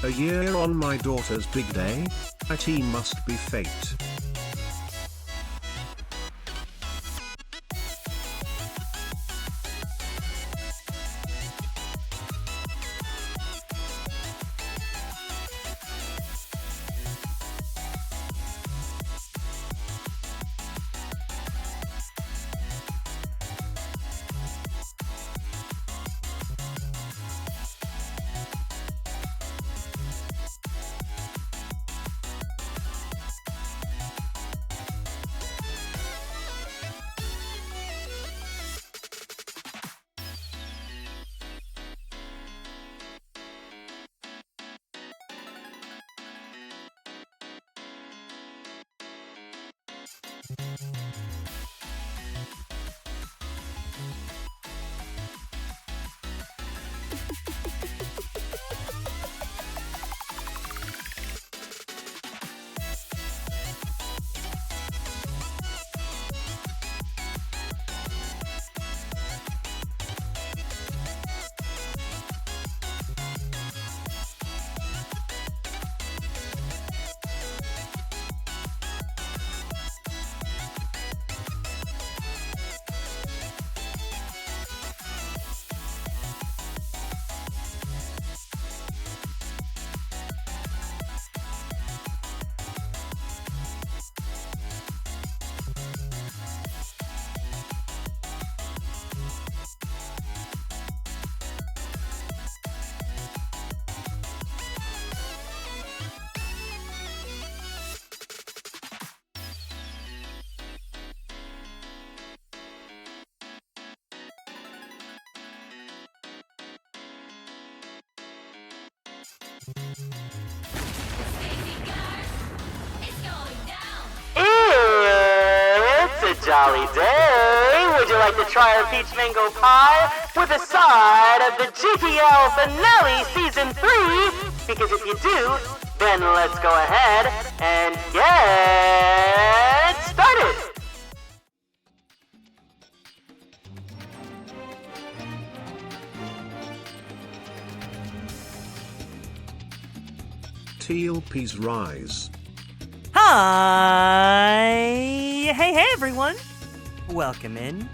A year on my daughter's big day? IT must be fate. It's a jolly day. Would you like to try our peach mango pie with a side of the GTL finale season 3? Because if you do, then let's go ahead and get started. TLP's rise. Hi! Hey everyone! Welcome in.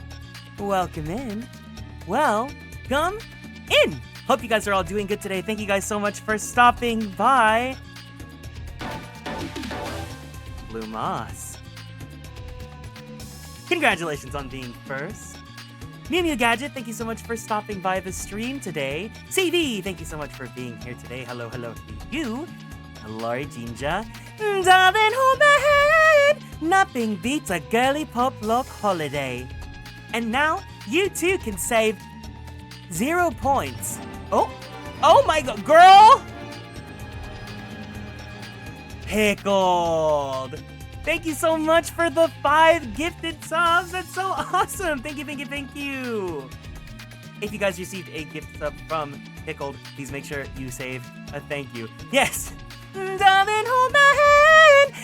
Welcome in. Welcome in! Hope you guys are all doing good today. Thank you guys so much for stopping by. Blue Moss. Congratulations on being first. Mew Gadget, thank you so much for stopping by the stream today. CV, thank you so much for being here today. Hello to you. Lori Jinja. Darling, hold my hand. Nothing beats a Girlypoplocke holiday. And now, you too can save 0 points. Oh my god, girl! Pickled. Thank you so much for the 5 gifted subs. That's so awesome. Thank you. If you guys received a gift sub from Pickled, please make sure you save a thank you. Yes. Darling, hold my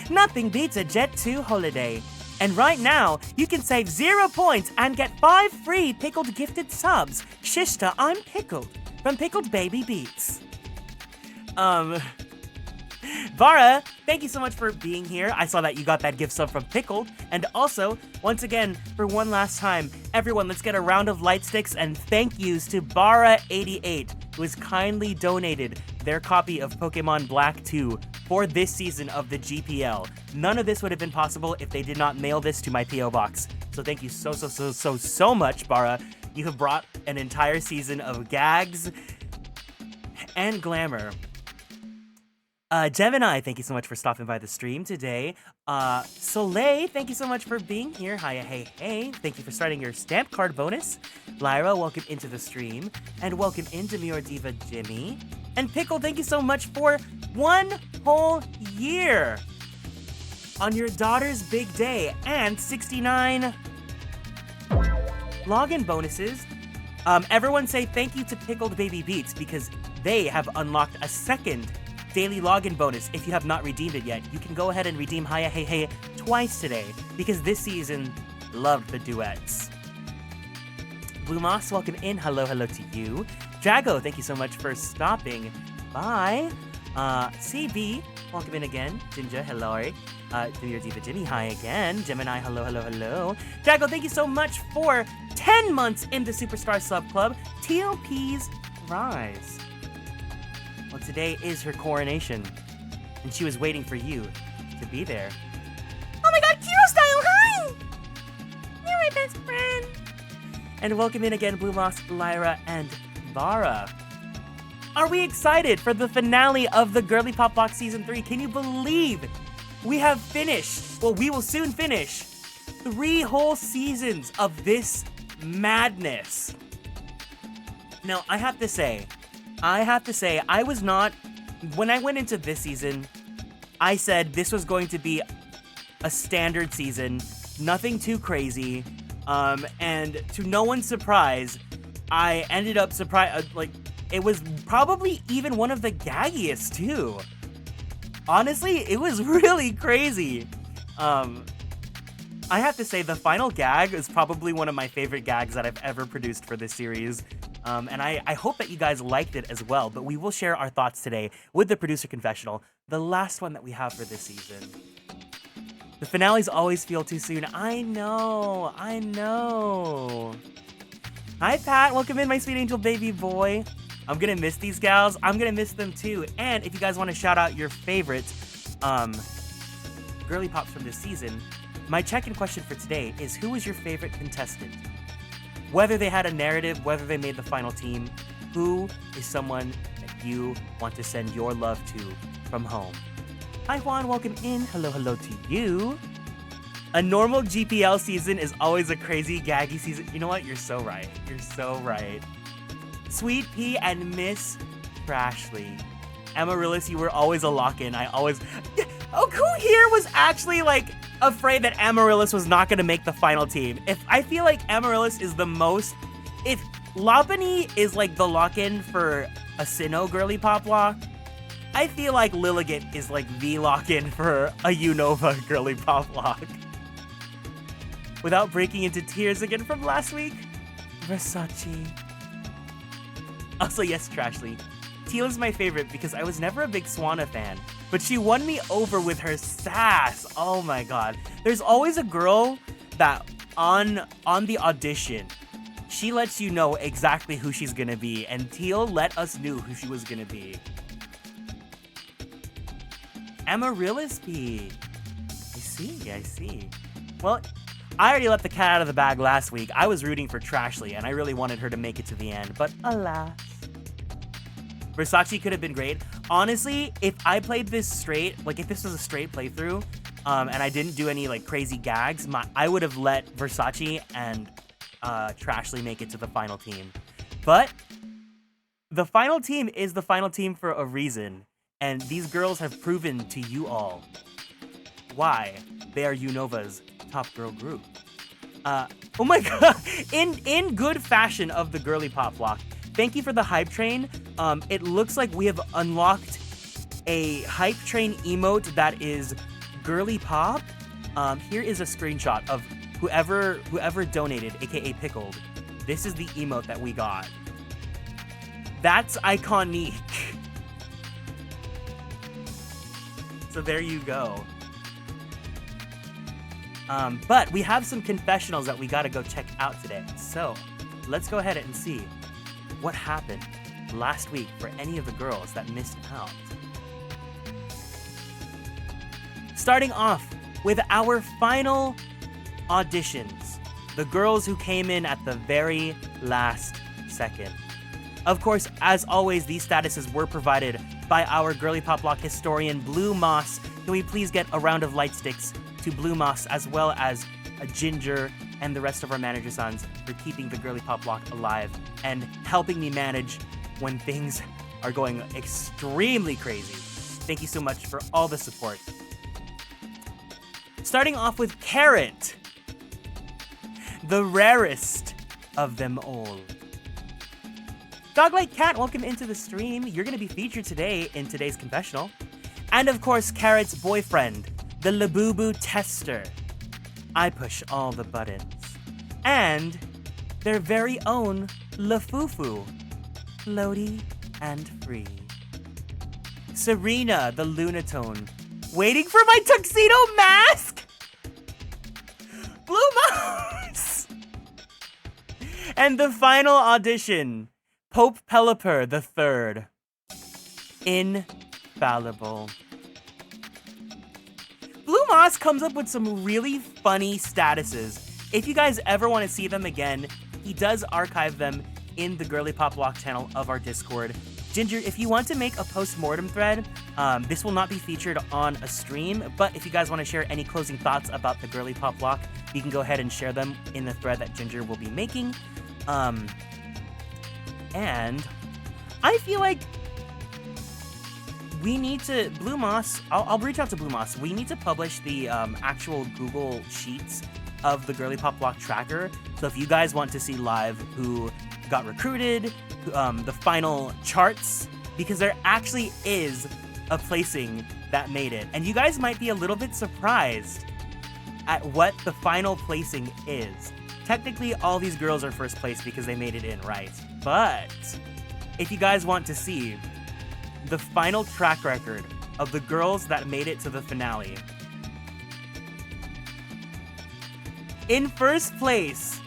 Nothing beats a Jet 2 holiday. And right now, you can save 0 points and get 5 free pickled gifted subs. Shishta, I'm pickled from Pickled Baby Beats. Vara, thank you so much for being here. I saw that you got that gift sub from Pickled. And also, once again, for one last time, everyone, let's get a round of light sticks and thank yous to Bara88, who has kindly donated their copy of Pokemon Black 2 for this season of the GPL. None of this would have been possible if they did not mail this to my P.O. box. So thank you so much, Bara. You have brought an entire season of gags and glamour. Gemini, thank you so much for stopping by the stream today. Soleil, thank you so much for being here. Hiya, hey. Thank you for starting your stamp card bonus. Lyra, welcome into the stream. And welcome into Demure Diva Jimmy. And Pickle, thank you so much for 1 whole year on your daughter's big day and 69 login bonuses. Everyone say thank you to Pickled Baby Beats because they have unlocked a second daily login bonus. If you have not redeemed it yet, you can go ahead and redeem Hiya Hey Hey twice today because this season loved the duets. Blue Moss, welcome in. Hello to you. Drago, thank you so much for stopping by. CB, welcome in again. Jinja, hello. Demure Diva Jimmy, hi again. Gemini, hello. Drago, thank you so much for 10 months in the Superstar Sub Club. TLP's Rise. Well, today is her coronation, and she was waiting for you to be there. Oh my god, Kiro style, hi! You're my best friend. And welcome in again, Blue Moss, Lyra, and Vara. Are we excited for the finale of the Girlypoplocke Season 3? Can you believe we have finished, well, we will soon finish 3 whole seasons of this madness. Now, I have to say, I was not, when I went into this season, I said this was going to be a standard season, nothing too crazy, and to no one's surprise, I ended up surprised, it was probably even one of the gaggiest too. Honestly, it was really crazy. I have to say the final gag is probably one of my favorite gags that I've ever produced for this series. And I hope that you guys liked it as well, but we will share our thoughts today with the producer confessional, the last one that we have for this season. The finales always feel too soon. I know. Hi, Pat. Welcome in, my sweet angel baby boy. I'm gonna miss these gals. I'm gonna miss them too. And if you guys want to shout out your favorite girly pops from this season, my check-in question for today is who was your favorite contestant? Whether they had a narrative, whether they made the final team, who is someone that you want to send your love to from home? Hi Juan, welcome in. Hello to you. A normal GPL season is always a crazy, gaggy season. You know what? You're so right. Sweet Pea and Miss Trashley. Amaryllis, you were always a lock-in. Who here was actually, afraid that Amaryllis was not going to make the final team? I feel like Amaryllis is the most... If Lopunny is, the lock-in for a Sinnoh Girlypoplocke, I feel like Lilligant is, the lock-in for a Unova Girlypoplocke. Without breaking into tears again from last week, Versace. Also, yes, Trashley. Teal is my favorite because I was never a big Swanna fan, but she won me over with her sass. Oh my god. There's always a girl that on the audition, she lets you know exactly who she's gonna be, and Teal let us know who she was gonna be. Amaryllis P. I see. Well, I already let the cat out of the bag last week. I was rooting for Trashley, and I really wanted her to make it to the end, but alas. Versace could have been great. Honestly, if I played this straight, if this was a straight playthrough, and I didn't do any, crazy gags, I would have let Versace and Trashley make it to the final team. But the final team is the final team for a reason, and these girls have proven to you all why they are UNOVA'S top girl group. Oh my god! In good fashion of the Girlypoplocke, thank you for the hype train. It looks like we have unlocked a hype train emote that is Girly Pop, here is a screenshot of whoever donated, aka Pickled. This is the emote that we got. That's iconic. So there you go. But we have some confessionals that we gotta go check out today. So let's go ahead and see what happened last week for any of the girls that missed out. Starting off with our final auditions, the girls who came in at the very last second. Of course, as always, these statuses were provided by our Girlypoplocke historian, Blue Moss. Can we please get a round of light sticks to Blue Moss, as well as Ginger and the rest of our manager sons for keeping the Girlypoplocke alive and helping me manage when things are going extremely crazy. Thank you so much for all the support. Starting off with Carrot, the rarest of them all. Doglike Cat, welcome into the stream. You're going to be featured today in today's confessional. And of course, Carrot's boyfriend, the Labubu Tester. I push all the buttons. And their very own Lafufu, floaty and free. Serena, the Lunatone, waiting for my tuxedo mask. Blue Mouse. And the final audition, Pope Pelipper the Third. Infallible. Blue Moss comes up with some really funny statuses. If you guys ever want to see them again, he does archive them in the Girlypoplocke channel of our Discord. Ginger, if you want to make a post-mortem thread, this will not be featured on a stream, but if you guys want to share any closing thoughts about the Girlypoplocke, you can go ahead and share them in the thread that Ginger will be making. And I feel like we need to, Blue Moss, I'll reach out to Blue Moss. We need to publish the actual Google Sheets of the Girlypoplocke tracker. So if you guys want to see live who got recruited, the final charts, because there actually is a placing that made it. And you guys might be a little bit surprised at what the final placing is. Technically, all these girls are first place because they made it in, right? But if you guys want to see the final track record of the girls that made it to the finale, in first place,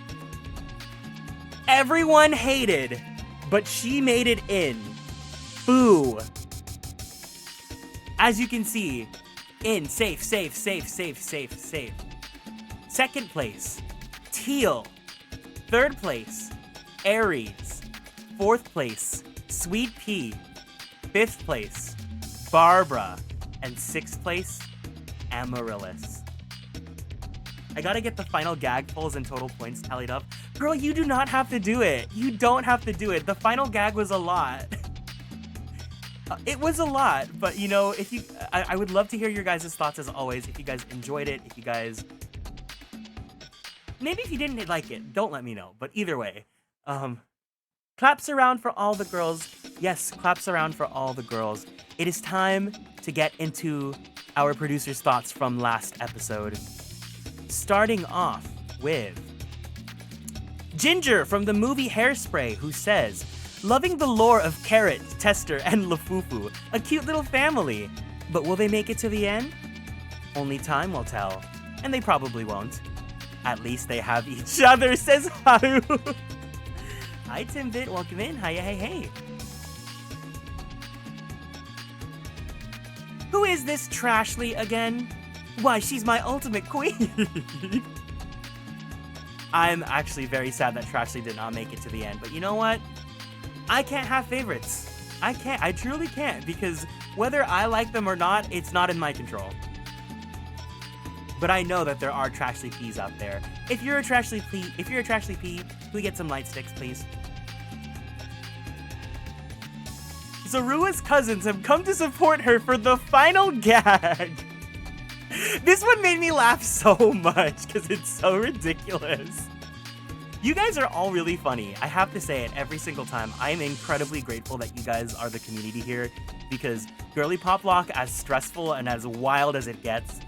everyone hated, but she made it in. Boo. As you can see, in safe. Second place, Teal. Third place, Aries. Fourth place, Sweet Pea. Fifth place, Barbara. And sixth place, Amaryllis. I gotta get the final gag pulls and total points tallied up. Girl, you do not have to do it. You don't have to do it. The final gag was a lot. It was a lot, but you know, if you, I would love to hear your guys' thoughts as always. If you guys enjoyed it, if you guys, maybe if you didn't like it, don't let me know. But either way, claps around for all the girls. Yes, claps around for all the girls. It is time to get into our producer's thoughts from last episode. Starting off with Ginger from the movie Hairspray, who says, loving the lore of Carrot, Tester, and Lafufu, a cute little family. But will they make it to the end? Only time will tell. And they probably won't. At least they have each other, says Haru. Hi, Timbit. Welcome in. Hiya, hey. Who is this Trashly again? Why, she's my ultimate queen. I'm actually very sad that Trashly did not make it to the end. But you know what? I can't have favorites. I can't. I truly can't, because whether I like them or not, it's not in my control. But I know that there are Trashly P's out there. If you're a Trashly P, can we get some light sticks, please? Zarua's cousins have come to support her for the final gag. This one made me laugh so much because it's so ridiculous. You guys are all really funny. I have to say it every single time. I am incredibly grateful that you guys are the community here, because Girlypoplocke, as stressful and as wild as it gets,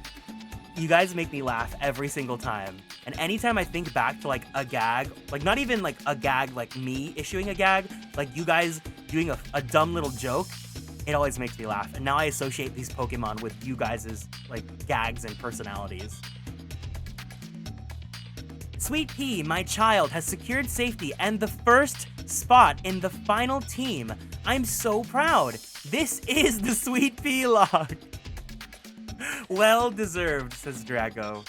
You guys make me laugh every single time. And anytime I think back to like a gag, like not even like a gag, like me issuing a gag, like you guys doing a dumb little joke, it always makes me laugh. And now I associate these Pokemon with you guys' like gags and personalities. Sweet Pea, my child, has secured safety and the first spot in the final team. I'm so proud. This is the Sweet Pea log. Well deserved, says Drago.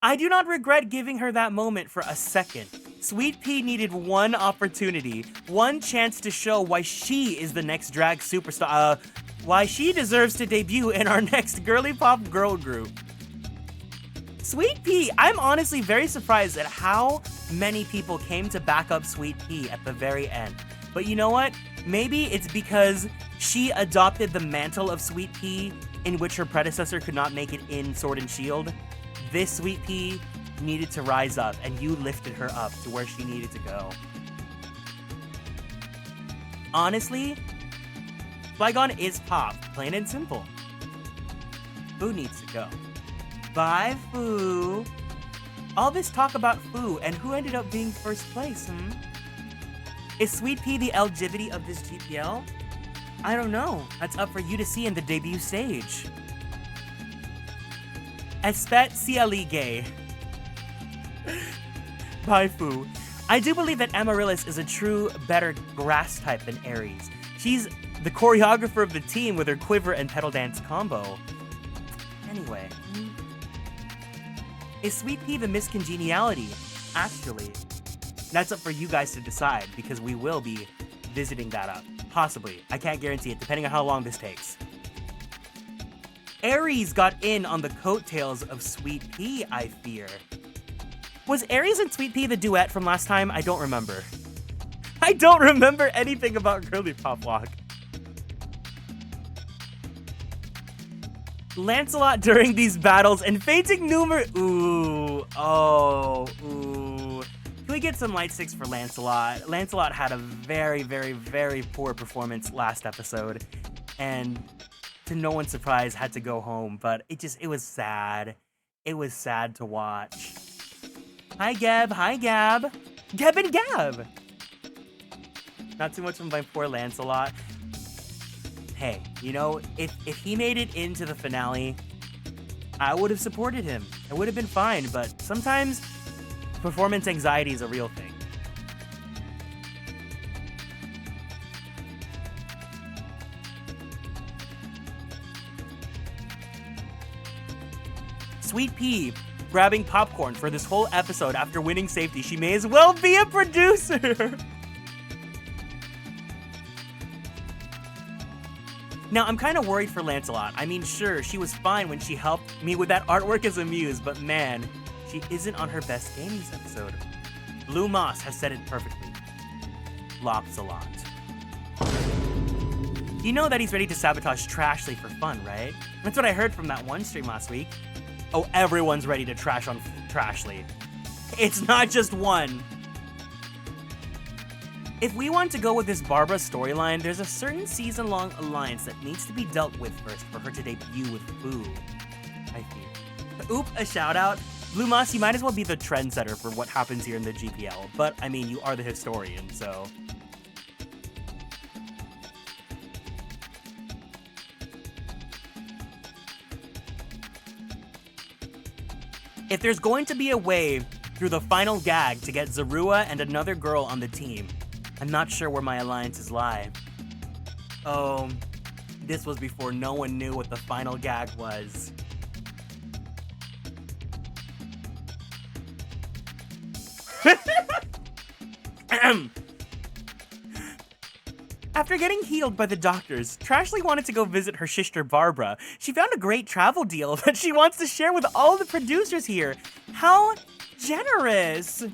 I do not regret giving her that moment for a second. Sweet Pea needed one opportunity, one chance to show why she is the next drag superstar, why she deserves to debut in our next girly pop girl group. Sweet Pea, I'm honestly very surprised at how many people came to back up Sweet Pea at the very end. But you know what? Maybe it's because she adopted the mantle of Sweet Pea, in which her predecessor could not make it in Sword and Shield. This Sweet Pea needed to rise up, and you lifted her up to where she needed to go. Honestly, Flygon is pop, plain and simple. Fu needs to go. Bye, Fu. All this talk about Fu and who ended up being first place, Is Sweet Pea the LGBT of this GPL? I don't know. That's up for you to see in the debut stage. Espet CLE gay. Bye, Fu. I do believe that Amaryllis is a true, better grass type than Aries. She's the choreographer of the team with her quiver and pedal dance combo. Anyway. Is Sweet Pea the miscongeniality? Actually, that's up for you guys to decide, because we will be visiting that up. Possibly. I can't guarantee it, depending on how long this takes. Aries got in on the coattails of Sweet Pea, I fear. Was Aries and Sweet Pea the duet from last time? I don't remember. I don't remember anything about Girlypoplocke. Lancelot during these battles and fainting numerous. Ooh. Can we get some light sticks for Lancelot? Lancelot had a very, very, very poor performance last episode, and to no one's surprise, had to go home. But it was sad. It was sad to watch. Hi, Gab. Hi, Gab. Gab and Gab. Not too much of my poor Lancelot. Hey, you know, if he made it into the finale, I would have supported him. It would have been fine, but sometimes performance anxiety is a real thing. Sweet Pea grabbing popcorn for this whole episode after winning safety. She may as well be a producer. Now, I'm kind of worried for Lancelot. I mean, sure, she was fine when she helped me with that artwork as a muse, but man, she isn't on her best game this episode. Blue Moss has said it perfectly. Lops a lot. You know that he's ready to sabotage Trashly for fun, right? That's what I heard from that one stream last week. Oh, everyone's ready to trash on Trashly. It's not just one. If we want to go with this Barbara storyline, there's a certain season-long alliance that needs to be dealt with first for her to debut with Fu, I feel. Oop, a shout-out. Blue Moss, you might as well be the trendsetter for what happens here in the GPL, but, I mean, you are the historian, so... If there's going to be a way through the final gag to get Zorua and another girl on the team, I'm not sure where my alliances lie. Oh, this was before no one knew what the final gag was. After getting healed by the doctors, Trashly wanted to go visit her sister Barbara. She found a great travel deal that she wants to share with all the producers here. How generous!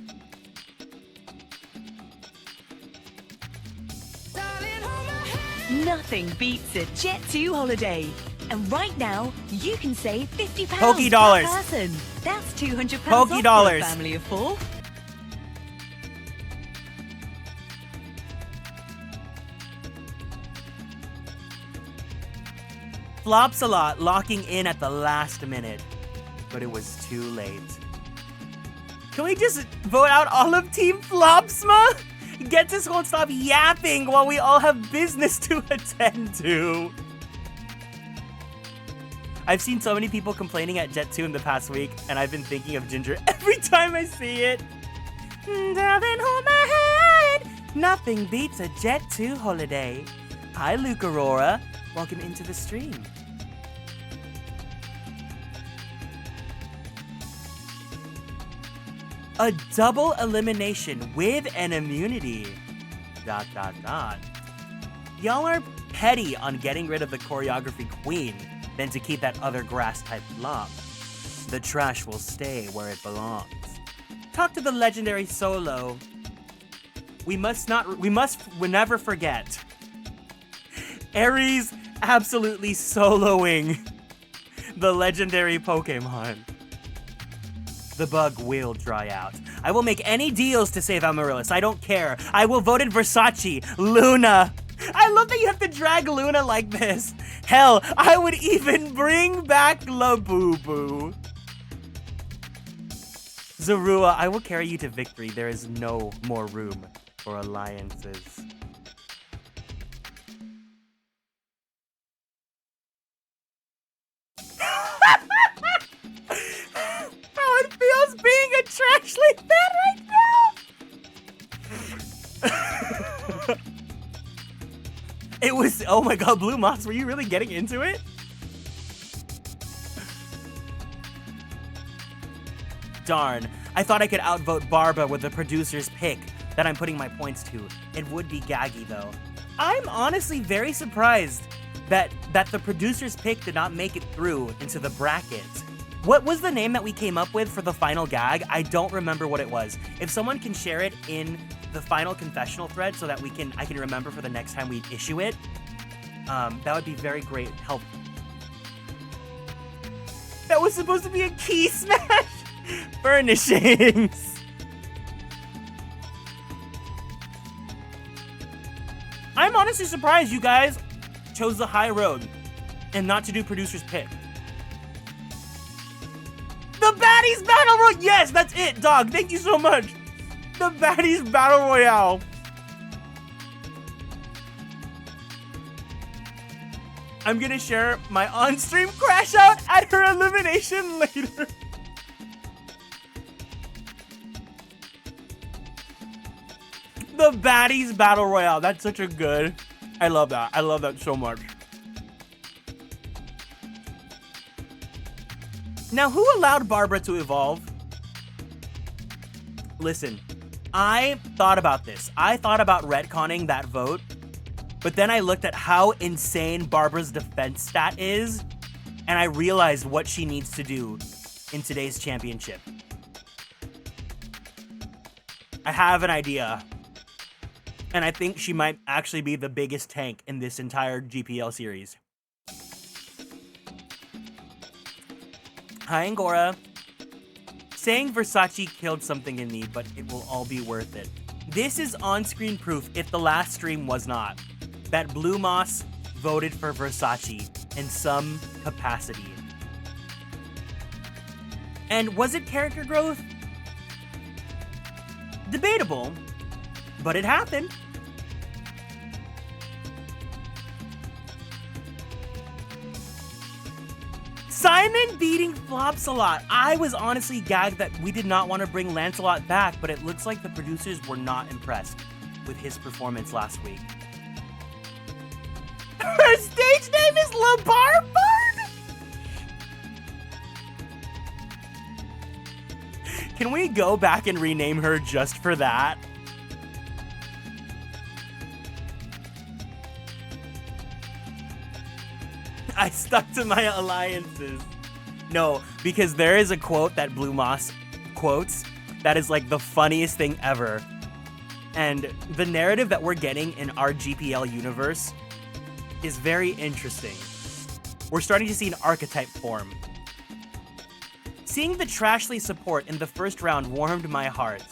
Nothing beats a Jet2 holiday. And right now, you can save £50 Poké dollars. per person. That's £200 Poké off for dollars. a family of 4. Flopsalot locking in at the last minute, but it was too late. Can we just vote out all of Team Flopsma? Getsis won't stop yapping while we all have business to attend to. I've seen so many people complaining at Jet 2 in the past week, and I've been thinking of Ginger every time I see it. Darling, hold my hand. Nothing beats a Jet 2 holiday. Hi, Luke Aurora. Welcome into the stream. A double elimination with an immunity. ... Y'all are petty on getting rid of the choreography queen than to keep that other grass-type blob. The trash will stay where it belongs. Talk to the legendary Solo. We must never forget. Aries absolutely soloing the legendary Pokemon. The bug will dry out. I will make any deals to save Amaryllis. I don't care. I will vote in Versace. Luna. I love that you have to drag Luna like this. Hell, I would even bring back Labubu. Zorua, I will carry you to victory. There is no more room for alliances. How it feels being a Trashly fan right now! It was, oh my god, Blue Moss, were you really getting into it? Darn, I thought I could outvote Barba with the producer's pick that I'm putting my points to. It would be gaggy though. I'm honestly very surprised that the producer's pick did not make it through into the bracket. What was the name that we came up with for the final gag? I don't remember what it was. If someone can share it in the final confessional thread so that I can remember for the next time we issue it, that would be very great help. That was supposed to be a key smash! Furnishings! I'm honestly surprised you guys chose the high road and not to do producer's pick. The Baddies Battle Royale! Yes, that's it, dog. Thank you so much. The Baddies Battle Royale. I'm gonna share my on-stream crash out at her elimination later. The Baddies Battle Royale. That's such a good... I love that. I love that so much. Now, who allowed Barbara to evolve? Listen, I thought about this. I thought about retconning that vote, but then I looked at how insane Barbara's defense stat is, and I realized what she needs to do in today's championship. I have an idea, and I think she might actually be the biggest tank in this entire GPL series. Hi, Angora. Saying Versace killed something in me, but it will all be worth it. This is on-screen proof, if the last stream was not, that Blue Moss voted for Versace in some capacity. And was it character growth? Debatable, but it happened. Simon beating Flopsalot. I was honestly gagged that we did not want to bring Lancelot back, but it looks like the producers were not impressed with his performance last week. Her stage name is LaBarbard? Can we go back and rename her just for that? I stuck to my alliances. No, because there is a quote that Blue Moss quotes that is like the funniest thing ever. And the narrative that we're getting in our GPL universe is very interesting. We're starting to see an archetype form. Seeing the Trashly support in the first round warmed my heart.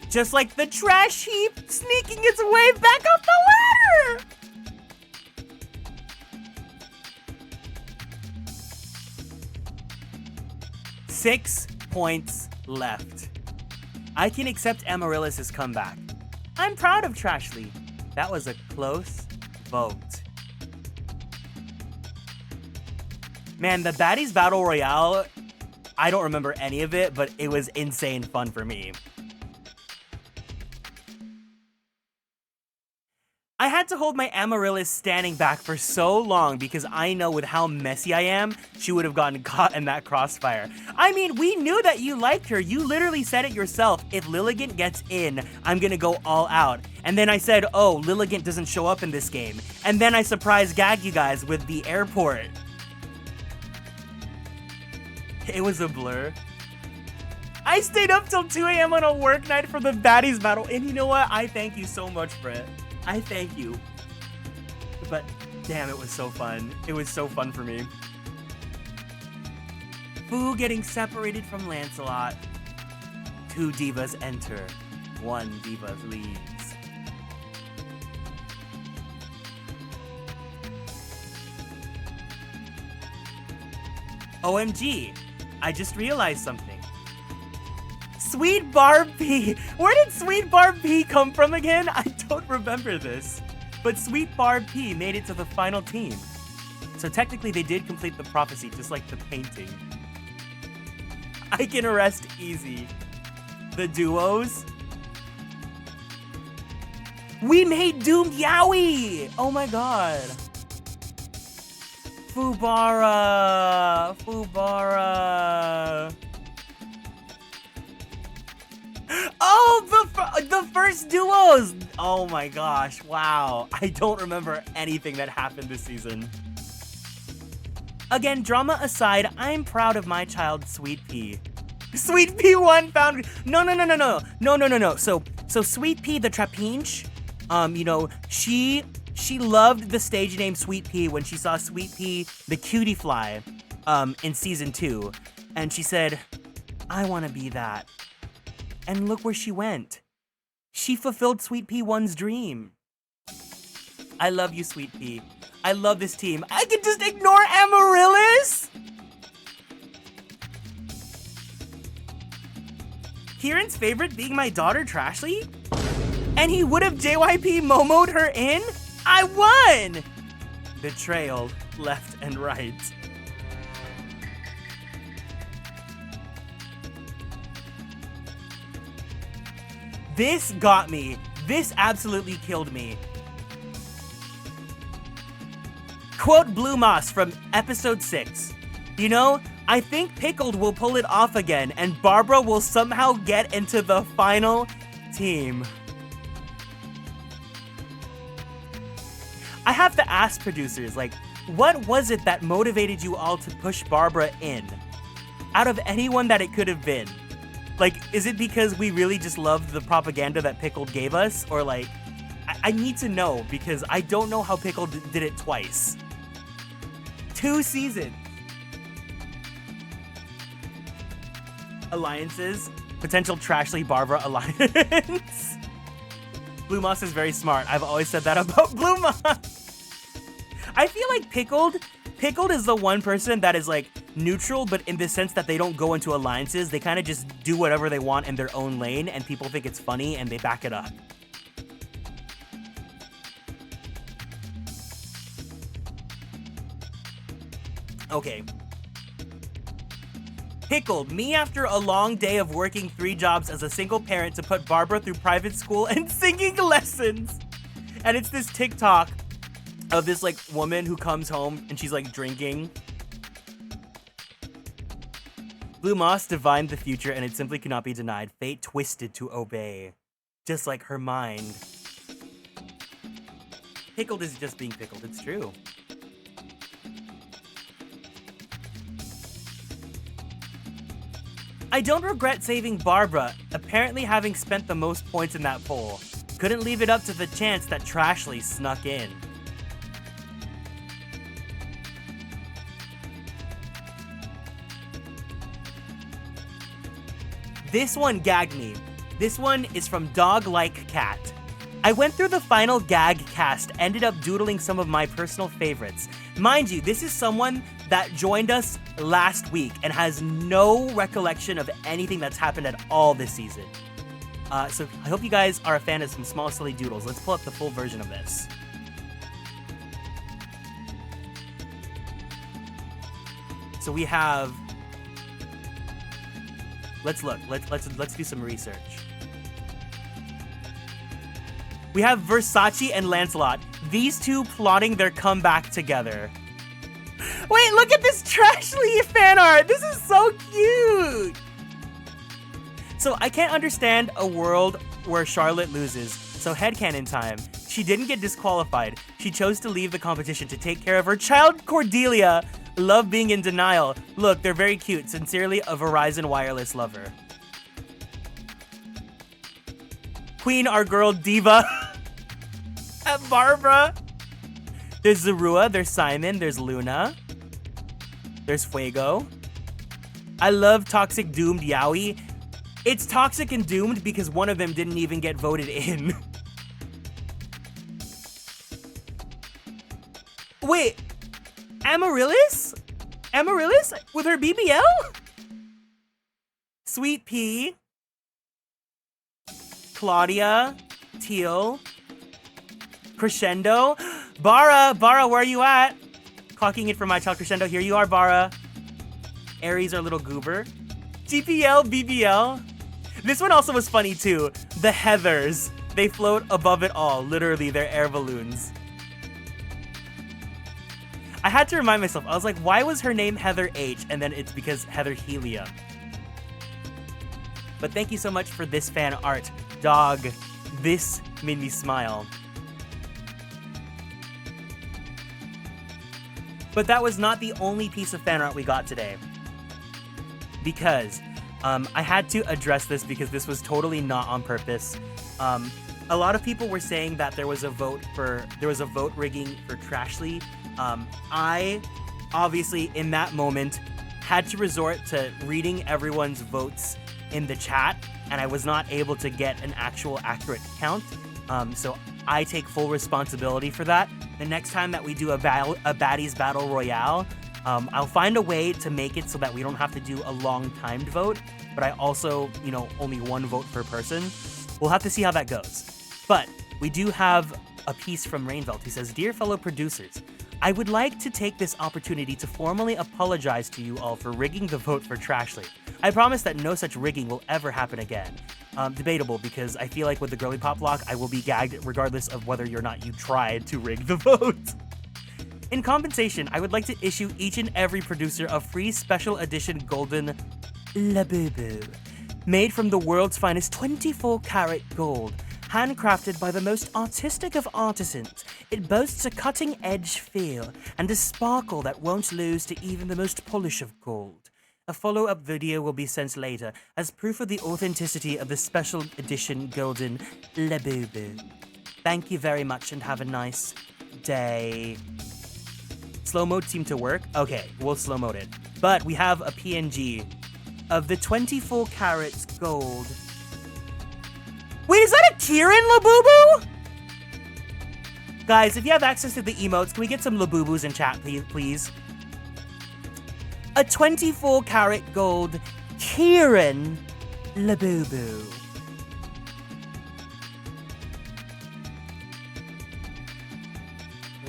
Just like the trash heap sneaking its way back up the ladder! 6 points left. I can accept Amaryllis' comeback. I'm proud of Trashly. That was a close vote. Man, the Baddies Battle Royale, I don't remember any of it, but it was insane fun for me. I had to hold my Amaryllis standing back for so long because I know with how messy I am, she would have gotten caught in that crossfire. I mean, we knew that you liked her. You literally said it yourself. If Lilligant gets in, I'm gonna go all out. And then I said, oh, Lilligant doesn't show up in this game. And then I surprise gag you guys with the airport. It was a blur. I stayed up till 2 a.m. on a work night for the Baddies Battle. And you know what? I thank you so much, Brett. I thank you. But damn, it was so fun. It was so fun for me. Fu getting separated from Lancelot. 2 divas enter. 1 diva leaves. OMG, I just realized something. Sweet Barb P. Where did Sweet Barb P come from again? I don't remember this. But Sweet Barb P made it to the final team. So technically they did complete the prophecy, just like the painting. I can rest easy. The duos. We made Doomed Yowie! Oh my god. Fubara. Oh, the first duos! Oh my gosh, wow. I don't remember anything that happened this season. Again, drama aside, I'm proud of my child, Sweet Pea. Sweet Pea 1 found... No. So Sweet Pea, the Trapinch, you know, she loved the stage name Sweet Pea when she saw Sweet Pea, the cutie fly, in season 2. And she said, I want to be that. And look where she went. She fulfilled Sweet Pea 1's dream. I love you, Sweet Pea. I love this team. I can just ignore Amaryllis? Kieran's favorite being my daughter, Trashly? And he would have JYP Momo'd her in? I won! Betrayal, left and right. This got me. This absolutely killed me. Quote Blue Moss from episode 6. You know, I think Pickled will pull it off again and Barbara will somehow get into the final team. I have to ask producers, like, what was it that motivated you all to push Barbara in? Out of anyone that it could have been. Like, is it because we really just loved the propaganda that Pickled gave us? Or like, I need to know because I don't know how Pickled did it twice. 2 seasons. Alliances. Potential Trashly Barbara alliance. Blue Moss is very smart. I've always said that about Blue Moss. I feel like Pickled is the one person that is like neutral, but in the sense that they don't go into alliances. They kind of just do whatever they want in their own lane and people think it's funny and they back it up. Okay. Pickled, me after a long day of working 3 jobs as a single parent to put Barbara through private school and singing lessons. And it's this TikTok of this like woman who comes home and she's like drinking. Blue Moss divined the future and it simply cannot be denied. Fate twisted to obey. Just like her mind. Pickled is just being pickled, it's true. I don't regret saving Barbara, apparently having spent the most points in that poll. Couldn't leave it up to the chance that Trashly snuck in. This one gagged me. This one is from Dog Like Cat. I went through the final gag cast ended up doodling some of my personal favorites. Mind you, this is someone that joined us last week and has no recollection of anything that's happened at all this season. So I hope you guys are a fan of some small silly doodles. Let's pull up the full version of this. So we have, let's look. Let's do some research. We have Versace and Lancelot. These two plotting their comeback together. Wait, look at this Trashly fan art. This is so cute. So I can't understand a world where Charlotte loses. So headcanon time. She didn't get disqualified. She chose to leave the competition to take care of her child Cordelia. Love being in denial. Look, they're very cute. Sincerely, a Verizon wireless lover. Queen, our girl Diva. Barbara. There's Zorua, there's Simon, there's Luna. There's Fuego. I love Toxic Doomed Yaoi. It's toxic and doomed because one of them didn't even get voted in. Wait, Amaryllis? Amaryllis with her BBL? Sweet Pea. Claudia. Teal. Crescendo. Bara, where are you at? Clocking it for my child Crescendo. Here you are, Bara. Aries, our little goober. GPL, BBL. This one also was funny too. The Heathers. They float above it all. Literally, they're air balloons. I had to remind myself. I was like, why was her name Heather H? And then it's because Heather Helium. But thank you so much for this fan art. Dog, this made me smile. But that was not the only piece of fan art we got today. Because I had to address this because this was totally not on purpose. A lot of people were saying that there was a vote rigging for Trashly. I obviously in that moment had to resort to reading everyone's votes in the chat, and I was not able to get an actual accurate count. So I take full responsibility for that. The next time that we do a baddies battle royale, I'll find a way to make it so that we don't have to do a long timed vote, but I also, only one vote per person. We'll have to see how that goes. But we do have a piece from Rainveld who says, "Dear fellow producers, I would like to take this opportunity to formally apologize to you all for rigging the vote for Trashly. I promise that no such rigging will ever happen again." Debatable, because I feel like with the Girlypoplocke, I will be gagged regardless of whether or not you tried to rig the vote. In compensation, I would like to issue each and every producer a free special edition golden Labubu, made from the world's finest 24-karat gold, handcrafted by the most artistic of artisans. It boasts a cutting-edge feel and a sparkle that won't lose to even the most polish of gold. A follow-up video will be sent later as proof of the authenticity of the special edition golden Labubu. Thank you very much and have a nice day. Slow mode seemed to work. Okay, we'll slow mode it. But we have a PNG of the 24 carats gold. Wait, is that a Kieran Labubu? Guys, if you have access to the emotes, can we get some Labubus in chat, please? A 24 karat gold Kieran Labubu.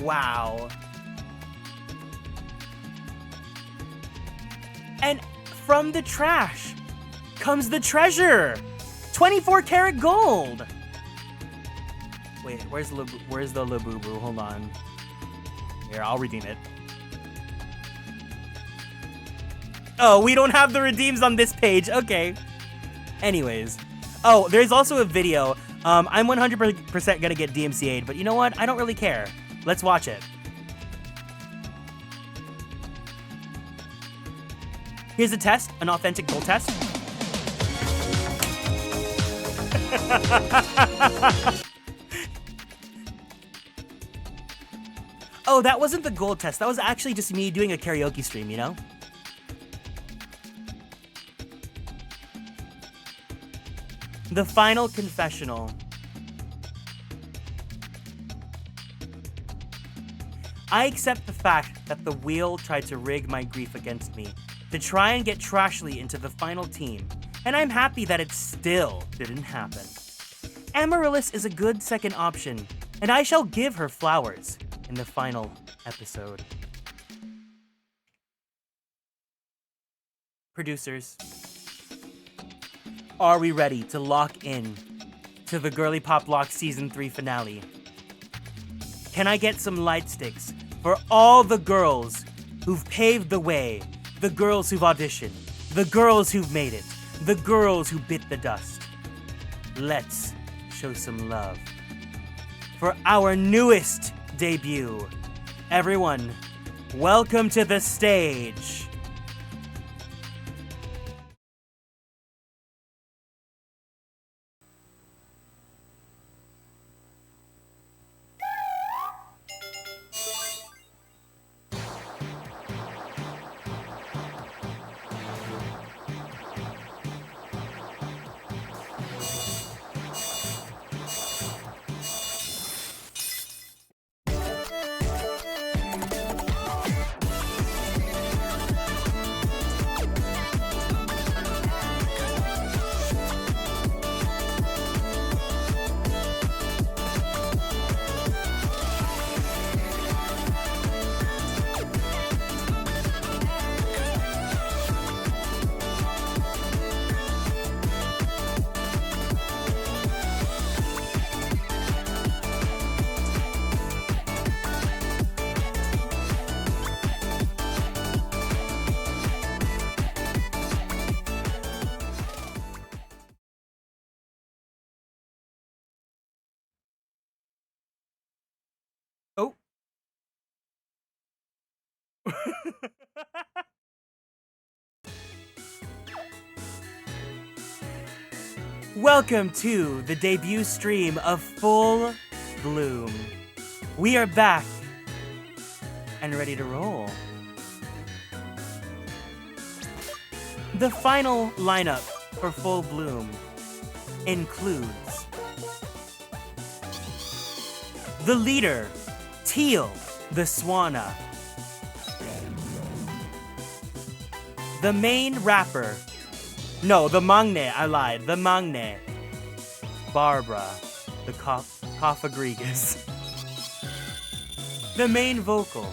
Wow. And from the trash comes the treasure. 24 karat gold. Wait, where's the Labubu? Hold on. Here, I'll redeem it. Oh, we don't have the redeems on this page. Okay. Anyways. Oh, there's also a video. I'm 100% gonna get DMCA'd, but you know what? I don't really care. Let's watch it. Here's a test, an authentic gold test. Oh, that wasn't the gold test. That was actually just me doing a karaoke stream, you know? The final confessional. I accept the fact that the wheel tried to rig my grief against me to try and get Trashly into the final team, and I'm happy that it still didn't happen. Amaryllis is a good second option, and I shall give her flowers in the final episode. Producers, are we ready to lock in to the Girlypoplocke Season 3 finale? Can I get some light sticks for all the girls who've paved the way, the girls who've auditioned, the girls who've made it, the girls who bit the dust? Let's show some love for our newest debut. Everyone, welcome to the stage. Oh. Welcome to the debut stream of Full Bloom. We are back and ready to roll. The final lineup for Full Bloom includes the leader, Teal the Swanna. The main rapper. No, the Mangne, I lied. The Mangne. Barbara, the Cophagregus. The main vocal.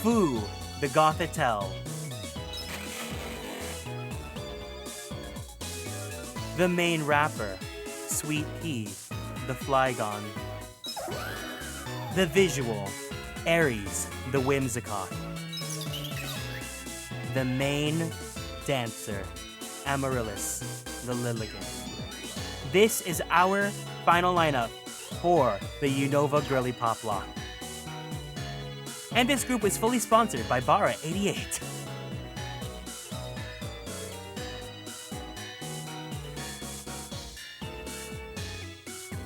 Fu, the Gothatel. The main rapper. Sweet Pea, the Flygon. The visual. Aries, the Whimsicott. The main dancer. Amaryllis, the Lilligan. This is our final lineup for the Unova Girlypoplocke. And this group is fully sponsored by Bara88.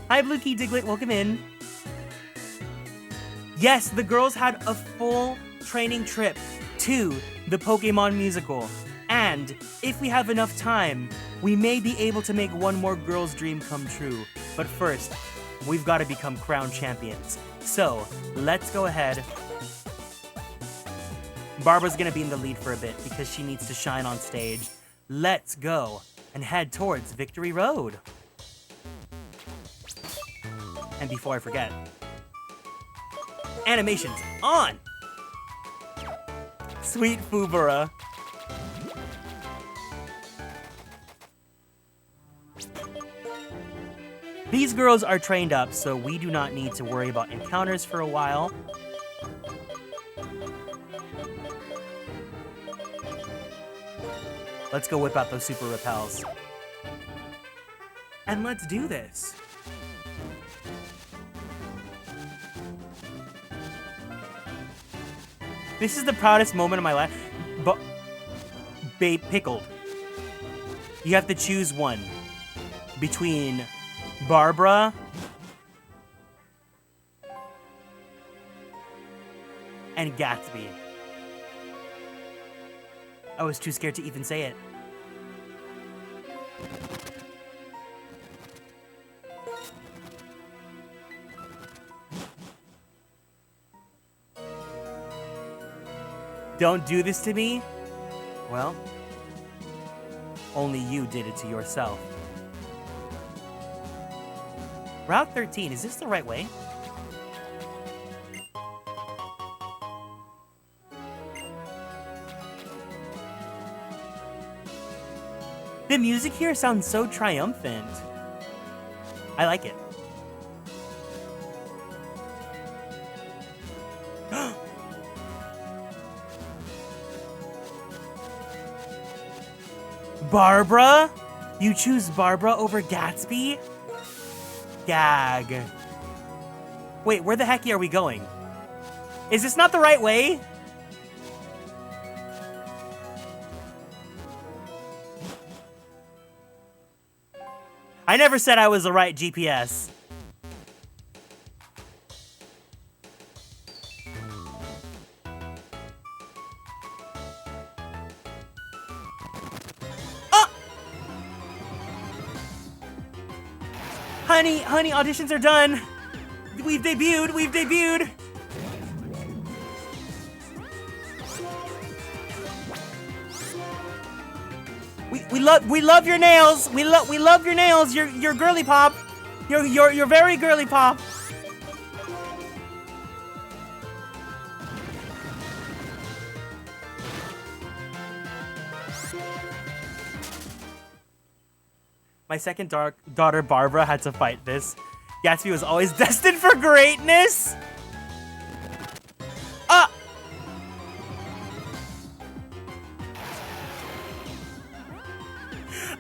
Hi Blue Key Diglett, welcome in. Yes, the girls had a full training trip to the Pokémon musical. And if we have enough time, we may be able to make one more girl's dream come true. But first, we've got to become crown champions. So, let's go ahead. Barbara's gonna be in the lead for a bit because she needs to shine on stage. Let's go and head towards Victory Road. And before I forget, animations on! Sweet Fubara. These girls are trained up, so we do not need to worry about encounters for a while. Let's go whip out those super repels. And let's do this. This is the proudest moment of my life. Babe Pickled. You have to choose one between Barbara and Gatsby. I was too scared to even say it. Don't do this to me? Well, only you did it to yourself. Route 13, is this the right way? The music here sounds so triumphant. I like it. Barbara? You choose Barbara over Gatsby? Gag. Wait, where the heck are we going? Is this not the right way? I never said I was the right GPS. Honey, auditions are done. We've debuted. We love your nails. We love your nails. You're girly pop. You're very girly pop. My second daughter, Barbara, had to fight this. Gatsby was always destined for greatness! Ah!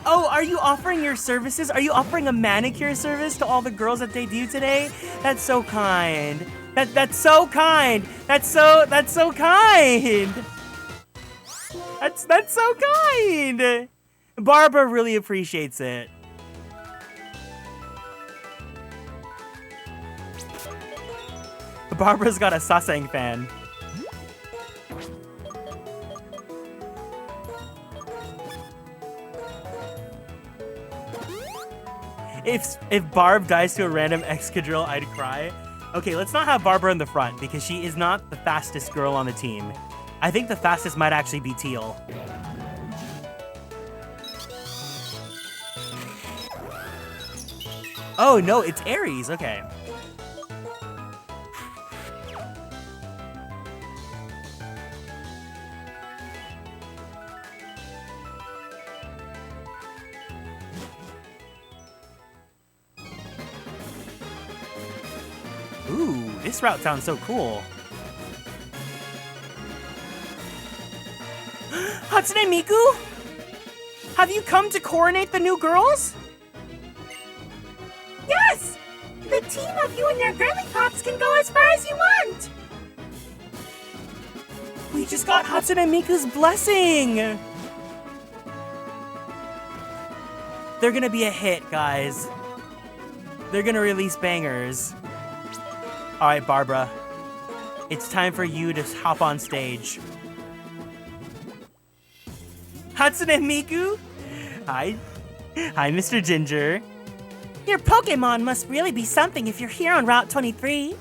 Oh, are you offering your services? Are you offering a manicure service to all the girls that debut today? That's so kind. That's so kind. That's so kind. That's so kind. Barbara really appreciates it. Barbara's got a Sasang fan. If Barb dies to a random Excadrill, I'd cry. Okay, let's not have Barbara in the front because she is not the fastest girl on the team. I think the fastest might actually be Teal. Oh no, it's Aries, okay. Ooh, this route sounds so cool. Hatsune Miku? Have you come to coronate the new girls? Yes! The team of you and your girly pops can go as far as you want! We just got Hatsune Miku's blessing! They're gonna be a hit, guys. They're gonna release bangers. Alright, Barbara. It's time for you to hop on stage. Hatsune Miku? Hi, Mr. Ginger. Your Pokemon must really be something if you're here on Route 23.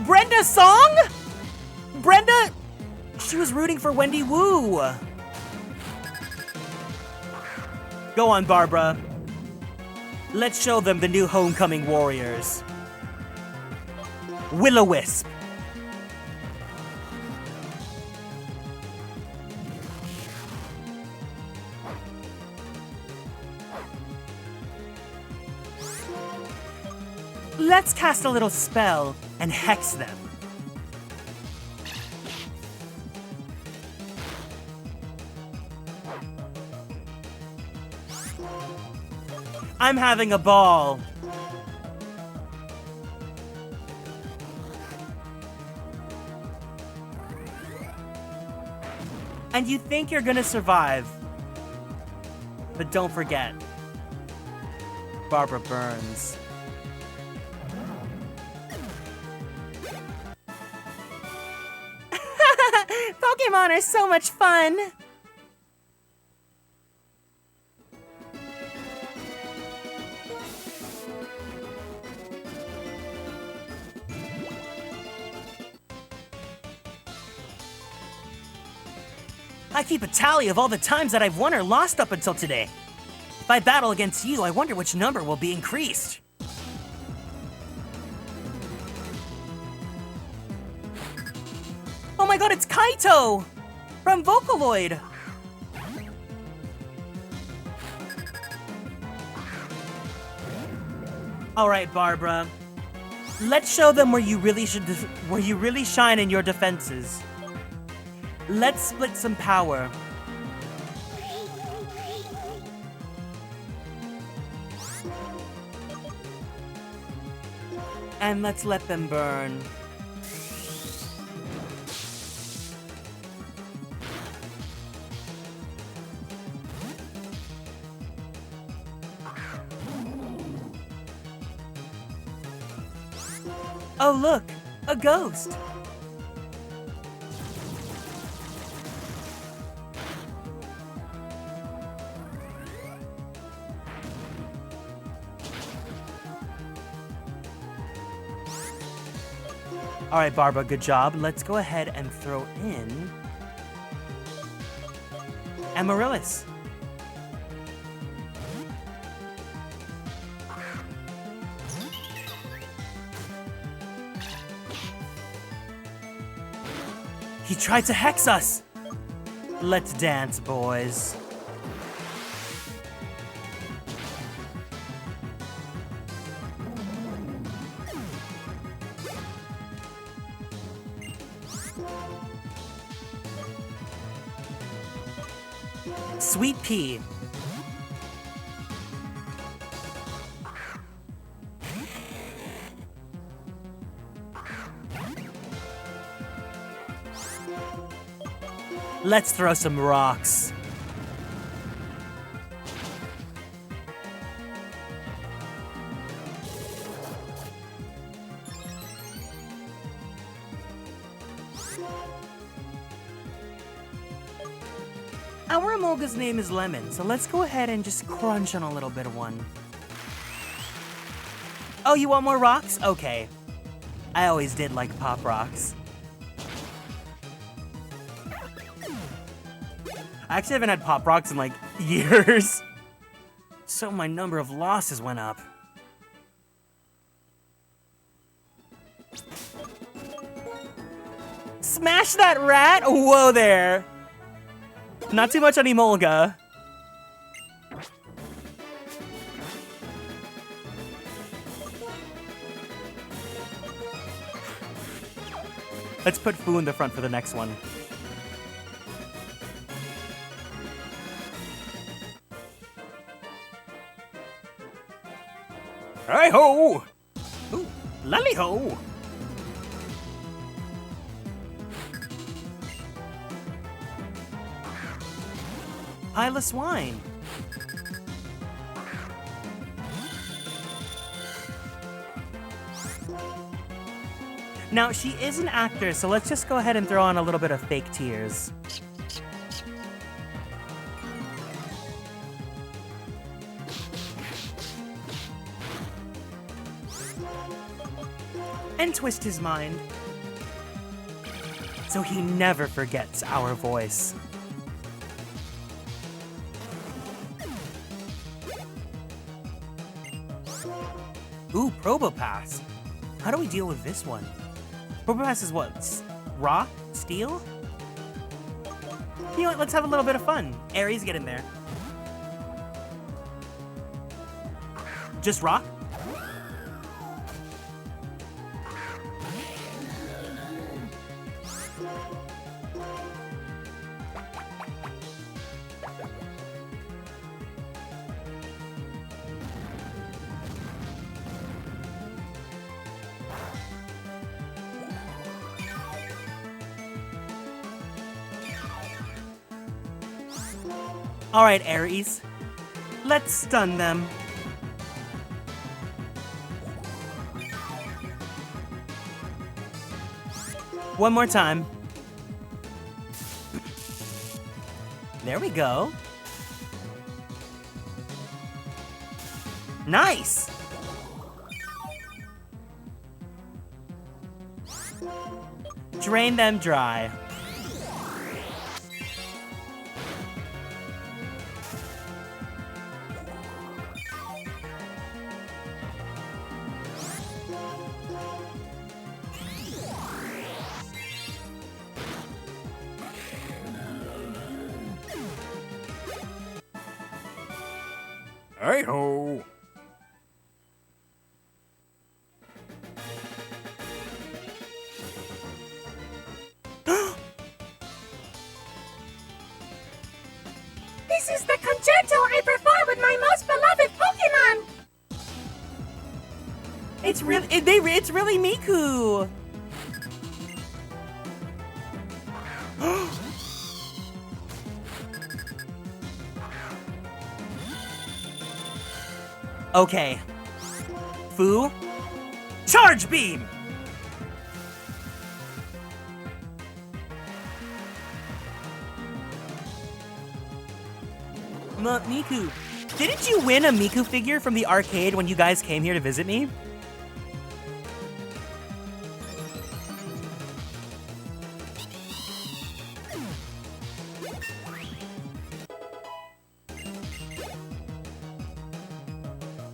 Brenda's song? Brenda? She was rooting for Wendy Wu. Go on, Barbara. Let's show them the new homecoming warriors. Will-O-Wisp. Let's cast a little spell and hex them. I'm having a ball. And you think you're gonna survive. But don't forget, Barbara burns. Pokemon are so much fun. I keep a tally of all the times that I've won or lost up until today. If I battle against you, I wonder which number will be increased. Oh my god, it's Kaito! From Vocaloid! Alright, Barbara. Let's show them where you really shine in your defenses. Let's split some power. And let's let them burn. Oh look, a ghost. All right, Barbara, good job. Let's go ahead and throw in Amaryllis. He tried to hex us. Let's dance, boys. Sweet pea. Let's throw some rocks. Our Emolga's name is Lemon, so let's go ahead and just crunch on a little bit of one. Oh, you want more rocks? Okay. I always did like pop rocks. I actually haven't had Pop Rocks in like years. So my number of losses went up. Smash that rat! Whoa there! Not too much on Emolga. Let's put Fu in the front for the next one. Hi-ho! Ooh, lally-ho! Pile of swine. Now, she is an actor, so let's just go ahead and throw on a little bit of fake tears. And twist his mind, so he never forgets our voice. Ooh, Probopass. How do we deal with this one? Probopass is what? Rock? Steel? You know what? Let's have a little bit of fun. Aries, get in there. Just rock? All right, Aries. Let's stun them. One more time. There we go. Nice! Drain them dry. Hey-ho. This is the concerto I perform with my most beloved Pokemon! It's really Miku. Okay. Fu, charge beam. Miku, didn't you win a Miku figure from the arcade when you guys came here to visit me?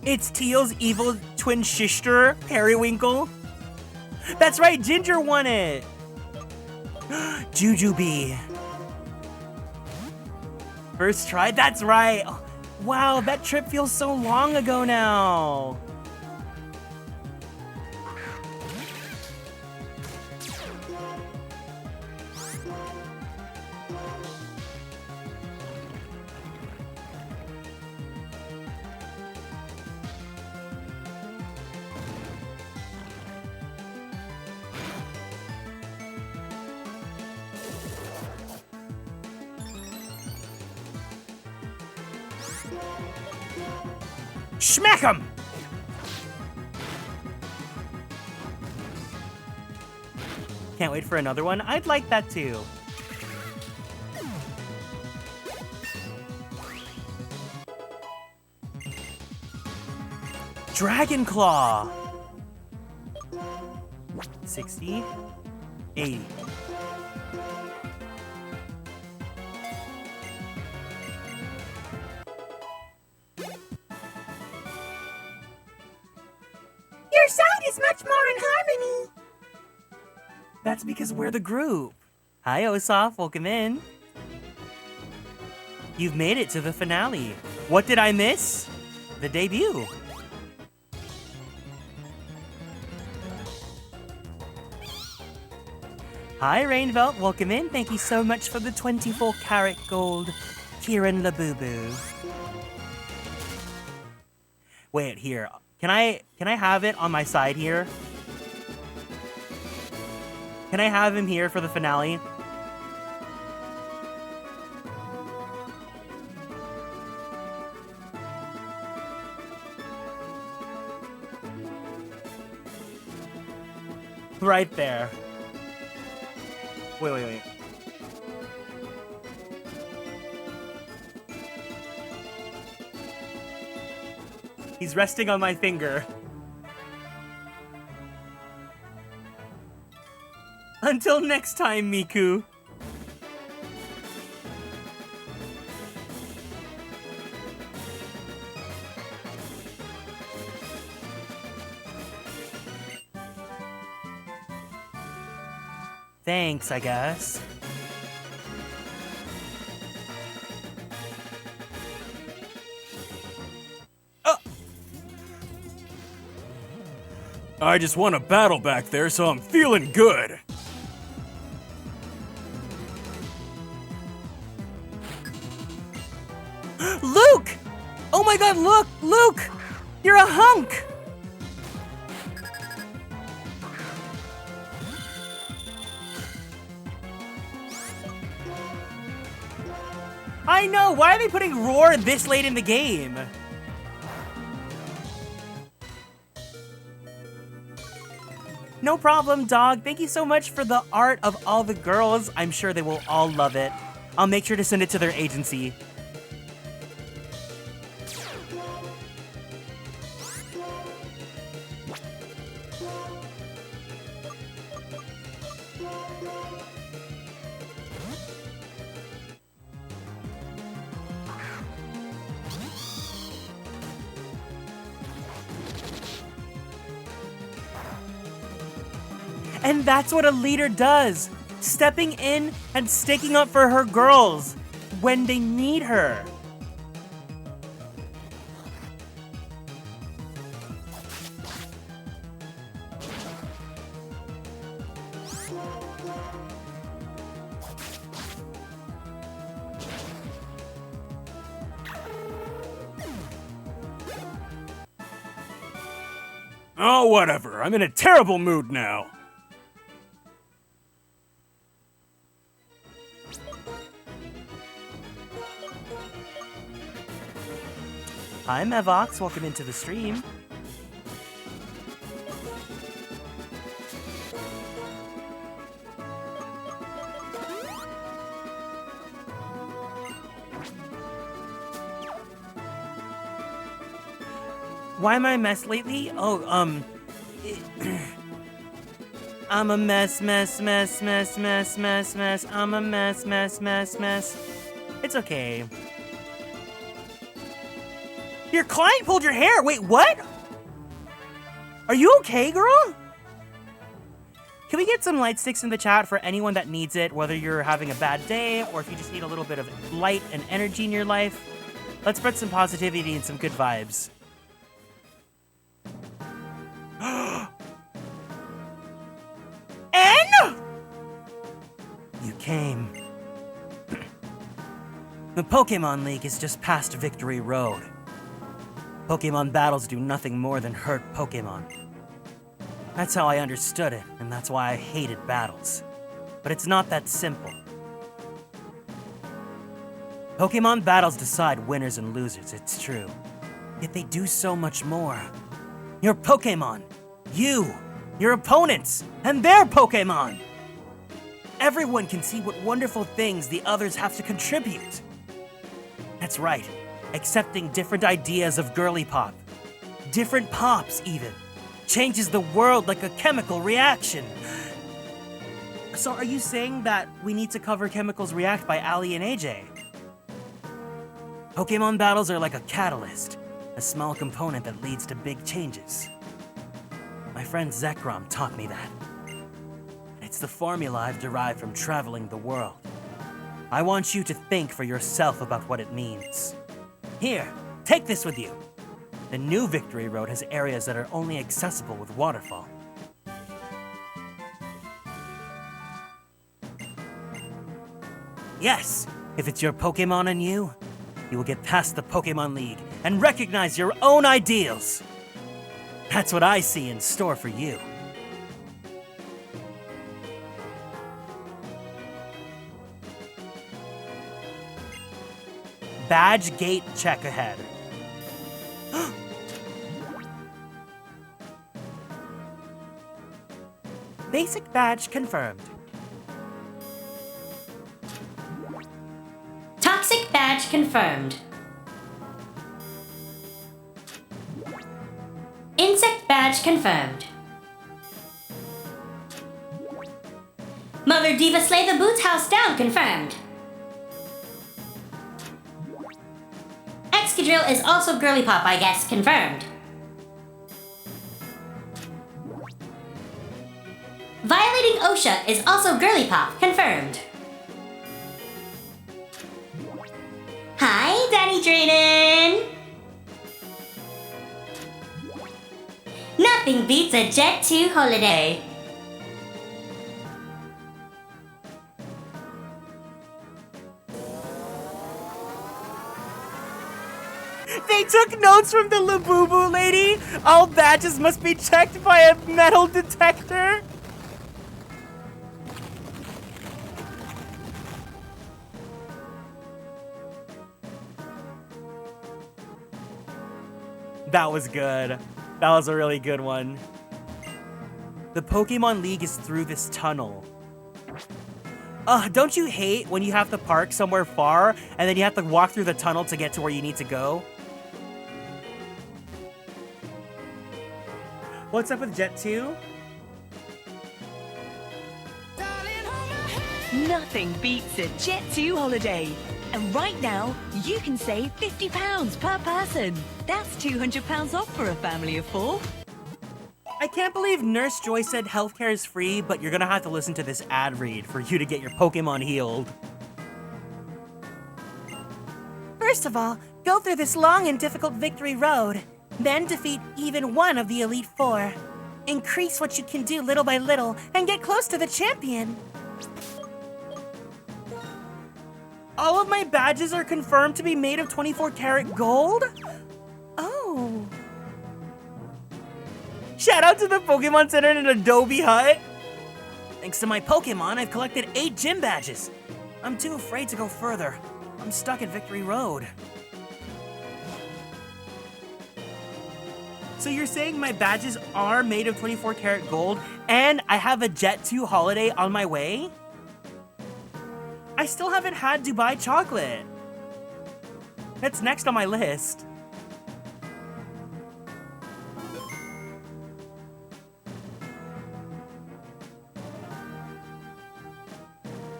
It's Teal's evil twin sister, Periwinkle. That's right, Ginger won it. Jujubee. First try, that's right. Wow, that trip feels so long ago now. Smack him! Can't wait for another one. I'd like that too. Dragon Claw! 60, 80. Your sound is much more in harmony. That's because we're the group. Hi, Osaf. Welcome in. You've made it to the finale. What did I miss? The debut. Hi, Rainvelt. Welcome in. Thank you so much for the 24 karat gold. Kieran Labubu. Wait, here. Can I have it on my side here? Can I have him here for the finale? Right there. Wait. He's resting on my finger. Until next time, Miku. Thanks, I guess. I just won a battle back there, so I'm feeling good. Luke! Oh my god, look! Luke! You're a hunk! I know! Why are they putting Roar this late in the game? No problem, dog. Thank you so much for the art of all the girls. I'm sure they will all love it. I'll make sure to send it to their agency. And that's what a leader does. Stepping in and sticking up for her girls when they need her. Oh, whatever. I'm in a terrible mood now. Hi, Mevox. Welcome into the stream. Why am I a mess lately? Oh, I'm a mess. I'm a mess. It's okay. Your client pulled your hair. Wait, what? Are you okay, girl? Can we get some light sticks in the chat for anyone that needs it, whether you're having a bad day or if you just need a little bit of light and energy in your life? Let's spread some positivity and some good vibes. N? You came. The Pokémon League is just past Victory Road. Pokémon battles do nothing more than hurt Pokémon. That's how I understood it, and that's why I hated battles. But it's not that simple. Pokémon battles decide winners and losers, it's true. Yet they do so much more. Your Pokémon, you, your opponents, and their Pokémon. Everyone can see what wonderful things the others have to contribute. That's right, accepting different ideas of girly pop, different pops even, changes the world like a chemical reaction. So are you saying that we need to cover Chemicals React by Ali and AJ? Pokémon battles are like a catalyst, a small component that leads to big changes. My friend Zekrom taught me that. It's the formula I've derived from traveling the world. I want you to think for yourself about what it means. Here, take this with you. The new Victory Road has areas that are only accessible with waterfall. Yes, if it's your Pokémon and you will get past the Pokémon League and recognize your own ideals. That's what I see in store for you. Badge gate check ahead. Basic badge confirmed. Toxic badge confirmed. Insect badge confirmed. Mother Diva Slay the Boots House down confirmed. Excadrill is also girly pop, I guess, confirmed. Violating OSHA is also girly pop, confirmed. Hi, Danny Drayden! Nothing beats a Jet 2 holiday. They took notes from the Labubu lady? All badges must be checked by a metal detector? That was good. That was a really good one. The Pokemon League is through this tunnel. Don't you hate when you have to park somewhere far and then you have to walk through the tunnel to get to where you need to go? What's up with Jet 2? Nothing beats a Jet 2 holiday. And right now, you can save £50 per person. That's £200 off for a family of 4. I can't believe Nurse Joy said healthcare is free, but you're gonna have to listen to this ad read for you to get your Pokemon healed. First of all, go through this long and difficult Victory Road. Then defeat even one of the Elite Four. Increase what you can do little by little and get close to the champion. All of my badges are confirmed to be made of 24 karat gold? Oh. Shout out to the Pokemon Center in an Adobe hut. Thanks to my Pokemon, I've collected 8 gym badges. I'm too afraid to go further. I'm stuck at Victory Road. So you're saying my badges are made of 24 karat gold and I have a Jet 2 holiday on my way? I still haven't had Dubai chocolate. That's next on my list.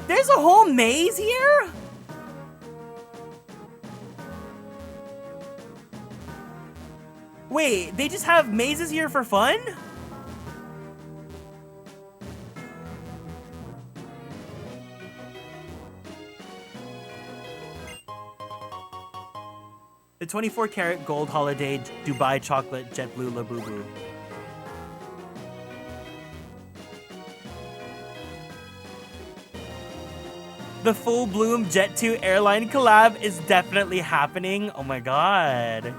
There's a whole maze here? Wait, they just have mazes here for fun? The 24 karat gold holiday Dubai chocolate jet blue Labubu. The full bloom Jet 2 airline collab is definitely happening. Oh my god.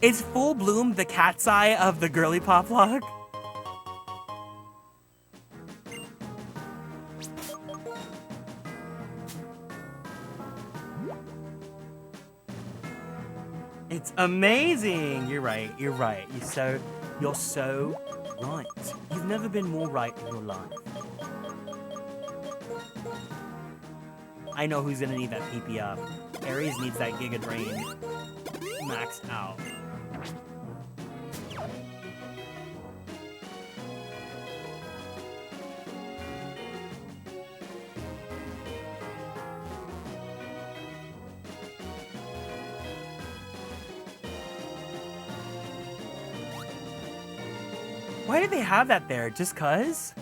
Is Full Bloom the cat's eye of the Girlypoplocke? It's amazing. You're right. You're right. You're so right. You've never been more right in your life. I know who's gonna need that PP up. Aries needs that Giga Drain maxed out. Why did they have that there? Just 'cause?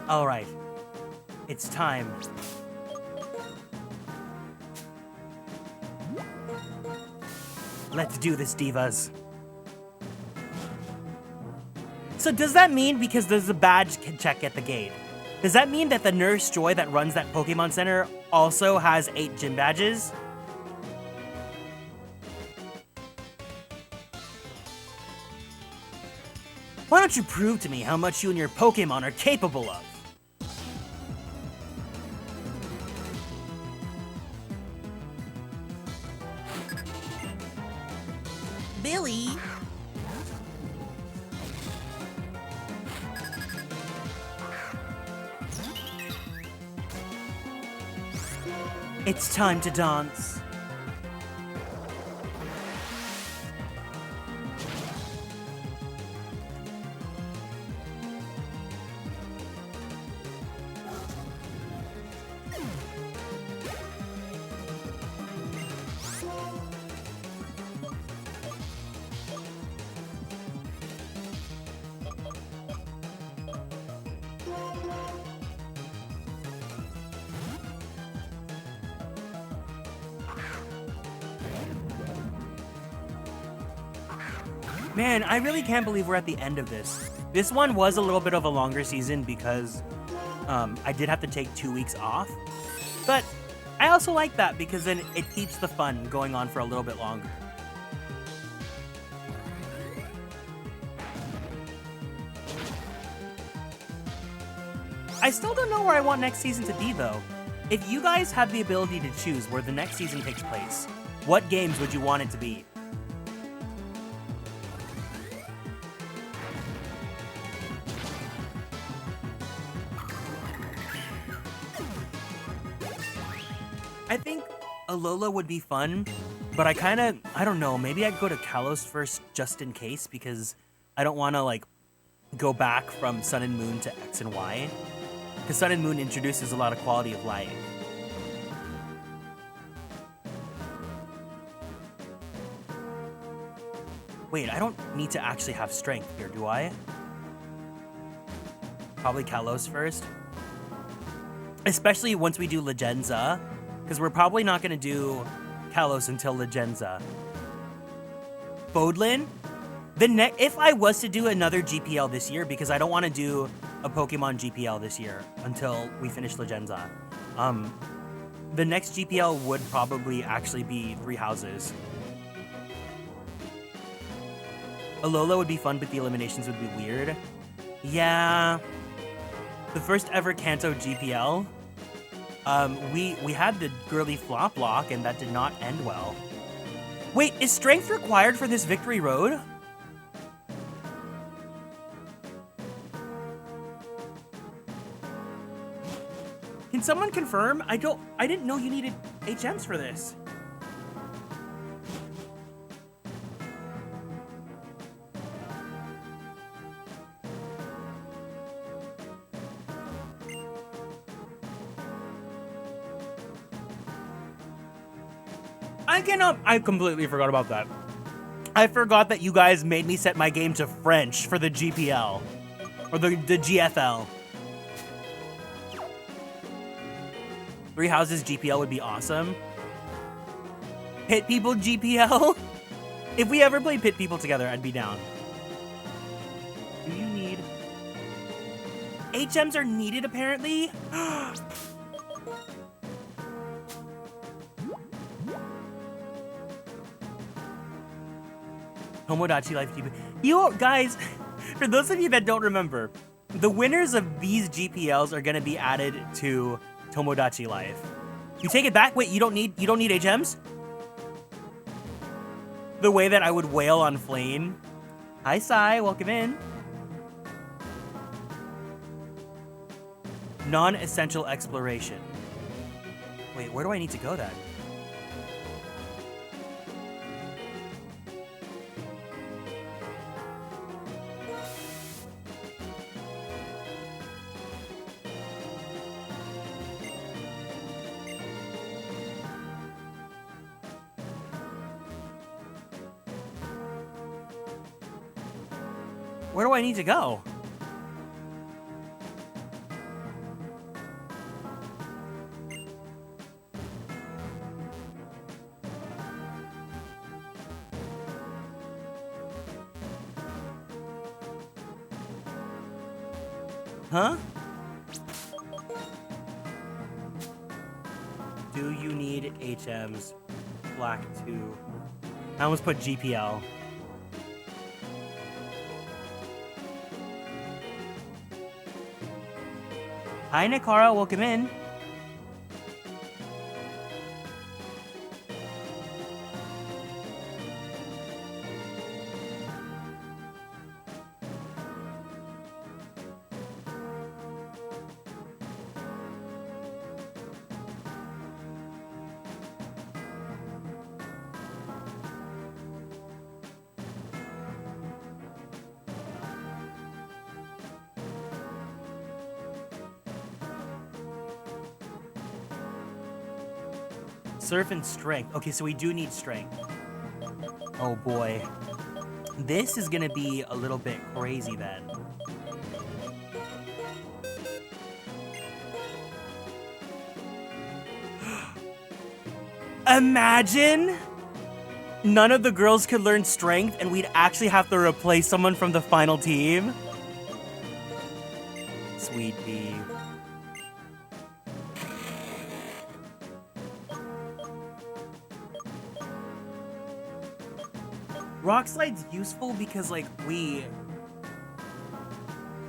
All right, it's time. Let's do this, divas. So does that mean, because there's a badge check at the gate, does that mean that the Nurse Joy that runs that Pokemon Center also has 8 gym badges? Why don't you prove to me how much you and your Pokemon are capable of? Billy? It's time to dance. Man, I really can't believe we're at the end of this. This one was a little bit of a longer season because I did have to take 2 weeks off. But I also like that because then it keeps the fun going on for a little bit longer. I still don't know where I want next season to be though. If you guys have the ability to choose where the next season takes place, what games would you want it to be? I think Alola would be fun, but I don't know, maybe I'd go to Kalos first just in case because I don't want to like go back from Sun and Moon to X and Y because Sun and Moon introduces a lot of quality of life. Wait, I don't need to actually have strength here, do I? Probably Kalos first. Especially once we do Legenza, because we're probably not going to do Kalos until Legenza. Bodlin? If I was to do another GPL this year, because I don't want to do a Pokemon GPL this year until we finish Legenza, the next GPL would probably actually be 3 houses. Alola would be fun, but the eliminations would be weird. Yeah. The first ever Kanto GPL, we had the Girlypoplocke, and that did not end well. Wait, is strength required for this Victory Road? Can someone confirm? I didn't know you needed HMs for this. I completely forgot about that. I forgot that you guys made me set my game to French for the GPL. Or the GFL. 3 houses GPL would be awesome. Pit People GPL? If we ever play Pit People together, I'd be down. Do you need... HMs are needed, apparently? Tomodachi Life GP. You guys, for those of you that don't remember, the winners of these GPLs are gonna be added to Tomodachi Life. You take it back? Wait, you don't need HMs? The way that I would wail on Flame. Hi Sai, welcome in. Non-essential exploration. Wait, where do I need to go then? Where do I need to go? Huh? Do you need HMs? Black 2. I almost put GPL. Hi, Nikara, welcome in. Surf and strength. Okay, so we do need strength. Oh boy. This is gonna be a little bit crazy then. Imagine none of the girls could learn strength and we'd actually have to replace someone from the final team. Sweet pea. Rock Slide's useful because, like,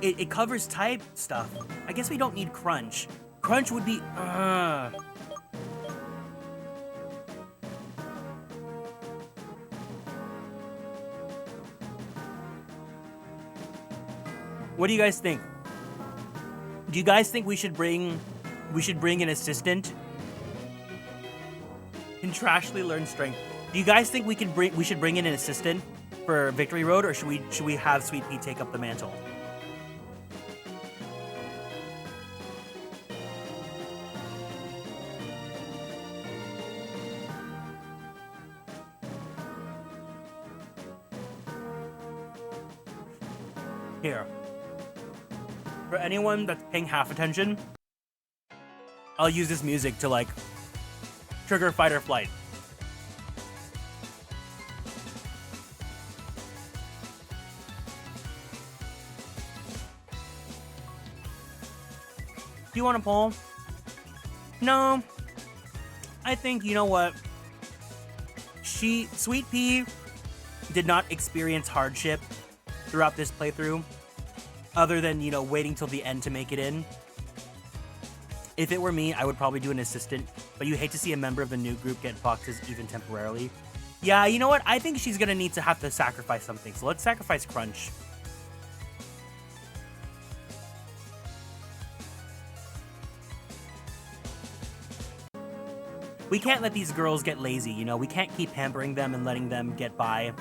it covers type stuff. I guess we don't need Crunch. Crunch would be, What do you guys think? Do you guys think we should bring an assistant? Contractually learn strength. Do you guys think we should bring in an assistant for Victory Road, or should we have Sweet Pea take up the mantle? Here. For anyone that's paying half attention, I'll use this music to, like, trigger fight or flight. Do you want to pull? No. I think, you know what? Sweet Pea did not experience hardship throughout this playthrough, other than, you know, waiting till the end to make it in. If it were me, I would probably do an assistant, but you hate to see a member of the new group get boxes even temporarily. Yeah, you know what? I think she's gonna need to have to sacrifice something, so let's sacrifice Crunch. We can't let these girls get lazy, you know? We can't keep pampering them and letting them get by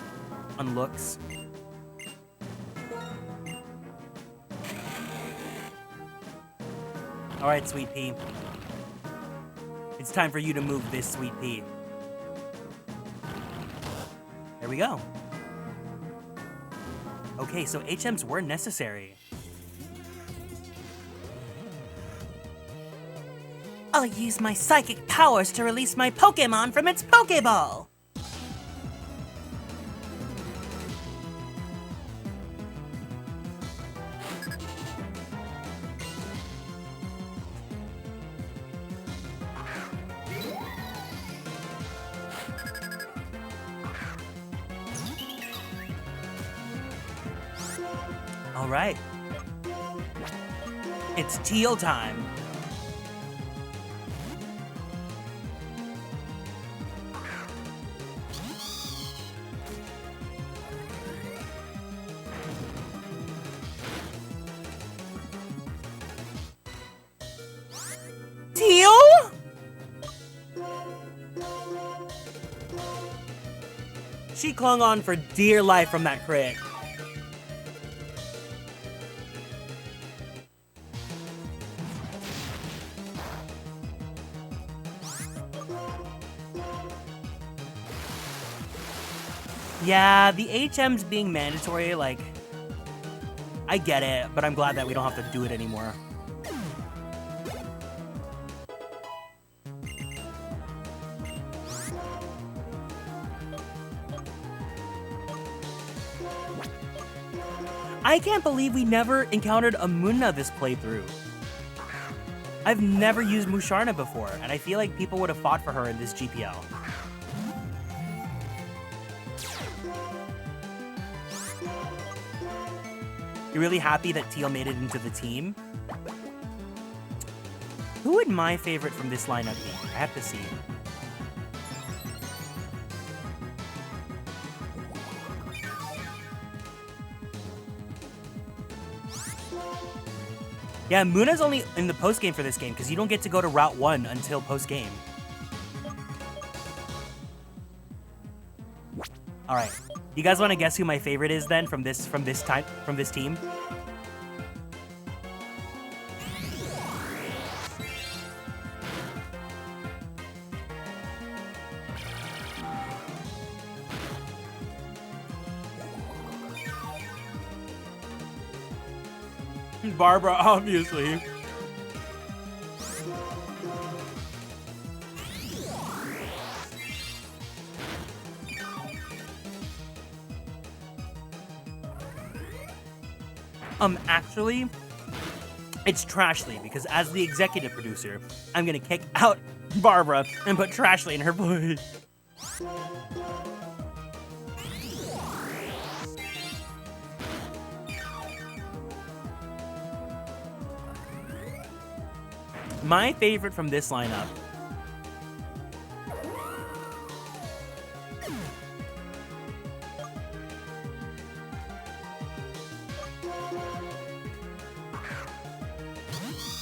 on looks. Alright, Sweet Pea. It's time for you to move this, Sweet Pea. There we go. Okay, so HMs were necessary. I'll use my psychic powers to release my Pokémon from its Pokéball! All right. It's teal time. Teal? She clung on for dear life from that crit. Yeah, the HMs being mandatory, like, I get it, but I'm glad that we don't have to do it anymore. I can't believe we never encountered a Munna this playthrough. I've never used Musharna before, and I feel like people would have fought for her in this GPL. You're really happy that Teal made it into the team? Who would my favorite from this lineup be? I have to see. Yeah, Muna's only in the post-game for this game because you don't get to go to Route 1 until post-game. All right. You guys want to guess who my favorite is then from this team? Barbara, obviously. Actually, it's Trashly, because as the executive producer, I'm gonna kick out Barbara and put Trashly in her place. My favorite from this lineup .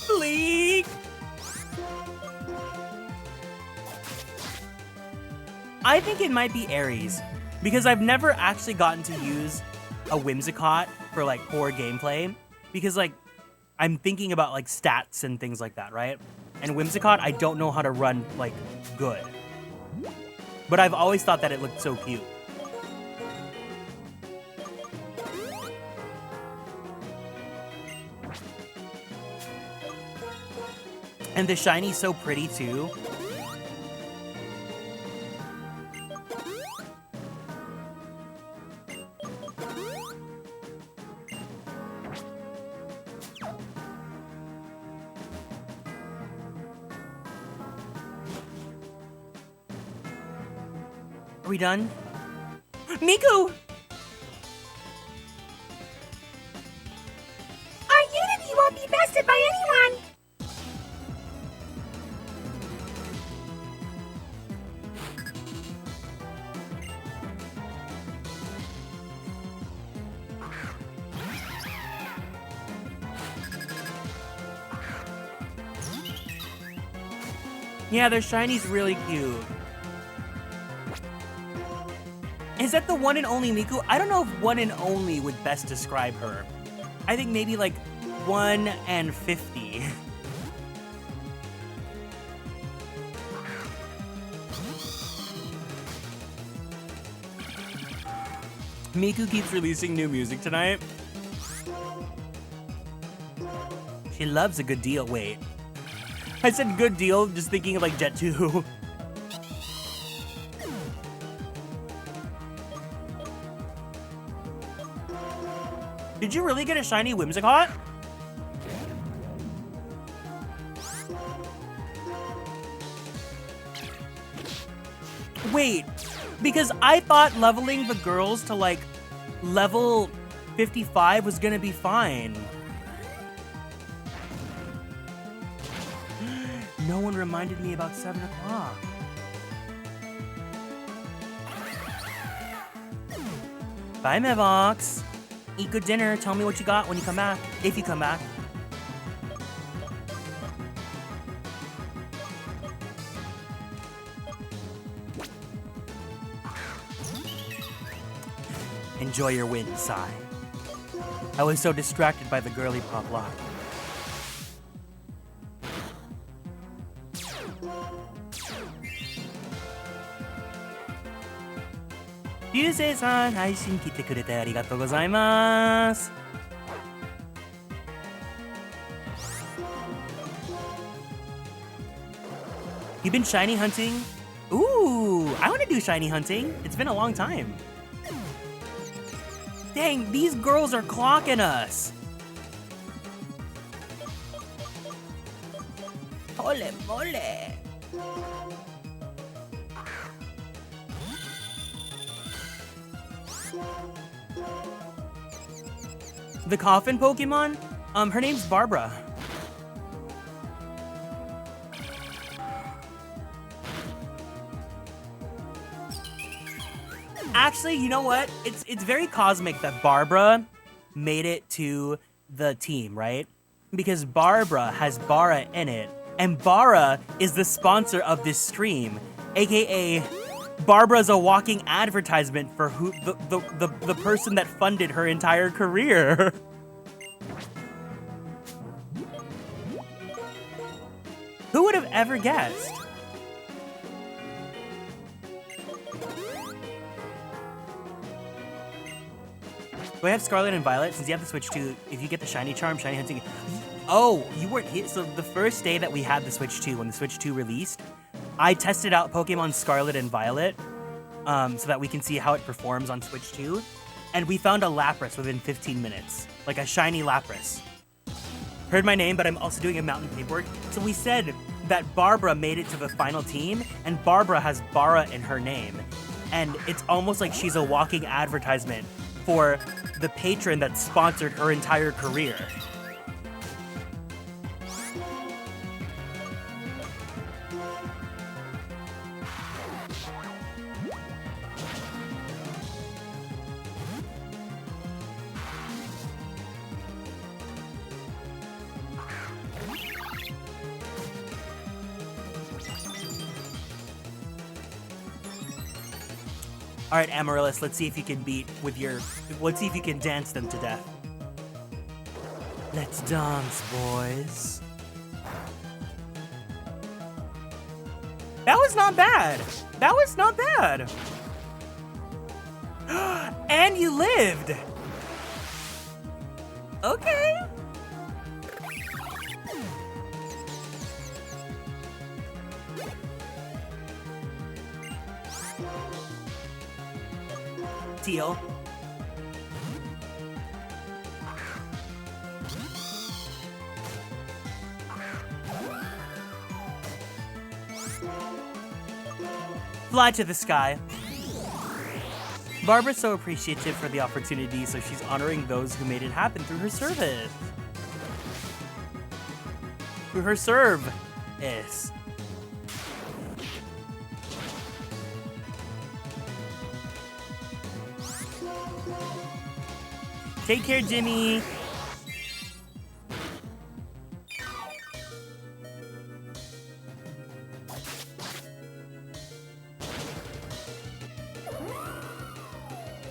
Bleak! I think it might be Aries, because I've never actually gotten to use a Whimsicott for like core gameplay, because like I'm thinking about like stats and things like that, right? And Whimsicott, I don't know how to run like good. But I've always thought that it looked so cute. And the shiny's so pretty too. Are we done? Miku! Our unity won't be bested by anyone. Yeah, their shiny's really cute. Is that the one and only Miku? I don't know if one and only would best describe her. I think maybe like 1 and 50. Miku keeps releasing new music tonight. She loves a good deal. Wait. I said good deal, just thinking of like Jet 2. Did you really get a shiny Whimsicott? Wait, because I thought leveling the girls to like level 55 was gonna be fine. No one reminded me about 7 o'clock. Bye, Mevox. Eat good dinner. Tell me what you got when you come back. If you come back. Enjoy your win, Sai. I was so distracted by the Girlypoplocke. Ryusei-san, 配信来てくれてありがとうございます。You been shiny hunting? Ooh, I want to do shiny hunting. It's been a long time. Dang, these girls are clocking us. Ole mole. The coffin Pokemon? Her name's Barbara. Actually, you know what? It's very cosmic that Barbara made it to the team, right? Because Barbara has Bara in it, and Bara is the sponsor of this stream, aka Barbara's a walking advertisement for who the person that funded her entire career. Who would have ever guessed? Do I have Scarlet and Violet? Since you have the Switch 2, if you get the Shiny Charm, Shiny Hunting... Oh, you weren't here. So the first day that we had the Switch 2, when the Switch 2 released, I tested out Pokemon Scarlet and Violet so that we can see how it performs on Switch 2. And we found a Lapras within 15 minutes. Like a shiny Lapras. Heard my name, but I'm also doing a mountain paperwork. So we said that Barbara made it to the final team, and Barbara has Bara in her name. And it's almost like she's a walking advertisement for the patron that sponsored her entire career. All right, Amaryllis, let's see if you can let's see if you can dance them to death. Let's dance, boys. That was not bad. That was not bad. And you lived. Okay. Teal. Fly to the sky. Barbara's so appreciative for the opportunity, so she's honoring those who made it happen through her service. Through her serve-is. Take care, Jimmy.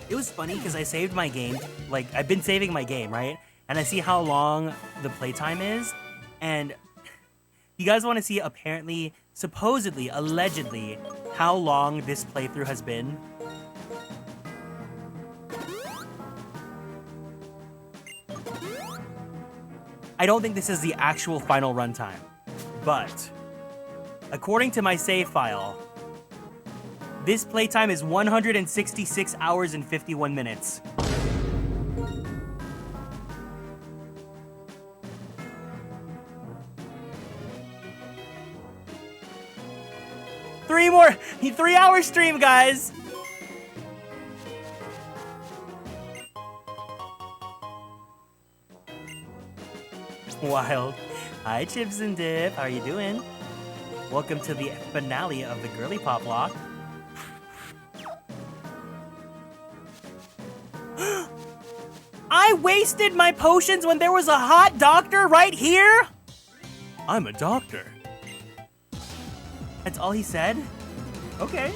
It was funny because I saved my game. Like, I've been saving my game, right? And I see how long the playtime is. And you guys want to see, apparently, supposedly, allegedly, how long this playthrough has been? I don't think this is the actual final runtime, but according to my save file, this playtime is 166 hours and 51 minutes. Three more, 3-hour stream, guys. Wild. Hi, Chips and Dip. How are you doing? Welcome to the finale of the Girlypoplocke. I wasted my potions when there was a hot doctor right here? I'm a doctor. That's all he said? Okay.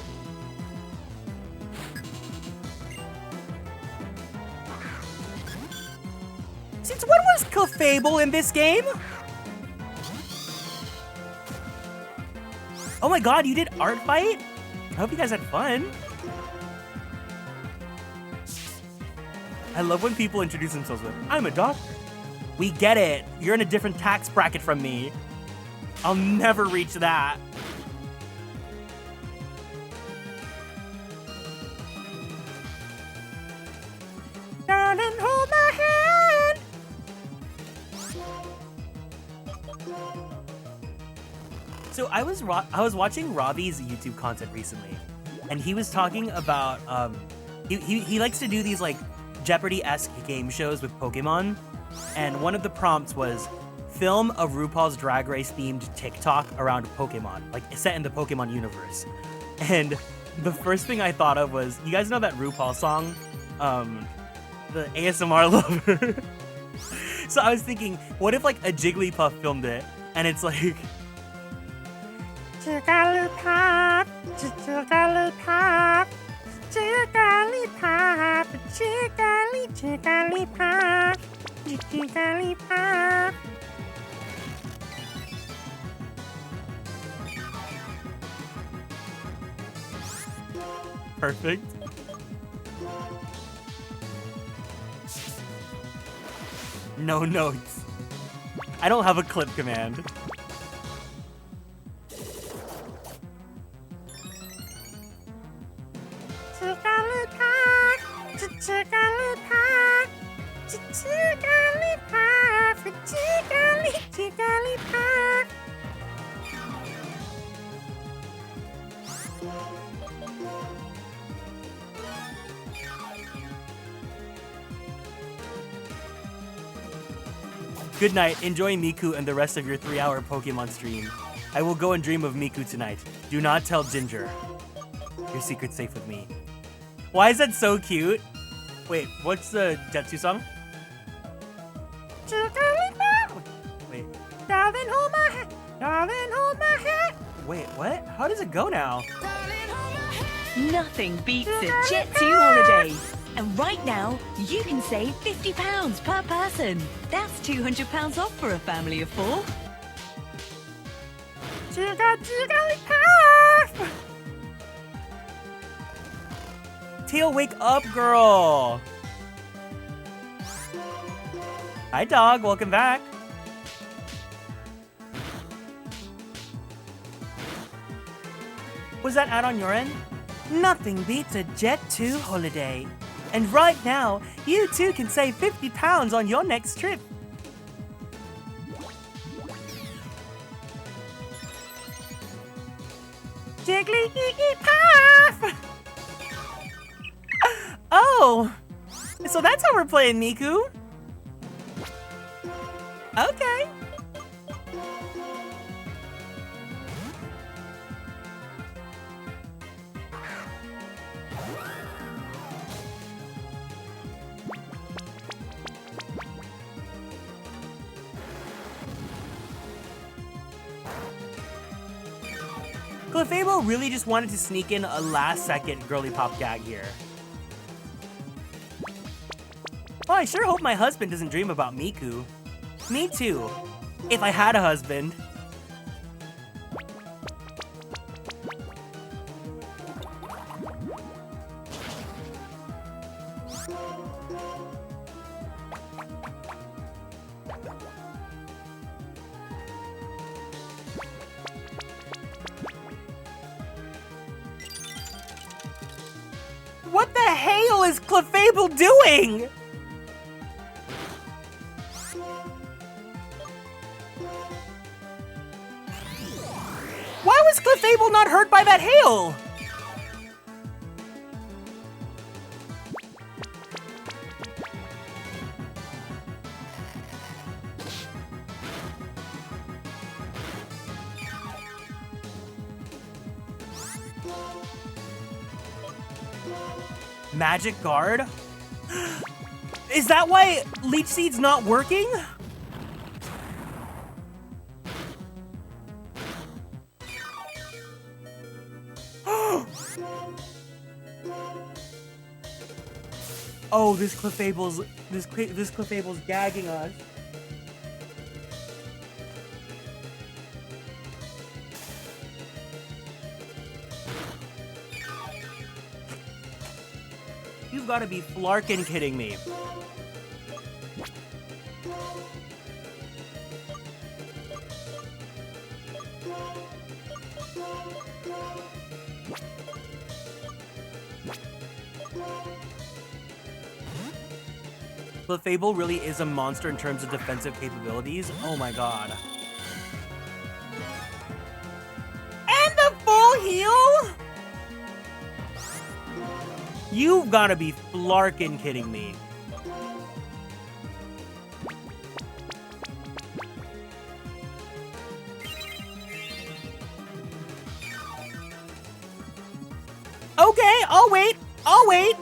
Since when was Clefable in this game? Oh my god, you did art fight? I hope you guys had fun. I love when people introduce themselves with, I'm a doctor. We get it. You're in a different tax bracket from me. I'll never reach that. Darling, hold my hand. So I was watching Robbie's YouTube content recently, and he was talking about he likes to do these like Jeopardy-esque game shows with Pokemon, and one of the prompts was film a RuPaul's Drag Race themed TikTok around Pokemon, like set in the Pokemon universe. And the first thing I thought of was, you guys know that RuPaul song, the ASMR Lover? So I was thinking, what if like a Jigglypuff filmed it, and it's like, Jigglypuff, Jigglypuff, Jigglypuff, Jigglypuff, Jigglypuff. Perfect. No notes. I don't have a clip command. Good night. Enjoy Miku and the rest of your 3-hour Pokemon stream. I will go and dream of Miku tonight. Do not tell Ginger. Your secret's safe with me. Why is that so cute? Wait, what's the Jetsu song? Wait. Darling, hold my hand. Darling, hold my hand. Wait, what? How does it go now? Nothing beats a Jet2 holiday. And right now, you can save £50 per person. That's £200 off for a family of 4. Teal, wake up, girl. Hi, dog. Welcome back. Was that ad on your end? Nothing beats a Jet2 holiday. And right now, you too can save 50 pounds on your next trip. Jigglypuff! Oh, so that's how we're playing, Miku. Okay. Clefable really just wanted to sneak in a last-second Girlypop gag here. Oh, I sure hope my husband doesn't dream about Miku. Me too. If I had a husband. What the hell is Clefable doing? Why was Clefable not hurt by that hail? Magic Guard? Is that why Leech Seed's not working? Oh, this Clefable's gagging us. You've got to be flarkin' kidding me. Clefable really is a monster in terms of defensive capabilities. Oh my god. And the full heal? You've gotta be flarkin' kidding me. Okay, I'll wait. I'll wait.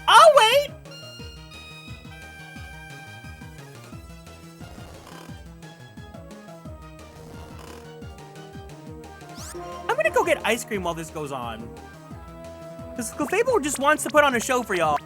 I'll wait! I'm gonna go get ice cream while this goes on. Because Clefable just wants to put on a show for y'all.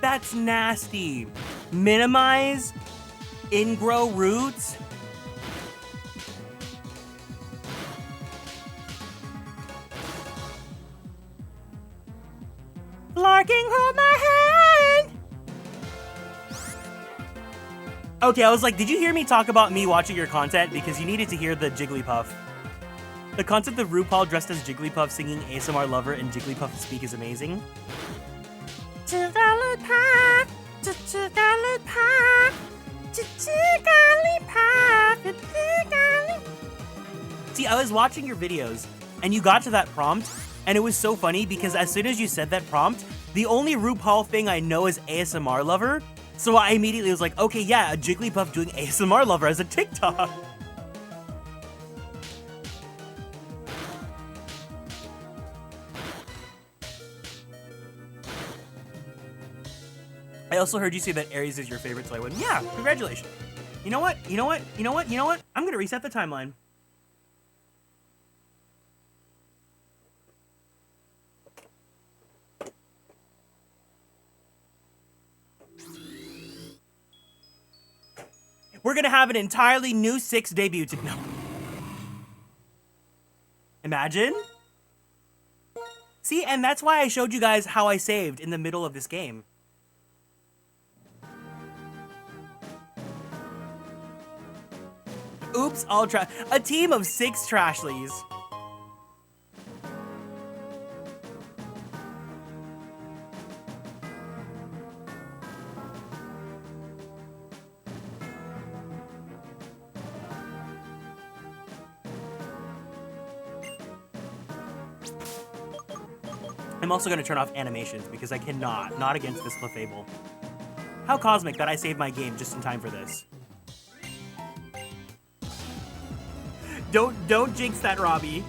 That's nasty. Minimize, ingrow roots. Larking, hold my hand. Okay, I was like, did you hear me talk about me watching your content? Because you needed to hear the Jigglypuff. The concept of RuPaul dressed as Jigglypuff singing ASMR Lover and Jigglypuff speak is amazing. Jigglypuff, Jigglypuff, Jigglypuff, Jigglypuff. See, I was watching your videos, and you got to that prompt, and it was so funny because as soon as you said that prompt, the only RuPaul thing I know is ASMR Lover, so I immediately was like, okay, yeah, a Jigglypuff doing ASMR Lover as a TikTok. I also heard you say that Aries is your favorite, so I went, yeah, congratulations. You know what? I'm gonna reset the timeline. We're gonna have an entirely new 6 debut to no. Imagine? See, and that's why I showed you guys how I saved in the middle of this game. Oops, all a team of 6 Trashleys. I'm also going to turn off animations because I cannot, not against this Clefable. How cosmic that I saved my game just in time for this. Don't jinx that, Robbie.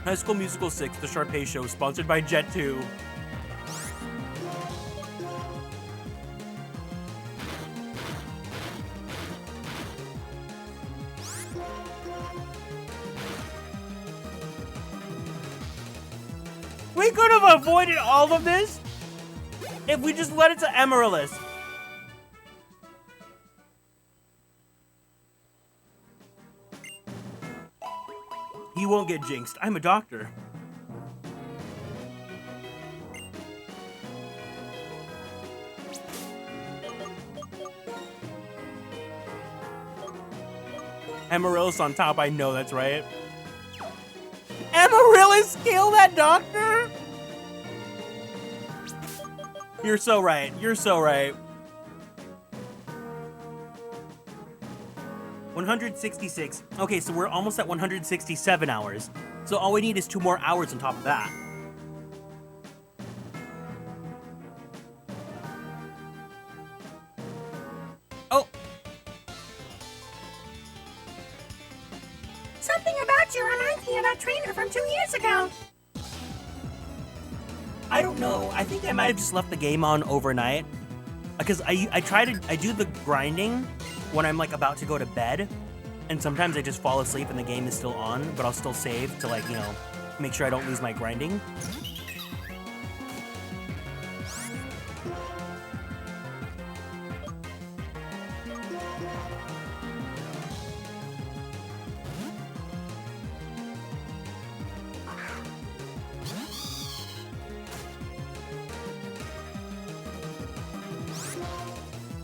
High School Musical 6, The Sharpay Show, sponsored by Jet 2. We could have avoided all of this if we just led it to Amaryllis. You won't get jinxed. I'm a doctor. Amaryllis on top, I know that's right. Amaryllis, kill that doctor? You're so right. You're so right. 166. Okay, so we're almost at 167 hours. So all we need is 2 more hours on top of that. Oh! Something about you reminds me of that trainer from 2 years ago. I don't know. I think I might have just left the game on overnight. Because I do the grinding when I'm like about to go to bed. And sometimes I just fall asleep and the game is still on, but I'll still save to like, you know, make sure I don't lose my grinding.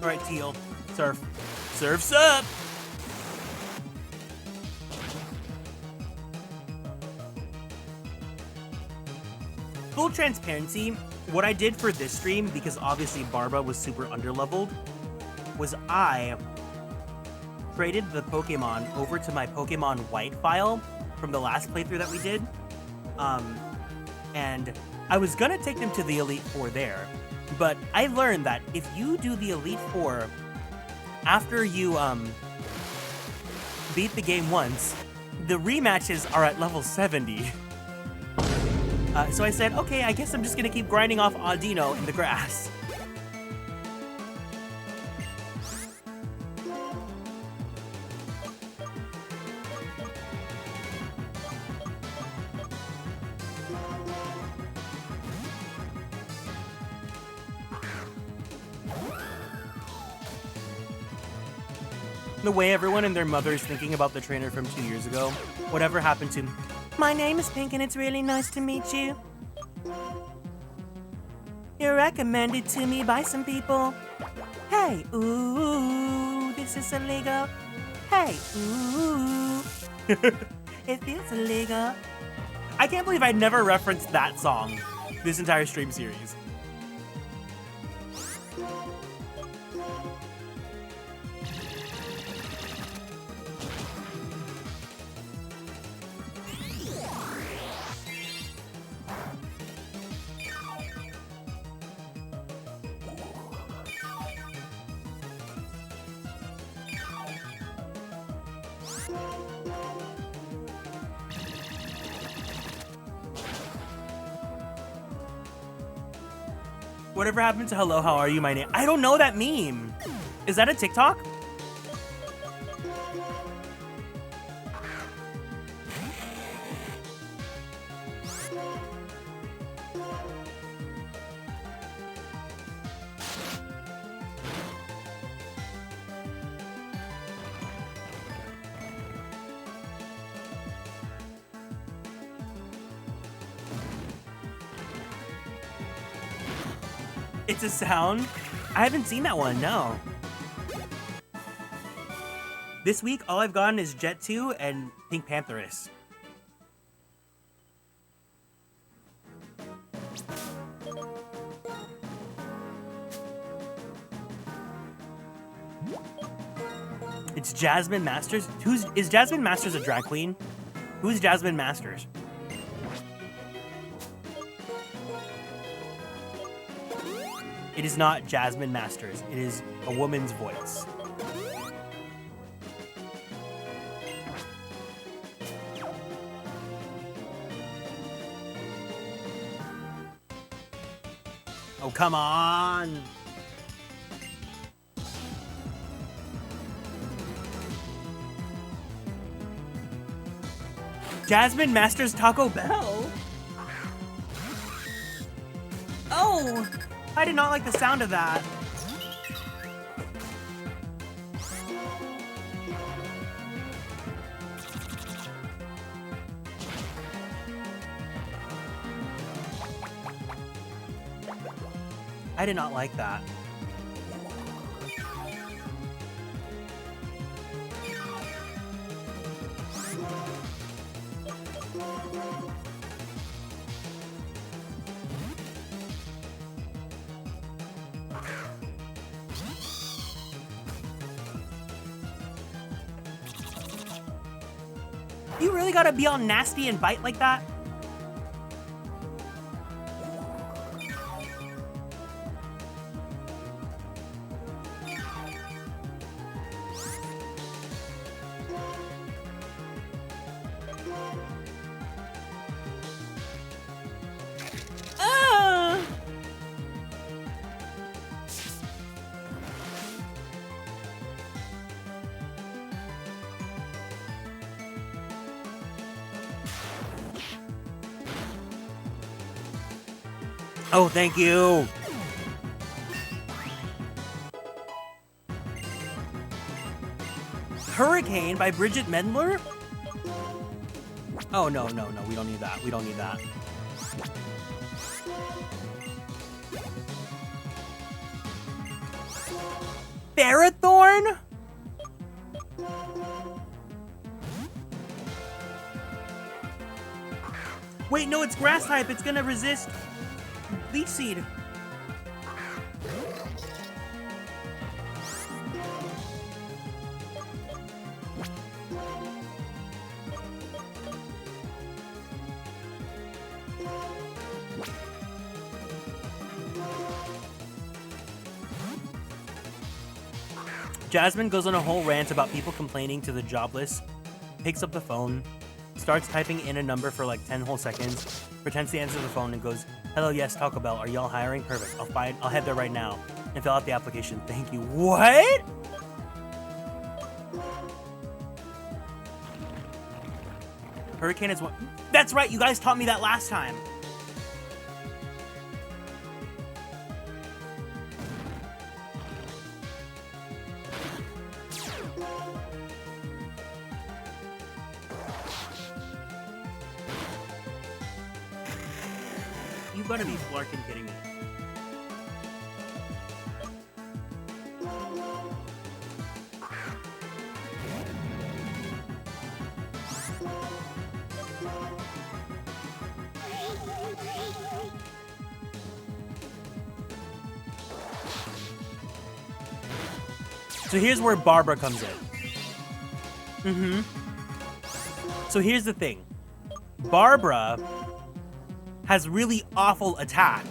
All right, Teal, surf. Surf's up! Full transparency, what I did for this stream, because obviously Barba was super underleveled, was I traded the Pokemon over to my Pokemon White file from the last playthrough that we did. And I was gonna take them to the Elite Four there, but I learned that if you do the Elite Four after you beat the game once, the rematches are at level 70. So I said, okay, I guess I'm just gonna keep grinding off Audino in the grass. The way everyone and their mother is thinking about the trainer from 2 years ago. Whatever happened to, my name is Pink and it's really nice to meet you. You're recommended to me by some people. Hey, ooh, this is illegal. Hey, ooh, it feels illegal. I can't believe I never referenced that song this entire stream series. Whatever happened to hello, how are you, my name? I don't know that meme. Is that a TikTok? It's a sound? I haven't seen that one, no. This week, all I've gotten is Jet 2 and Pink Pantheress. It's Jasmine Masters? Is Jasmine Masters a drag queen? Who's Jasmine Masters? It is not Jasmine Masters. It is a woman's voice. Oh, come on. Jasmine Masters Taco Bell? Oh, I did not like the sound of that. I did not like that. You really gotta be all nasty and bite like that? Oh, thank you. Hurricane by Bridget Mendler? Oh, no, we don't need that. We don't need that. Ferrothorn? Wait, no, it's grass type. It's gonna resist Leech Seed. Jasmine goes on a whole rant about people complaining to the jobless, picks up the phone, starts typing in a number for like 10 whole seconds, pretends to answer the phone and goes, "Hello, yes, Taco Bell. Are y'all hiring? Perfect. I'll head there right now and fill out the application. Thank you." What? Hurricane is one. That's right. You guys taught me that last time. You've got to be flarkin' kidding me. So here's where Barbara comes in. So here's the thing. Barbara has really awful attack.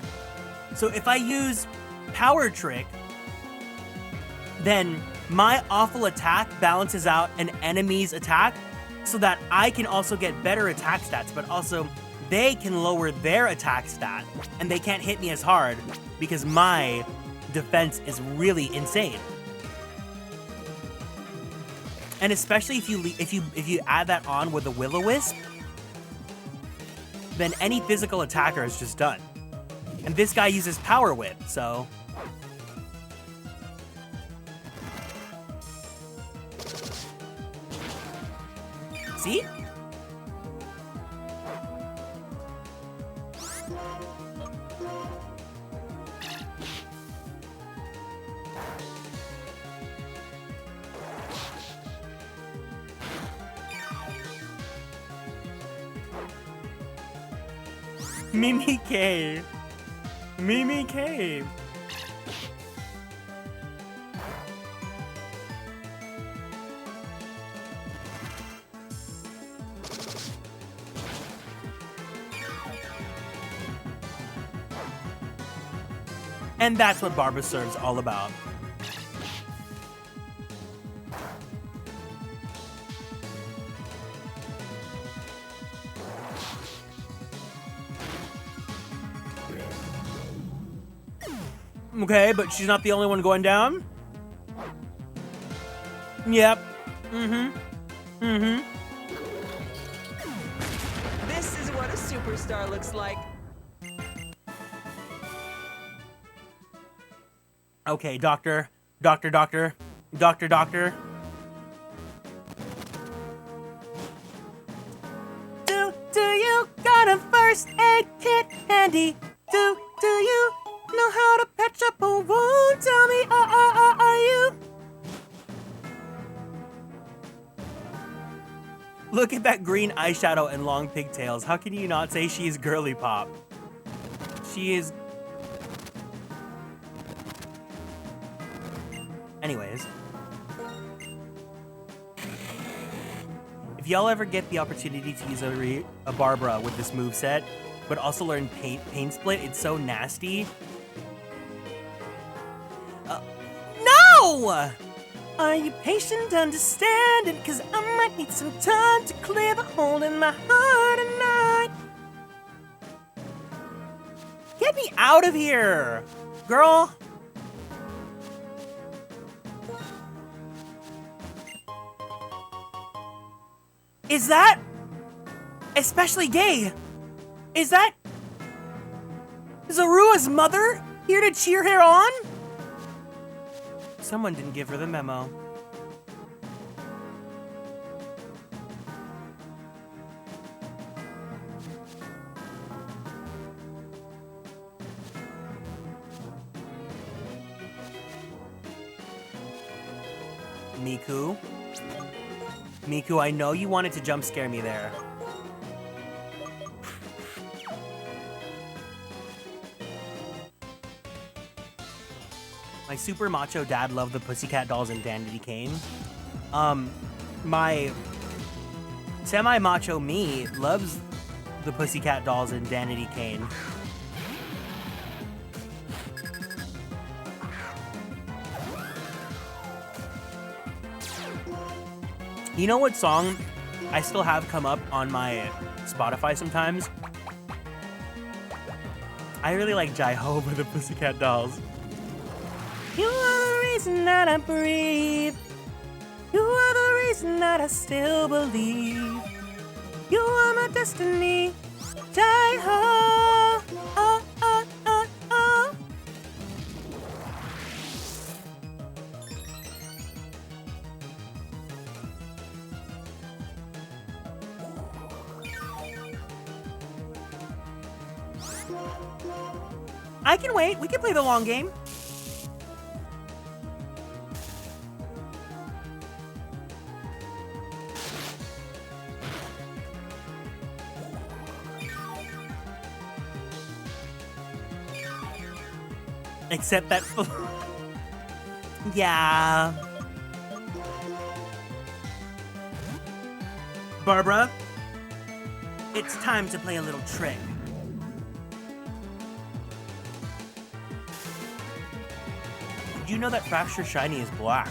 So if I use Power Trick, then my awful attack balances out an enemy's attack so that I can also get better attack stats, but also they can lower their attack stat and they can't hit me as hard because my defense is really insane. And especially if you add that on with a will-o-wisp, then any physical attacker is just done. And this guy uses power whip, so see? Mimi K. Mimi K. And that's what Barbara Serve's all about. Okay, but she's not the only one going down. Yep. This is what a superstar looks like. Okay, doctor. Do you got a first aid kit handy? Do you know how to patch up a wound? Tell me, are you? Look at that green eyeshadow and long pigtails. How can you not say she's girly pop? She is. Anyways. If y'all ever get the opportunity to use a Barbara with this moveset, but also learn pain split, it's so nasty. No! Are you patient, understanding? Cause I might need some time to clear the hole in my heart tonight. Get me out of here, girl. Is that especially gay? Is that Zarua's mother here to cheer her on? Someone didn't give her the memo. Miku, I know you wanted to jump scare me there. My super macho dad loved the Pussycat Dolls and Dandy Kane. My semi-macho me loves the Pussycat Dolls and Dandy Kane. You know what song I still have come up on my Spotify sometimes? I really like Jai-Ho by the Pussycat Dolls. You are the reason that I breathe. You are the reason that I still believe. You are my destiny. Jai-Ho. Oh, oh, oh, oh. I can wait. We can play the long game. Except that... yeah. Barbara, it's time to play a little trick. Did you know that Fracture Shiny is black?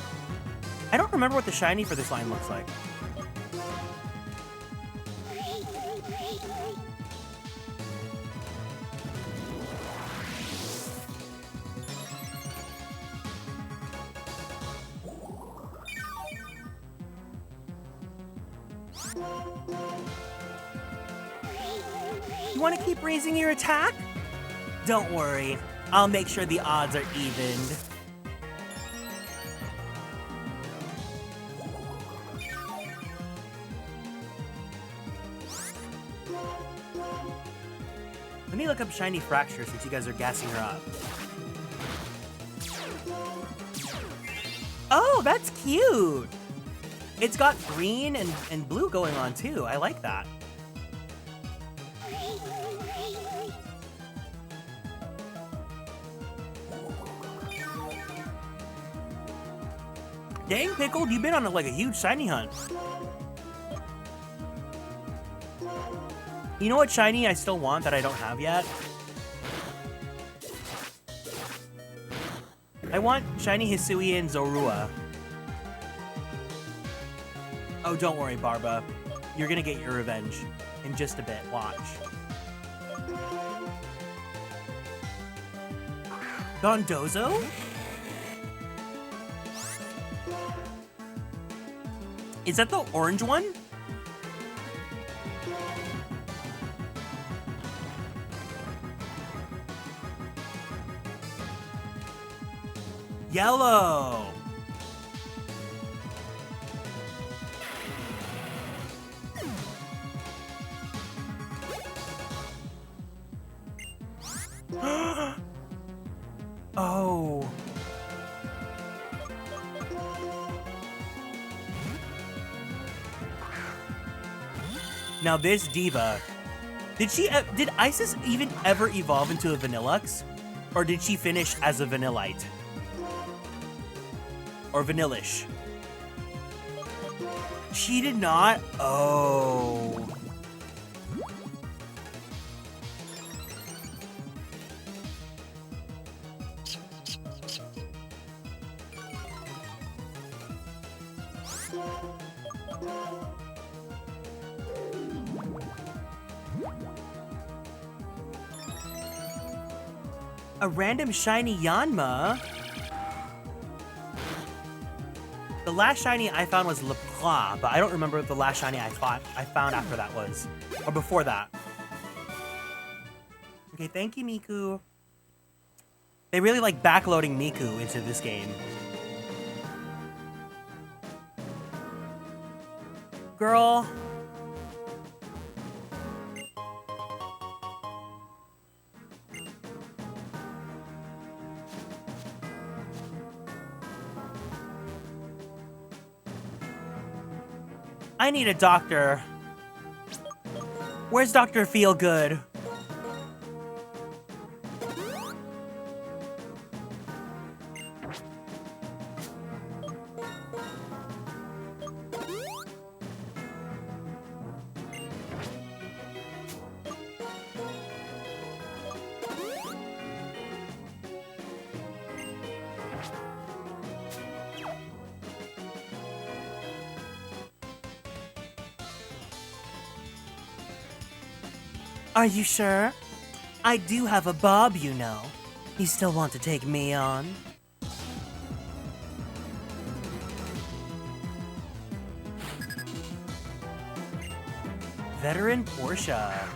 I don't remember what the shiny for this line looks like. You want to keep raising your attack? Don't worry, I'll make sure the odds are evened. Let me look up Shiny Fracture since you guys are gassing her up. Oh, that's cute! It's got green and blue going on too. I like that. Dang, Pickled, you've been on like a huge shiny hunt. You know what shiny I still want that I don't have yet? I want shiny Hisui and Zorua. Oh, don't worry, Barba. You're gonna get your revenge in just a bit. Watch. Dondozo? Is that the orange one? Yellow. Oh. Now this diva, did Isis even ever evolve into a Vanillux? Or did she finish as a Vanillite? Or Vanillish? She did not? Oh. A random shiny Yanma? The last shiny I found was Lepla, but I don't remember what the last shiny I found after that was. Or before that. Okay, thank you, Miku. They really like backloading Miku into this game. Girl. I need a doctor. Where's Dr. Feelgood? Are you sure? I do have a Bob, you know. You still want to take me on? Veteran Portia.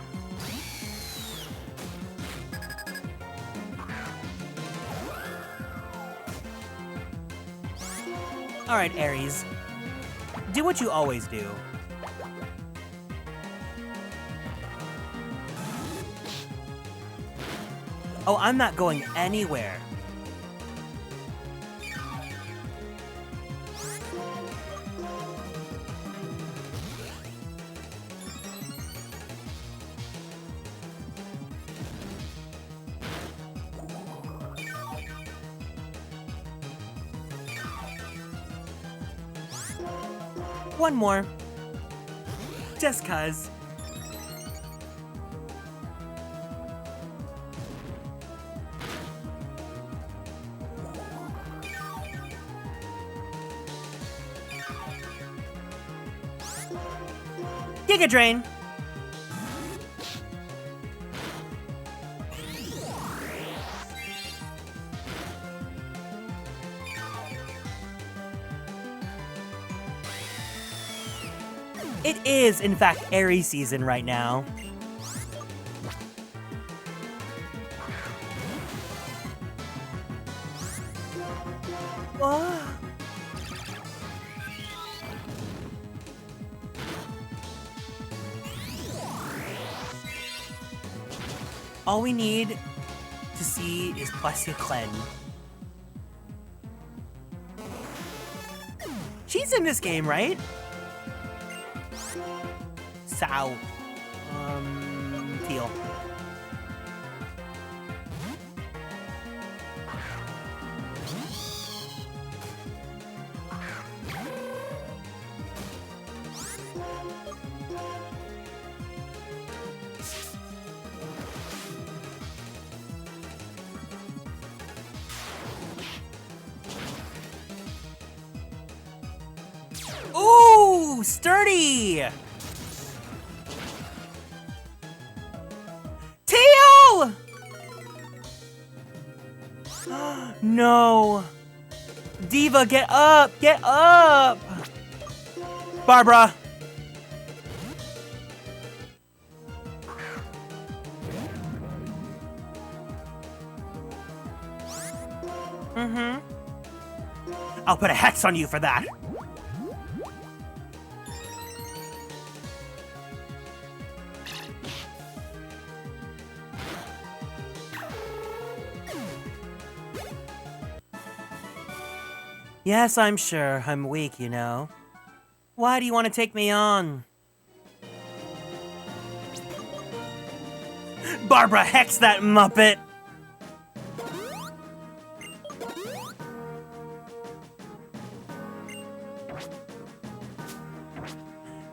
Alright, Aries. Do what you always do. Oh, I'm not going anywhere. One more. Just 'cause. Giga Drain. It is, in fact, Aries season right now. Oh. All we need to see is Plessia Clen. She's in this game, right? Sow. Teal. Ooh, sturdy! Teal! No. Diva, get up! Get up! Barbara! I'll put a hex on you for that. Yes, I'm sure. I'm weak, you know. Why do you want to take me on? Barbara, hex that Muppet!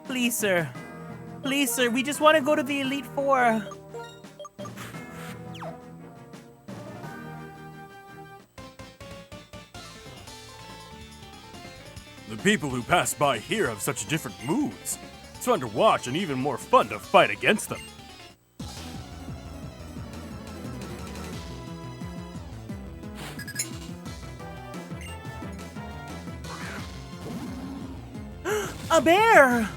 Please, sir. Please, sir, we just want to go to the Elite Four. The people who pass by here have such different moods. It's fun to watch and even more fun to fight against them. A bear!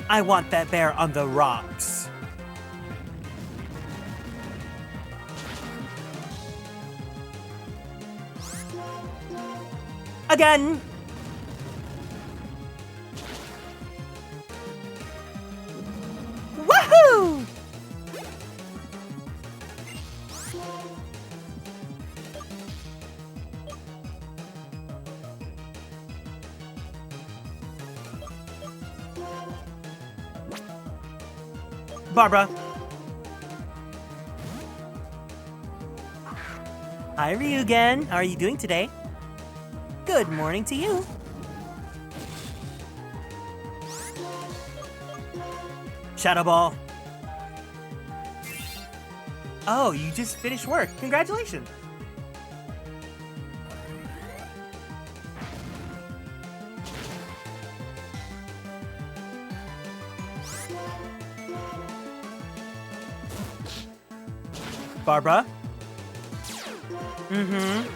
I want that bear on the rocks. Again! Woohoo! Barbara. Hi, Ryugen. How are you doing today? Good morning to you. Shadow Ball. Oh, you just finished work. Congratulations. Barbara? Mm-hmm.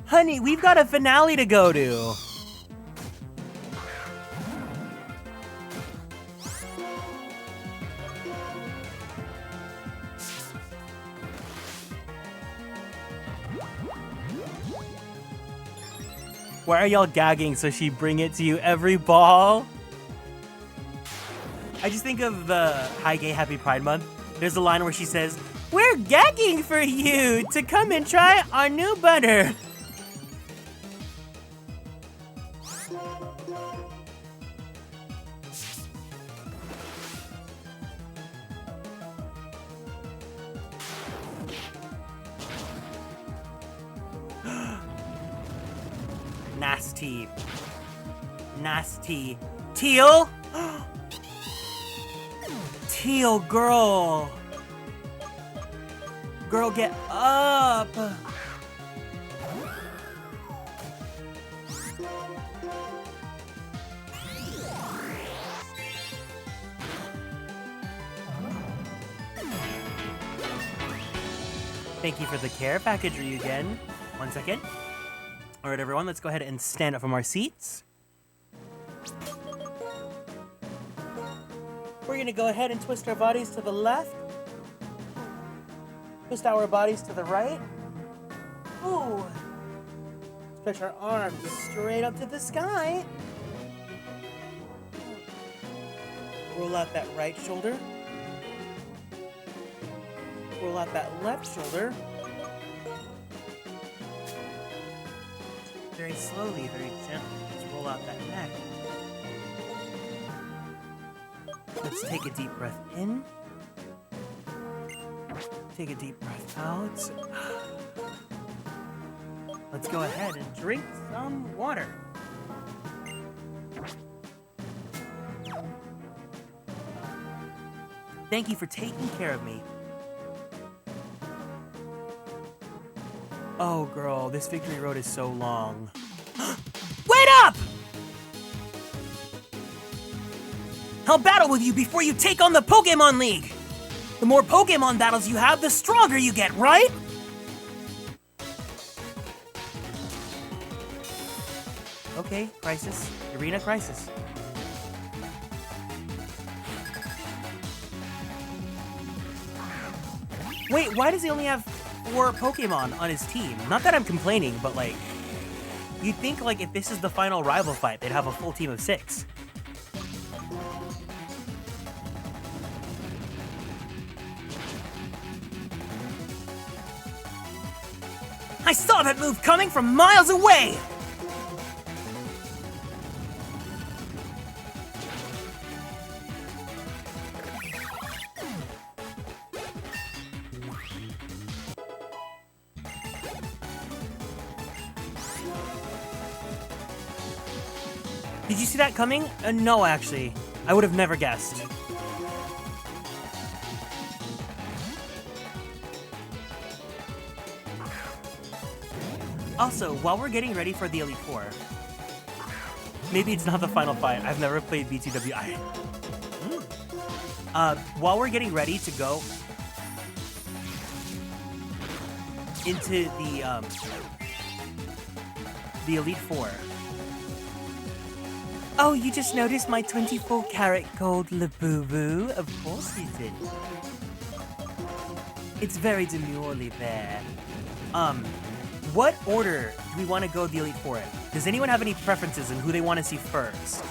Honey, we've got a finale to go to. Why are y'all gagging so she bring it to you every ball? I just think of the Hi Gay Happy Pride Month. There's a line where she says, "We're gagging for you to come and try our new butter." Nasty. Nasty. Teal? Teal girl. Girl, get up! Thank you for the care package, Ryugen. 1 second. All right, everyone, let's go ahead and stand up from our seats. We're gonna go ahead and twist our bodies to the left. Twist our bodies to the right. Ooh. Stretch our arms straight up to the sky. Roll out that right shoulder. Roll out that left shoulder. Very slowly, very gently. Let's roll out that neck. Let's take a deep breath in. Take a deep breath out. Let's go ahead and drink some water. Thank you for taking care of me. Oh, girl, this victory road is so long. Wait up! I'll battle with you before you take on the Pokémon League! The more Pokémon battles you have, the stronger you get, right? Okay, Crisis. Arena Crisis. Wait, why does he only have 4 Pokemon on his team? Not that I'm complaining, but like, you'd think like if this is the final rival fight, they'd have a full team of 6. I saw that move coming from miles away! Did you see that coming? No, actually. I would have never guessed. Also, while we're getting ready for the Elite Four, maybe it's not the final fight. I've never played BTWI. While we're getting ready to go into the Elite Four. Oh, you just noticed my 24-karat gold Labubu? Of course you did. It's very demurely there. What order do we want to go the Elite Four in? Does anyone have any preferences in who they want to see first?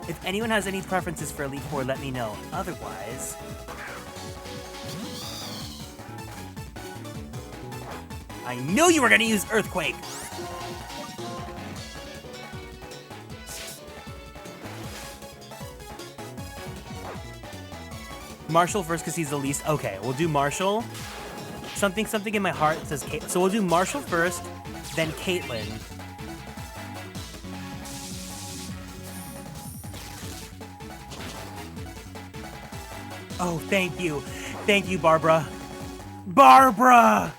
If anyone has any preferences for Elite Four, let me know. Otherwise... I knew you were gonna use Earthquake! Marshall first because he's the least. Okay, we'll do Marshall. Something in my heart says Kate. So we'll do Marshall first, then Caitlyn. Oh, thank you. Thank you, Barbara. Barbara!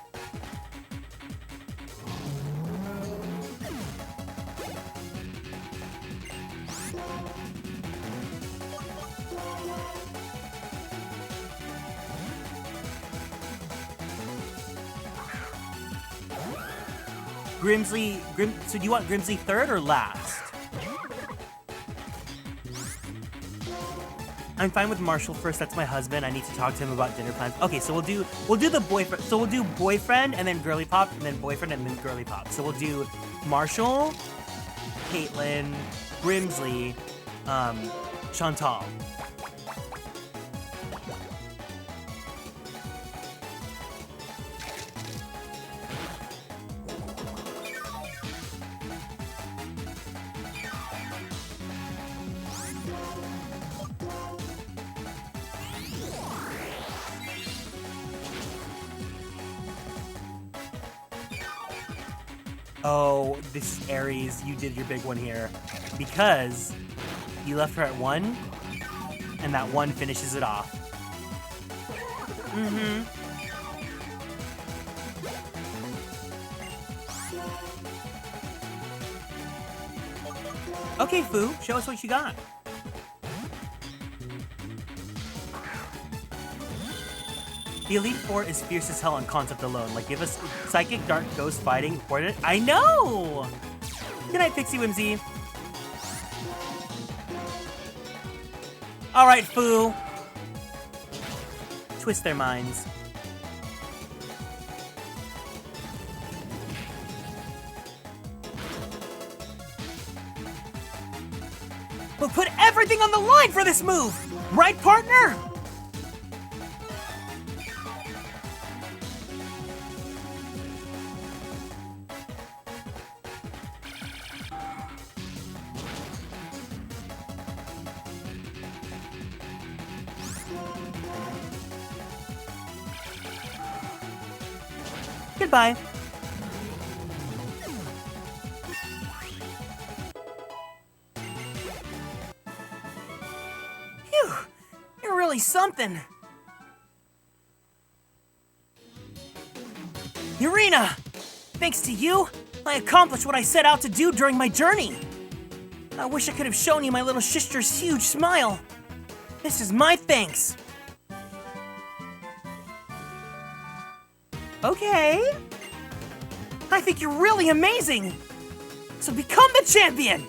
So do you want Grimsley third or last? I'm fine with Marshall first. That's my husband. I need to talk to him about dinner plans. Okay, so we'll do the boyfriend. So we'll do boyfriend and then girly pop and then boyfriend and then girly pop. So we'll do Marshall, Caitlyn, Grimsley, Chantal. Oh, this is Aries. You did your big one here. Because you left her at 1, and that 1 finishes it off. Mm-hmm. Okay, Fu, show us what you got. The Elite Four is fierce as hell on concept alone. Like, give us Psychic, Dark, Ghost, Fighting, Coordinate. I know! Good night, Pixie Whimsy. All right, Fu. Twist their minds. We'll put everything on the line for this move! Right, partner? Goodbye. Phew, you're really something. Urena! Thanks to you, I accomplished what I set out to do during my journey. I wish I could have shown you my little sister's huge smile. This is my thanks. Okay. I think you're really amazing. So become the champion.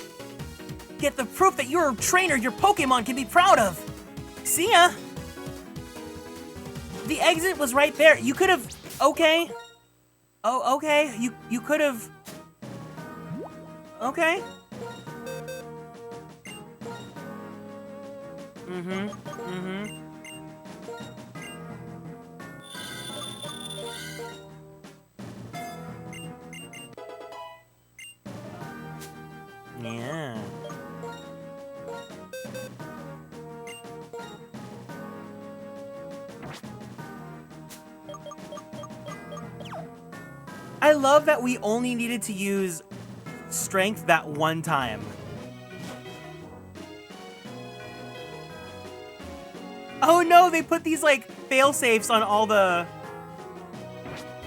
Get the proof that you're a trainer your Pokemon can be proud of. See ya. The exit was right there. You could have... Okay. Oh, okay. You could have... Okay. Yeah. I love that we only needed to use strength that one time. Oh no, they put these like fail-safes on all the...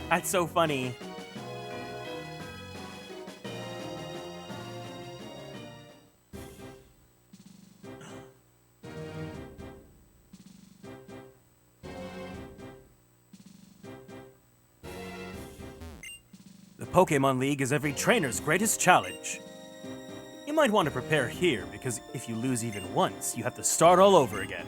That's so funny. The Pokemon League is every trainer's greatest challenge. You might want to prepare here, because if you lose even once, you have to start all over again.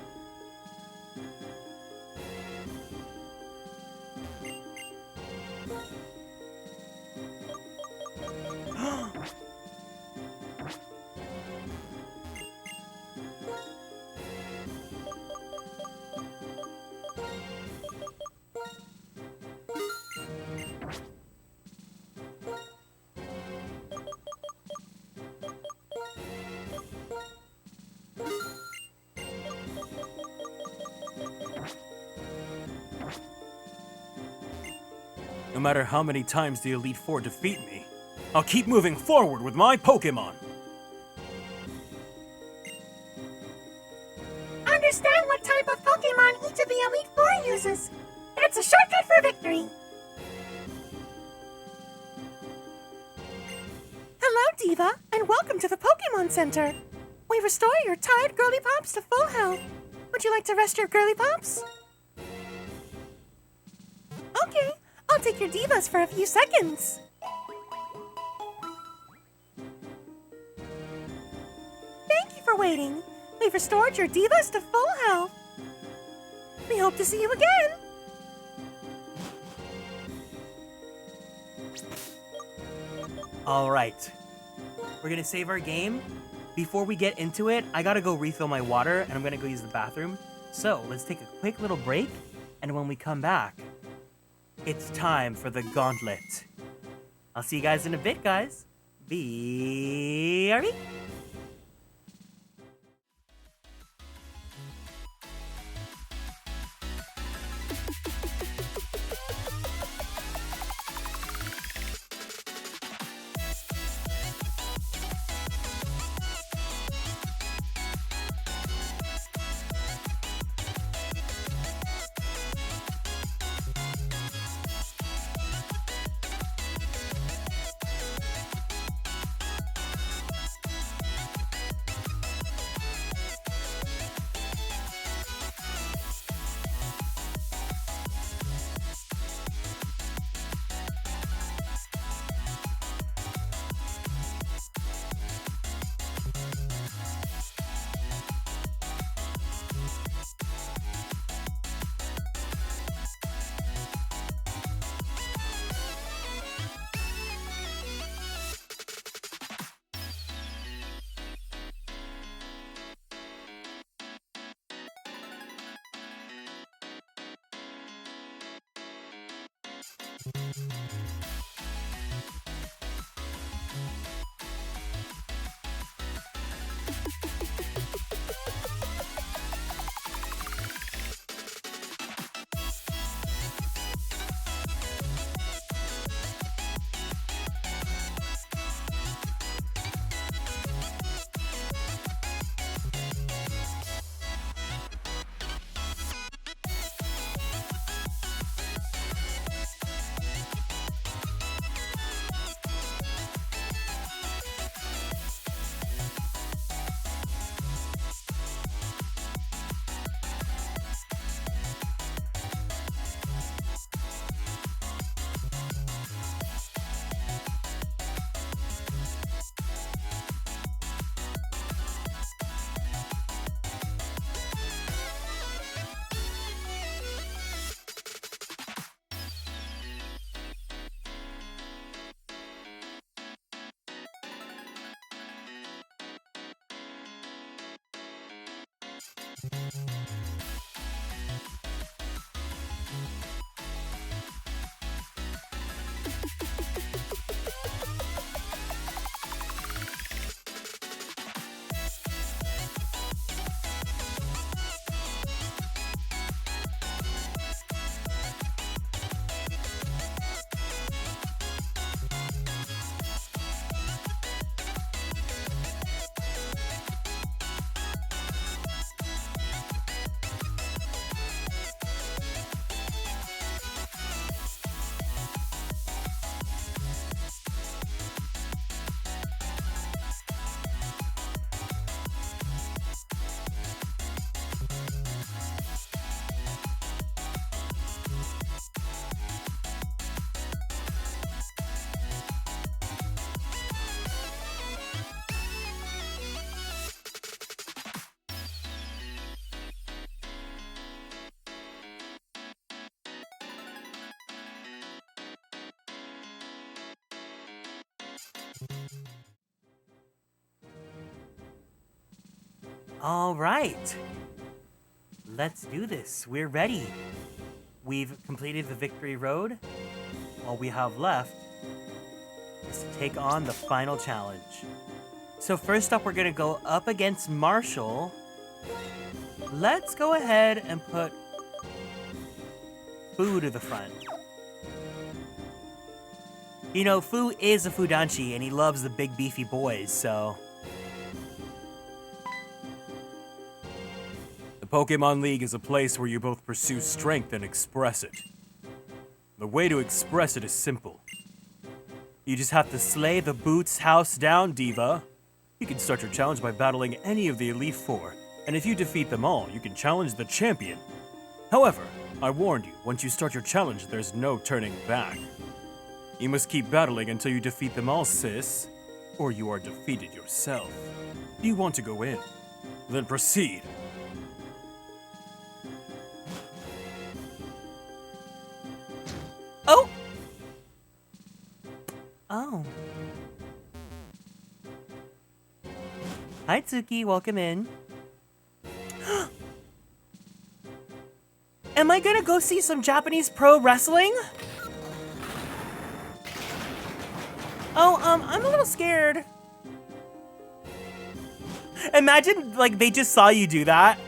No matter how many times the Elite Four defeat me, I'll keep moving forward with my Pokémon. Understand what type of Pokemon each of the Elite Four uses. That's a shortcut for victory. Hello, Diva, and welcome to the Pokemon Center. We restore your tired Girlypops to full health. Would you like to rest your Girlypops? Okay, I'll take your Divas for a few seconds. Thank you for waiting. We've restored your Divas to full health. We hope to see you again. All right. We're gonna save our game. Before we get into it, I gotta go refill my water and I'm gonna go use the bathroom. So let's take a quick little break, and when we come back, it's time for the gauntlet. I'll see you guys in a bit, guys. BRB. All right. Let's do this. We're ready. We've completed the victory road. All we have left is to take on the final challenge. So first up, we're going to go up against Marshall. Let's go ahead and put Fu to the front. You know, Fu is a Fudanchi, and he loves the big beefy boys, so... The Pokemon League is a place where you both pursue strength and express it. The way to express it is simple. You just have to slay the Boots House down, Diva. You can start your challenge by battling any of the Elite Four, and if you defeat them all, you can challenge the champion. However, I warned you, once you start your challenge, there's no turning back. You must keep battling until you defeat them all, sis, or you are defeated yourself. Do you want to go in? Then proceed. Oh! Oh. Hi, Tsuki. Welcome in. Am I gonna go see some Japanese pro wrestling? Oh, I'm a little scared. Imagine, like, they just saw you do that,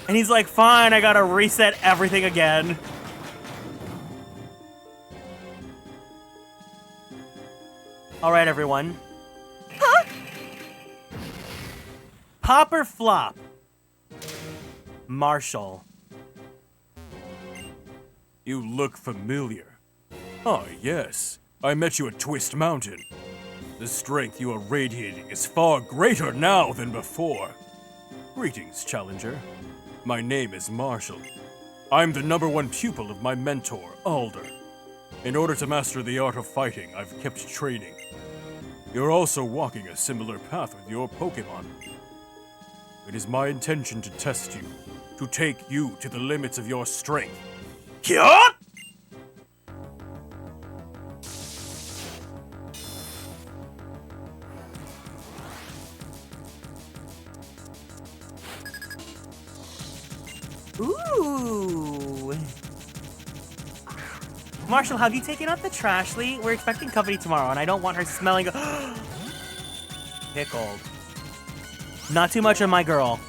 and he's like, fine, I gotta reset everything again. All right, everyone. Huh? Pop or flop? Marshall. You look familiar. Ah, yes. I met you at Twist Mountain. The strength you are radiating is far greater now than before. Greetings, Challenger. My name is Marshall. I'm the #1 pupil of my mentor, Alder. In order to master the art of fighting, I've kept training. You're also walking a similar path with your Pokémon. It is my intention to test you, to take you to the limits of your strength. Kieran! Ooh. Marshall, have you taken out the Trashly? We're expecting company tomorrow, and I don't want her smelling... Pickled. Not too much on my girl.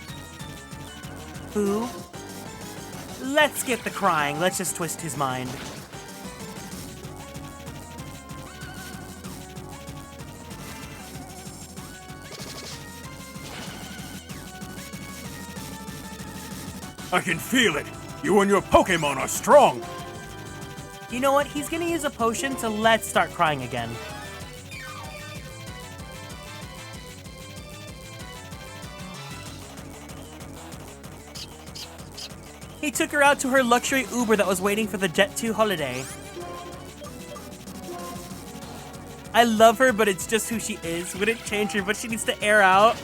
Who? Let's skip the crying. Let's just twist his mind. I can feel it. You and your Pokémon are strong. You know what? He's gonna use a potion to let's start crying again. He took her out to her luxury Uber that was waiting for the Jet 2 holiday. I love her, but it's just who she is. Wouldn't change her, but she needs to air out.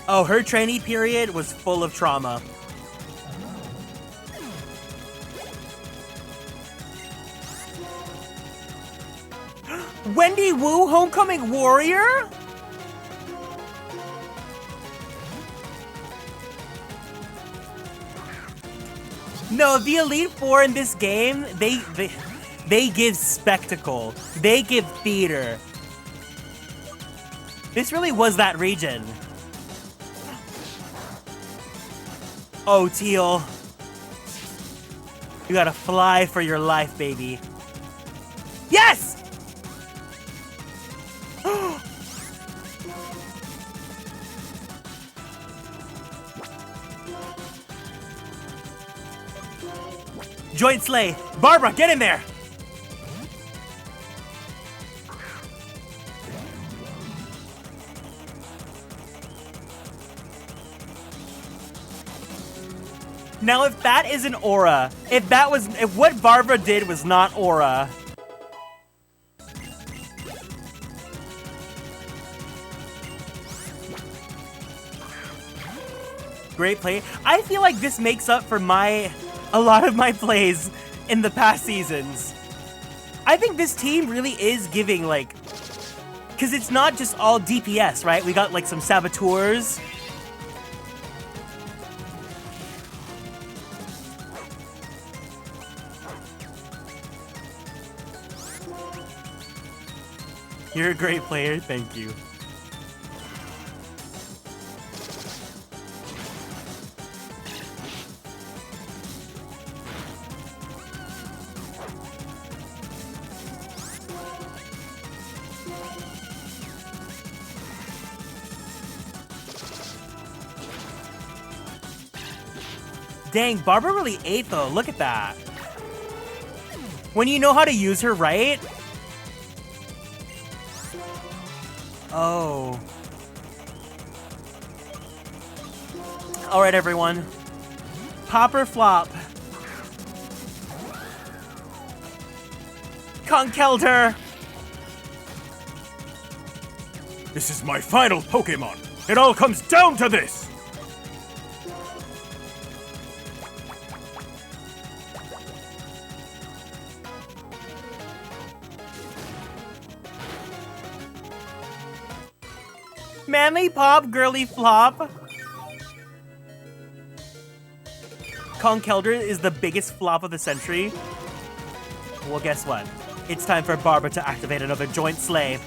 Oh, her trainee period was full of trauma. Wendy Wu, Homecoming Warrior? No, the Elite Four in this game, they give spectacle. They give theater. This really was that region. Oh, Teal. You gotta fly for your life, baby. Yes! Joint Slay. Barbara, get in there! Now, if that isn't aura, if what Barbara did was not aura. Great play. I feel like this makes up for a lot of my plays in the past seasons. I think this team really is giving, like, because it's not just all DPS, right? We got like some saboteurs. You're a great player, thank you. Dang, Barbara really ate though, look at that. When you know how to use her right. Oh. Alright everyone. Pop or flop? Conkeldurr! This is my final Pokémon. It all comes down to this. Manly pop, girly flop. Conkeldurr is the biggest flop of the century. Well, guess what? It's time for Barbara to activate another joint slay.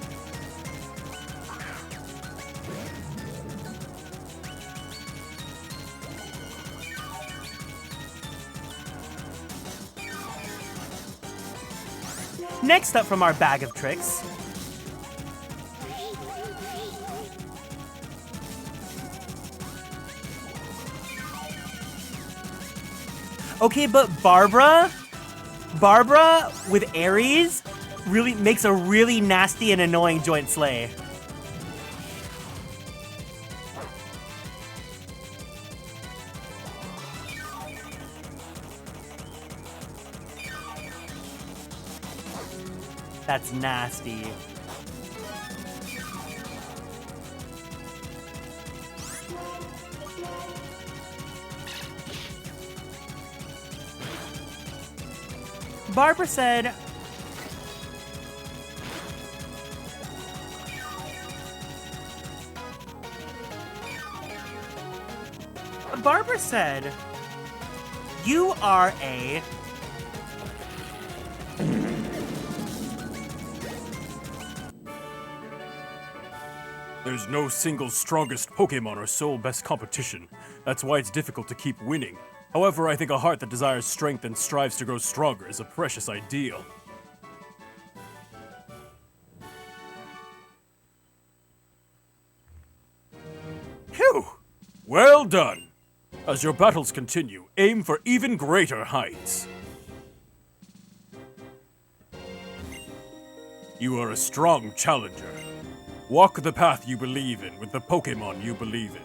Next up from our bag of tricks. Okay, but Barbara with Aries really makes a really nasty and annoying joint slay. That's nasty. Barbara said, you are a There's no single strongest Pokémon or sole best competition. That's why it's difficult to keep winning. However, I think a heart that desires strength and strives to grow stronger is a precious ideal. Phew! Well done! As your battles continue, aim for even greater heights. You are a strong challenger. Walk the path you believe in with the Pokémon you believe in.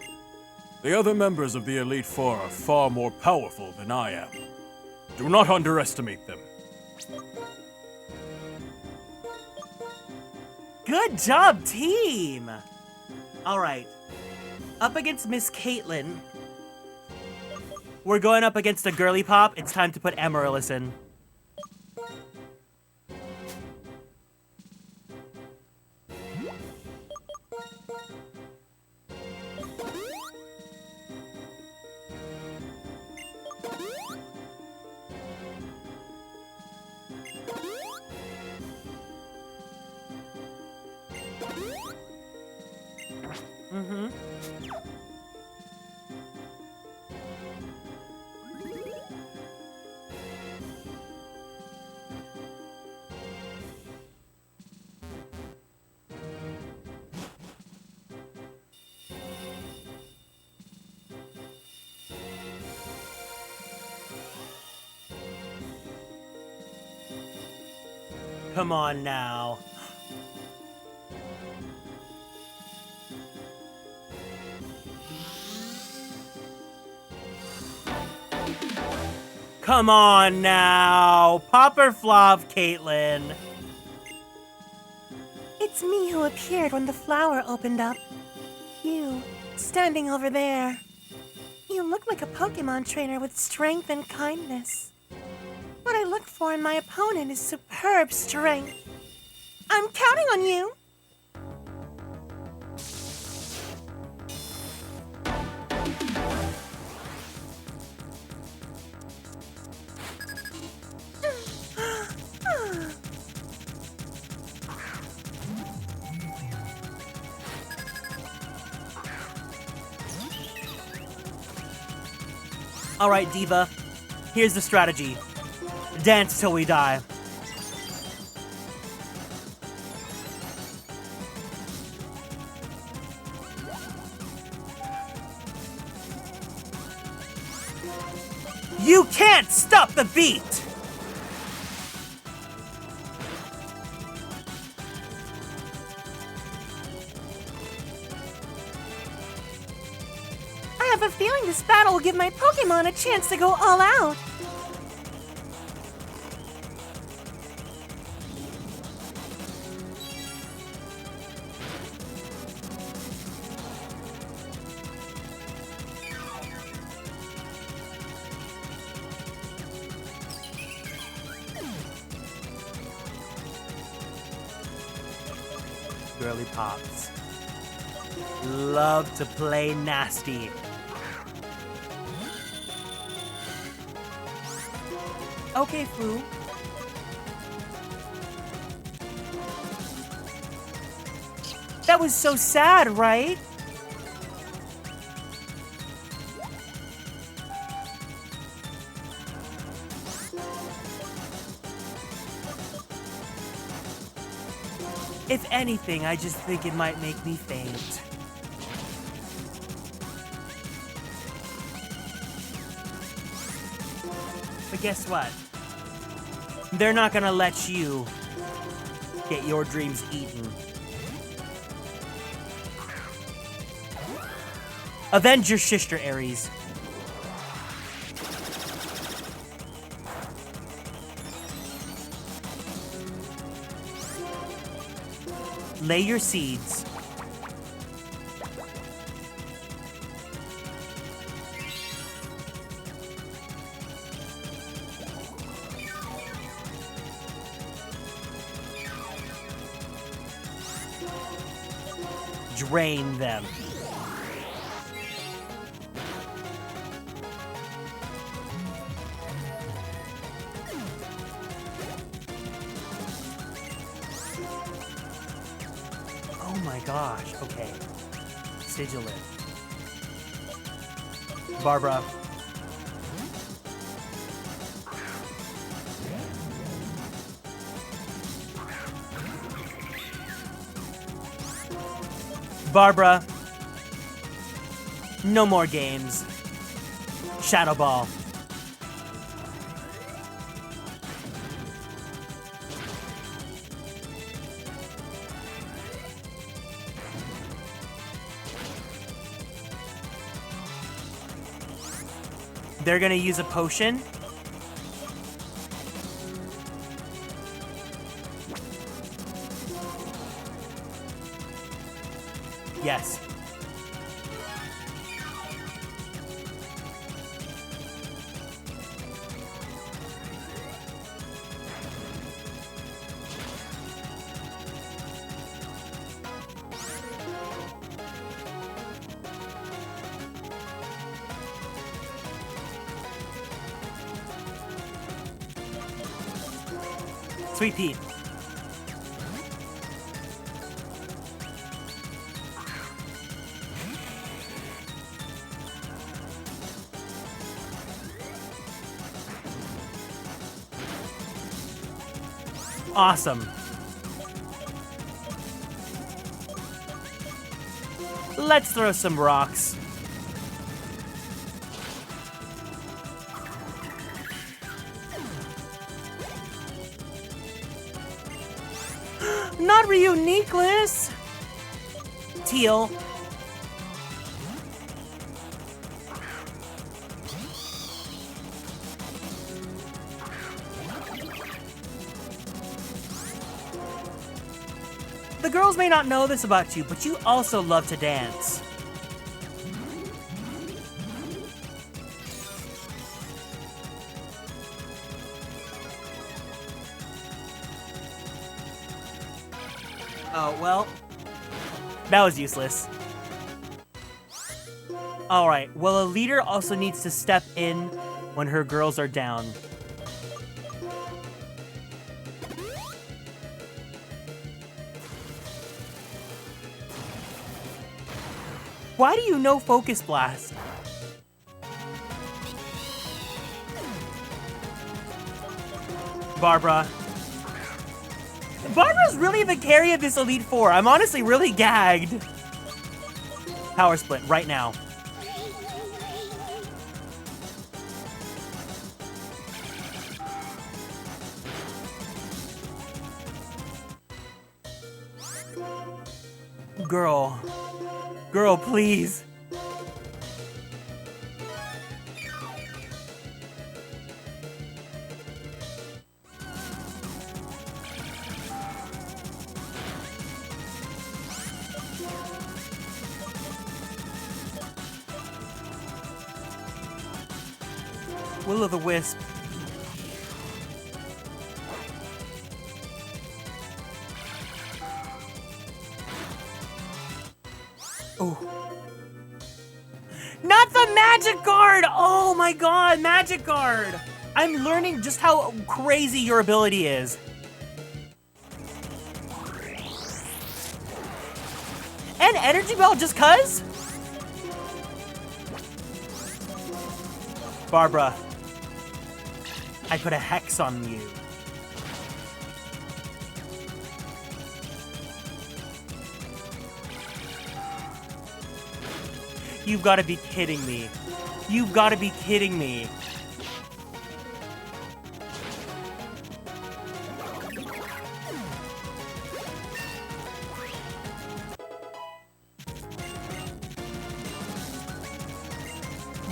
The other members of the Elite Four are far more powerful than I am. Do not underestimate them. Good job, team! Alright. Up against Miss Caitlin. We're going up against a Girlypop. It's time to put Amaryllis in. Come on now. Come on now. Pop or flop, Caitlin. It's me who appeared when the flower opened up. You, standing over there. You look like a Pokemon trainer with strength and kindness. What I look for in my opponent is superb strength. I'm counting on you. All right, Diva. Here's the strategy. Dance till we die. You can't stop the beat! I have a feeling this battle will give my Pokemon a chance to go all out. Girlypops love to play nasty. Okay, Foo. That was so sad, right? If anything, I just think it might make me faint. But guess what? They're not gonna let you get your dreams eaten. Avenge your sister, Aries. Lay your seeds. Drain them. Oh my my gosh. Okay. Sigilid. Barbara. Barbara. No more games. Shadow Ball. They're gonna use a potion. Yes. Sweet Pea. Awesome. Let's throw some rocks. Not Reuniqueless! Teal. The girls may not know this about you, but you also love to dance. Oh, well, that was useless. Alright, well, a leader also needs to step in when her girls are down. Why do you know Focus Blast? Barbara. Barbara's really the carry of this Elite Four. I'm honestly really gagged. Power Split right now. Girl. Girl, please. Will-o'-the-wisp. Oh. Not the magic guard! Oh my god, magic guard! I'm learning just how crazy your ability is. And energy bell just cuz? Barbara. I put a hex on you. You've got to be kidding me. You've got to be kidding me.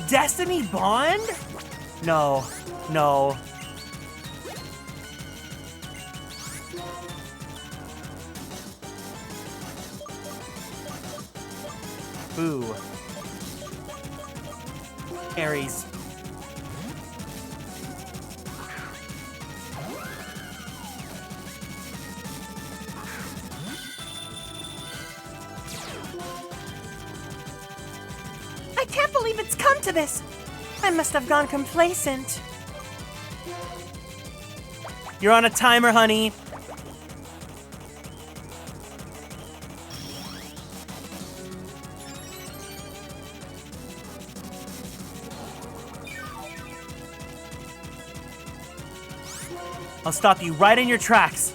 Destiny Bond? No. No. Boo. Aries. I can't believe it's come to this. I must have gone complacent. You're on a timer, honey. I'll stop you right in your tracks.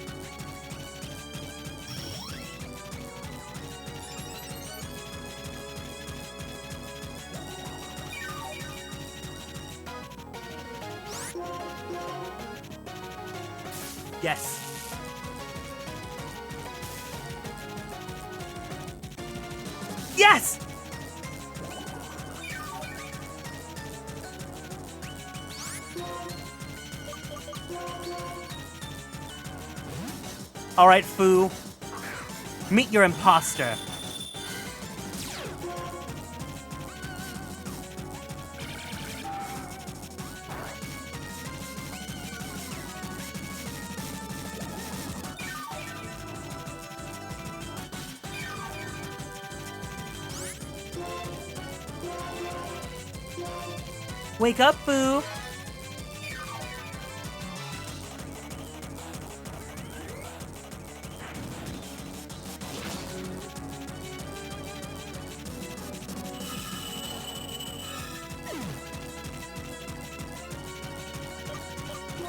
Yes. Yes! All right, Foo. Meet your imposter. Wake up, Foo.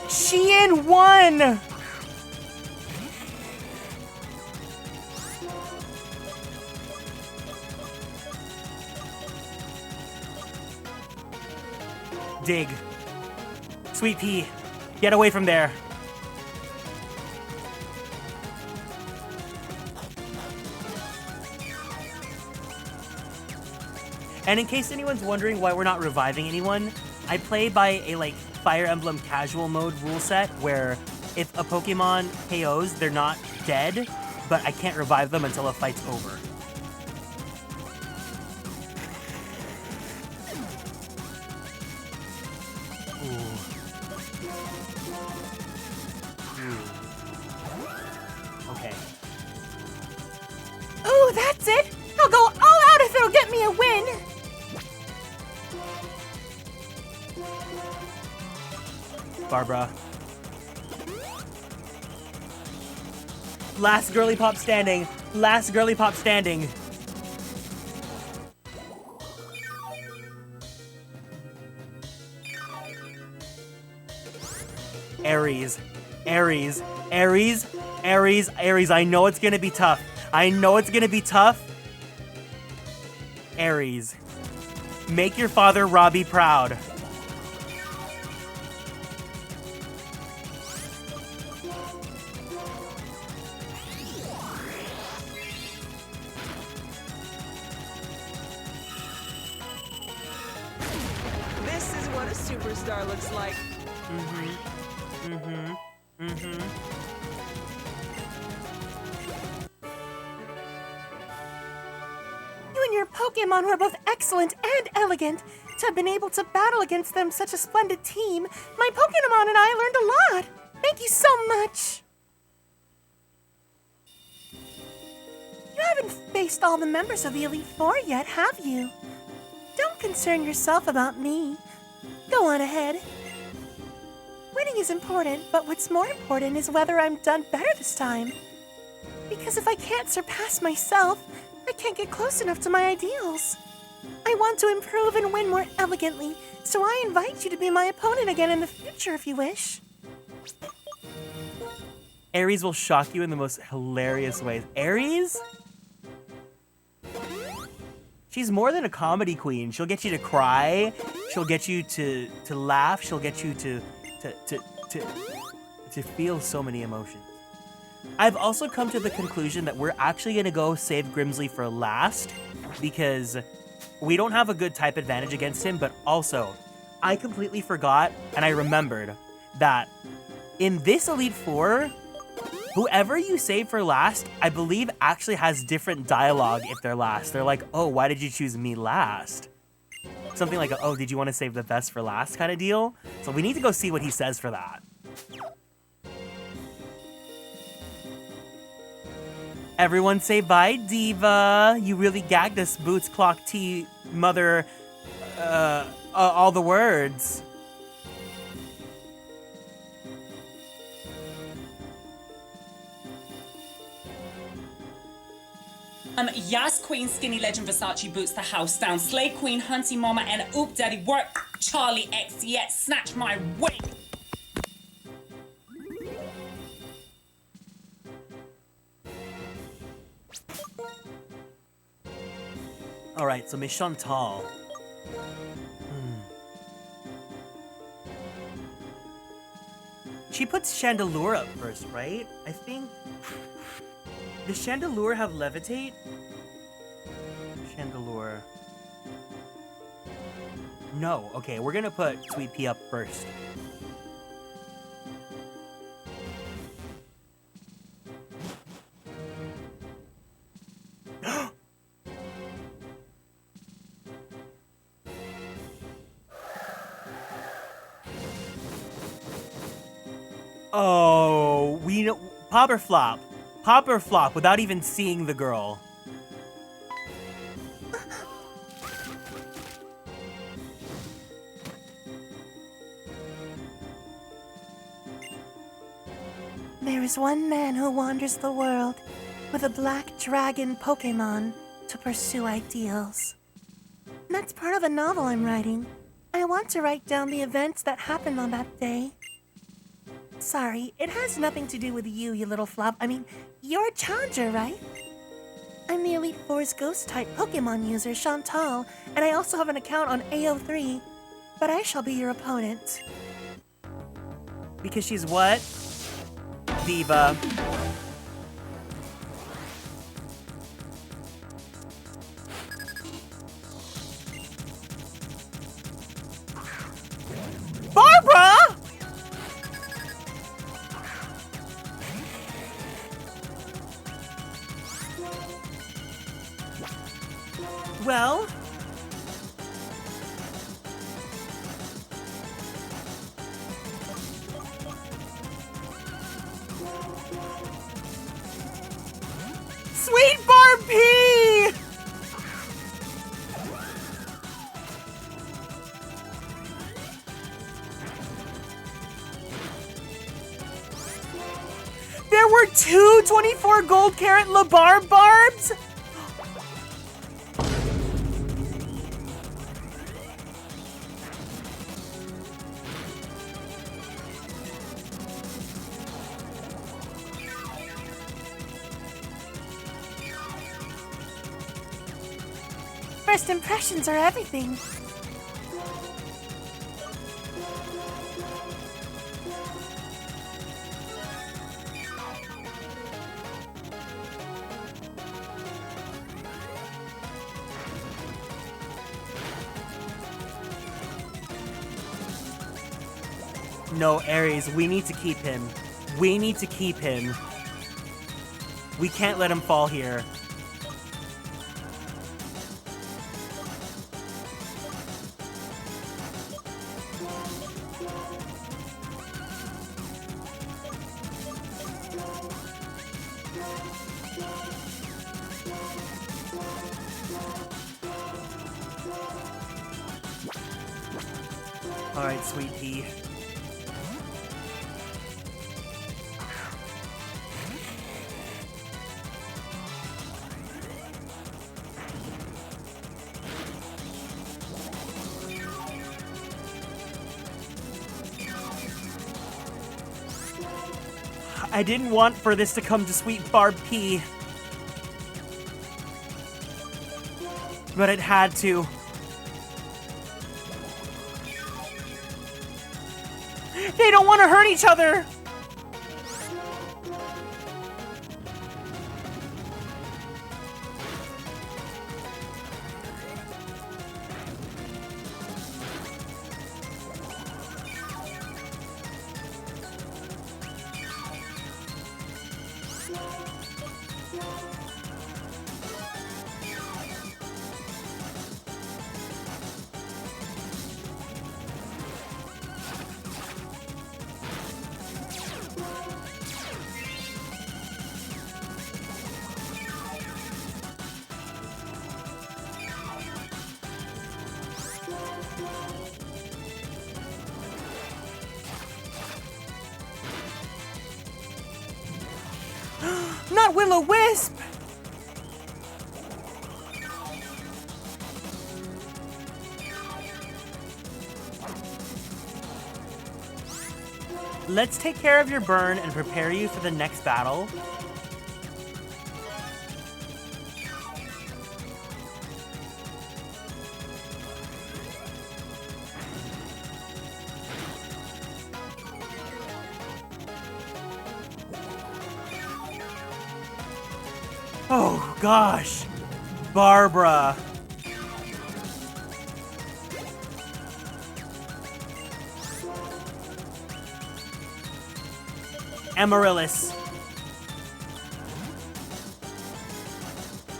Shein won! Dig. Sweet pea, get away from there. And in case anyone's wondering why we're not reviving anyone, I play by a Fire Emblem casual mode rule set where if a Pokemon KOs, they're not dead, but I can't revive them until a fight's over. Okay. Ooh, that's it! I'll go all out if it'll get me a win! Barbara. Last Girlypop standing. Last Girlypop standing. Aries. Aries. Aries. Aries. Aries. I know it's gonna be tough. I know it's gonna be tough. Aries. Make your father Robbie proud. This is what a superstar looks like. You and your Pokemon were both excellent and elegant. To have been able to battle against them, such a splendid team, my Pokemon and I learned a lot. Thank you so much. You haven't faced all the members of the Elite Four yet, have you? Don't concern yourself about me. Go on ahead. Winning is important, but what's more important is whether I'm done better this time. Because if I can't surpass myself, I can't get close enough to my ideals. I want to improve and win more elegantly, so I invite you to be my opponent again in the future if you wish. Aries will shock you in the most hilarious ways. Aries? She's more than a comedy queen. She'll get you to cry. She'll get you to laugh. She'll get you to feel so many emotions. I've also come to the conclusion that we're actually gonna go save Grimsley for last because we don't have a good type advantage against him, but also I completely forgot and I remembered that in this Elite Four, whoever you save for last, I believe actually has different dialogue if they're last. They're like, oh, why did you choose me last? Something like, oh, did you want to save the best for last kind of deal? So we need to go see what he says for that. Everyone say bye, Diva. You really gagged us, Boots, Clock, T, Mother, all the words. Yas Queen, Skinny Legend, Versace Boots, the house down. Slay Queen, Hunty Mama, and Oop Daddy Work. Charlie X, yet snatch my wig. Alright, so Miss Chantal. She puts Chandelure up first, right? I think... Does Chandelure have levitate? Chandelure. No. Okay, we're gonna put Sweet Pea up first. Oh, we know. Pop or flop. Pop or flop without even seeing the girl. There is one man who wanders the world with a black dragon Pokémon to pursue ideals. And that's part of a novel I'm writing. I want to write down the events that happened on that day. Sorry, it has nothing to do with you, you little flop. I mean, you're a challenger, right? I'm the Elite Four's Ghost-type Pokémon user, Chantal, and I also have an account on AO3, but I shall be your opponent. Because she's what? Diva. Barbara! Well... Sweet Barbie! There were two 24 gold carat LeBarb barbs? First impressions are everything. No, Aries, we need to keep him. We need to keep him. We can't let him fall here. Alright, Sweet Pea. I didn't want for this to come to Sweet Barb P. But it had to. They don't want to hurt each other! Not Will-O-Wisp! Let's take care of your burn and prepare you for the next battle. Oh, gosh. Barbara. Amaryllis.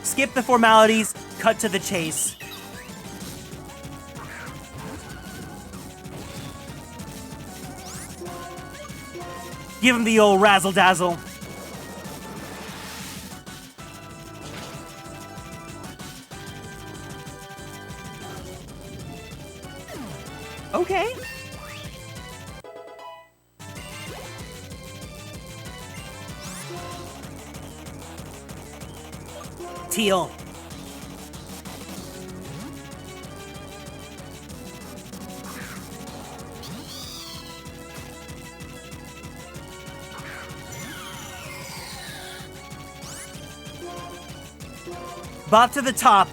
Skip the formalities, cut to the chase. Give him the old razzle-dazzle. Okay. Teal. Bop to the top.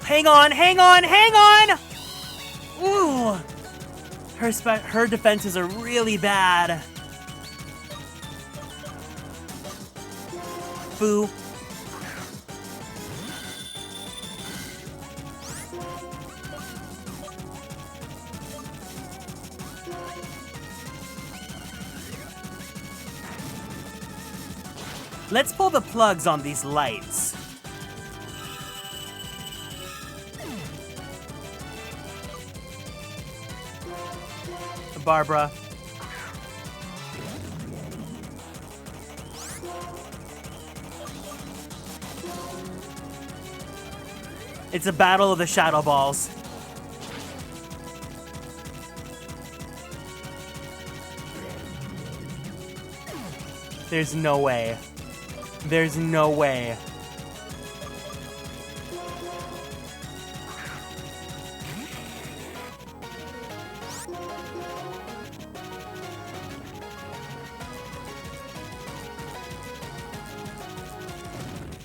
Hang on, hang on, hang on! Ooh! Her defenses are really bad. Foo. Let's pull the plugs on these lights. Barbara. It's a battle of the shadow balls. There's no way. There's no way.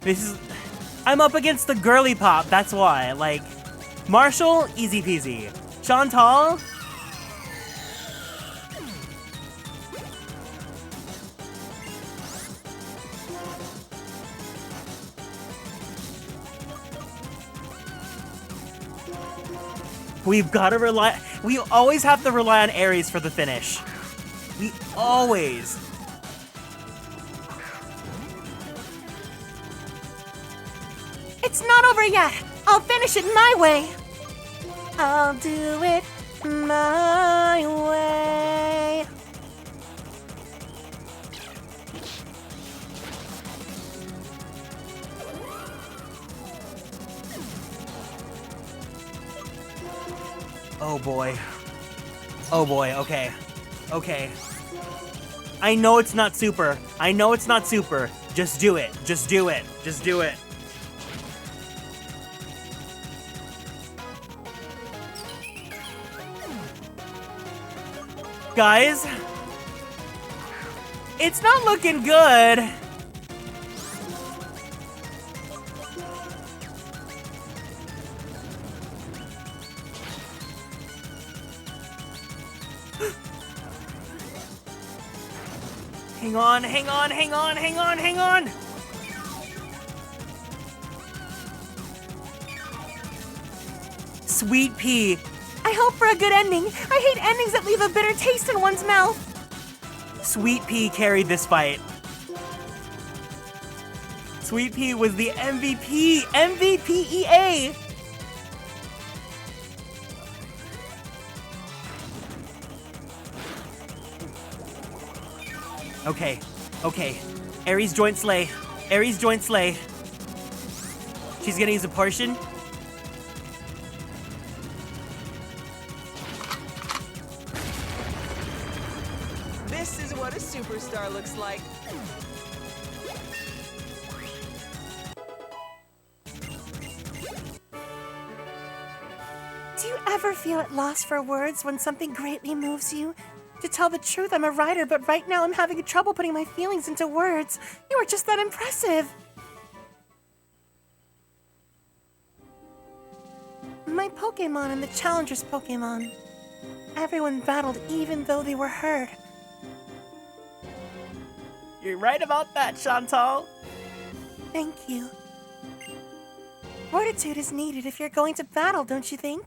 This is... I'm up against the girly pop, that's why. Like, Marshall, easy peasy. Chantal? We've got to rely... We always have to rely on Aries for the finish. We always... It's not over yet. I'll finish it my way. I'll do it my way. Oh boy. Oh boy, okay. Okay. I know it's not super. I know it's not super. Just do it. Just do it. Just do it. Guys, it's not looking good. Hang on, hang on, hang on, hang on, hang on. Sweet pea. I hope for a good ending. I hate endings that leave a bitter taste in one's mouth. Sweet pea carried this fight. Sweet pea was the MVP. MVP-EA. Okay, okay. Aries joint slay. Aries joint slay. She's gonna use a potion. This is what a superstar looks like. Do you ever feel at loss for words when something greatly moves you? To tell the truth, I'm a writer, but right now I'm having trouble putting my feelings into words. You are just that impressive. Pokemon and the Challengers Pokemon. Everyone battled even though they were hurt. You're right about that, Chantal. Thank you. Fortitude is needed if you're going to battle, don't you think?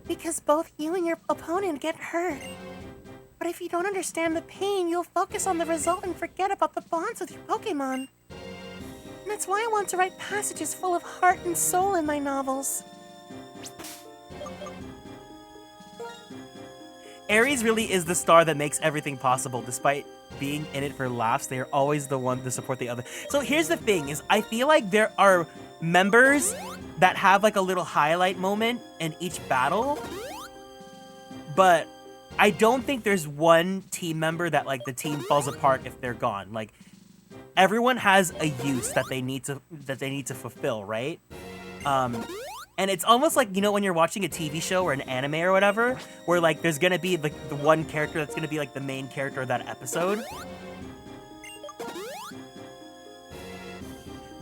Because both you and your opponent get hurt. But if you don't understand the pain, you'll focus on the result and forget about the bonds with your Pokemon. And that's why I want to write passages full of heart and soul in my novels. Aries really is the star that makes everything possible. Despite being in it for laughs, they are always the one to support the other. So here's the thing, is I feel like there are members that have like a little highlight moment in each battle, but I don't think there's one team member that like the team falls apart if they're gone. Like everyone has a use that they need to fulfill, right? And it's almost like, you know, when you're watching a TV show or an anime or whatever, where like there's gonna be the one character that's gonna be like the main character of that episode.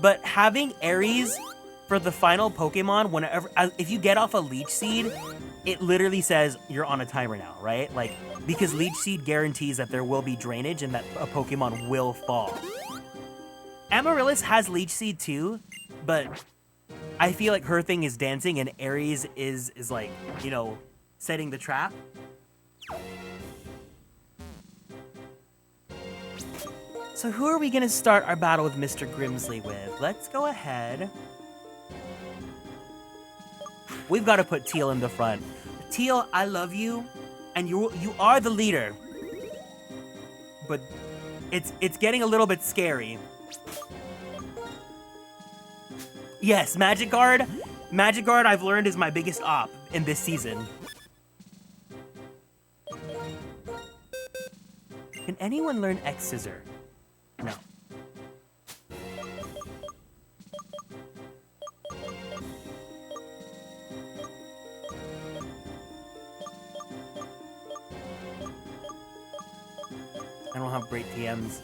But having Aries for the final Pokemon, whenever, if you get off a Leech Seed, it literally says you're on a timer now, right? Like, because Leech Seed guarantees that there will be drainage and that a Pokemon will fall. Amaryllis has Leech Seed too, but I feel like her thing is dancing and Aries is like, you know, setting the trap. So who are we gonna start our battle with Mr. Grimsley with? Let's go ahead. We've got to put Teal in the front. Teal, I love you, and you are the leader. But it's getting a little bit scary. Yes, Magic Guard. Magic Guard, I've learned, is my biggest op in this season. Can anyone learn X Scissor? No. I don't have great TMs.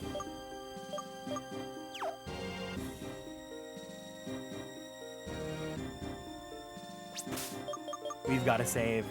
We've got to save.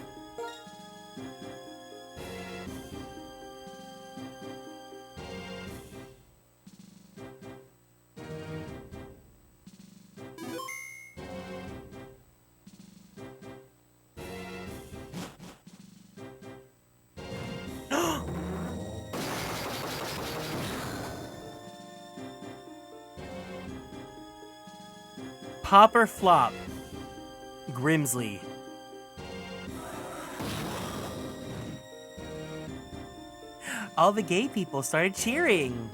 Pop or flop? Grimsley. All the gay people started cheering.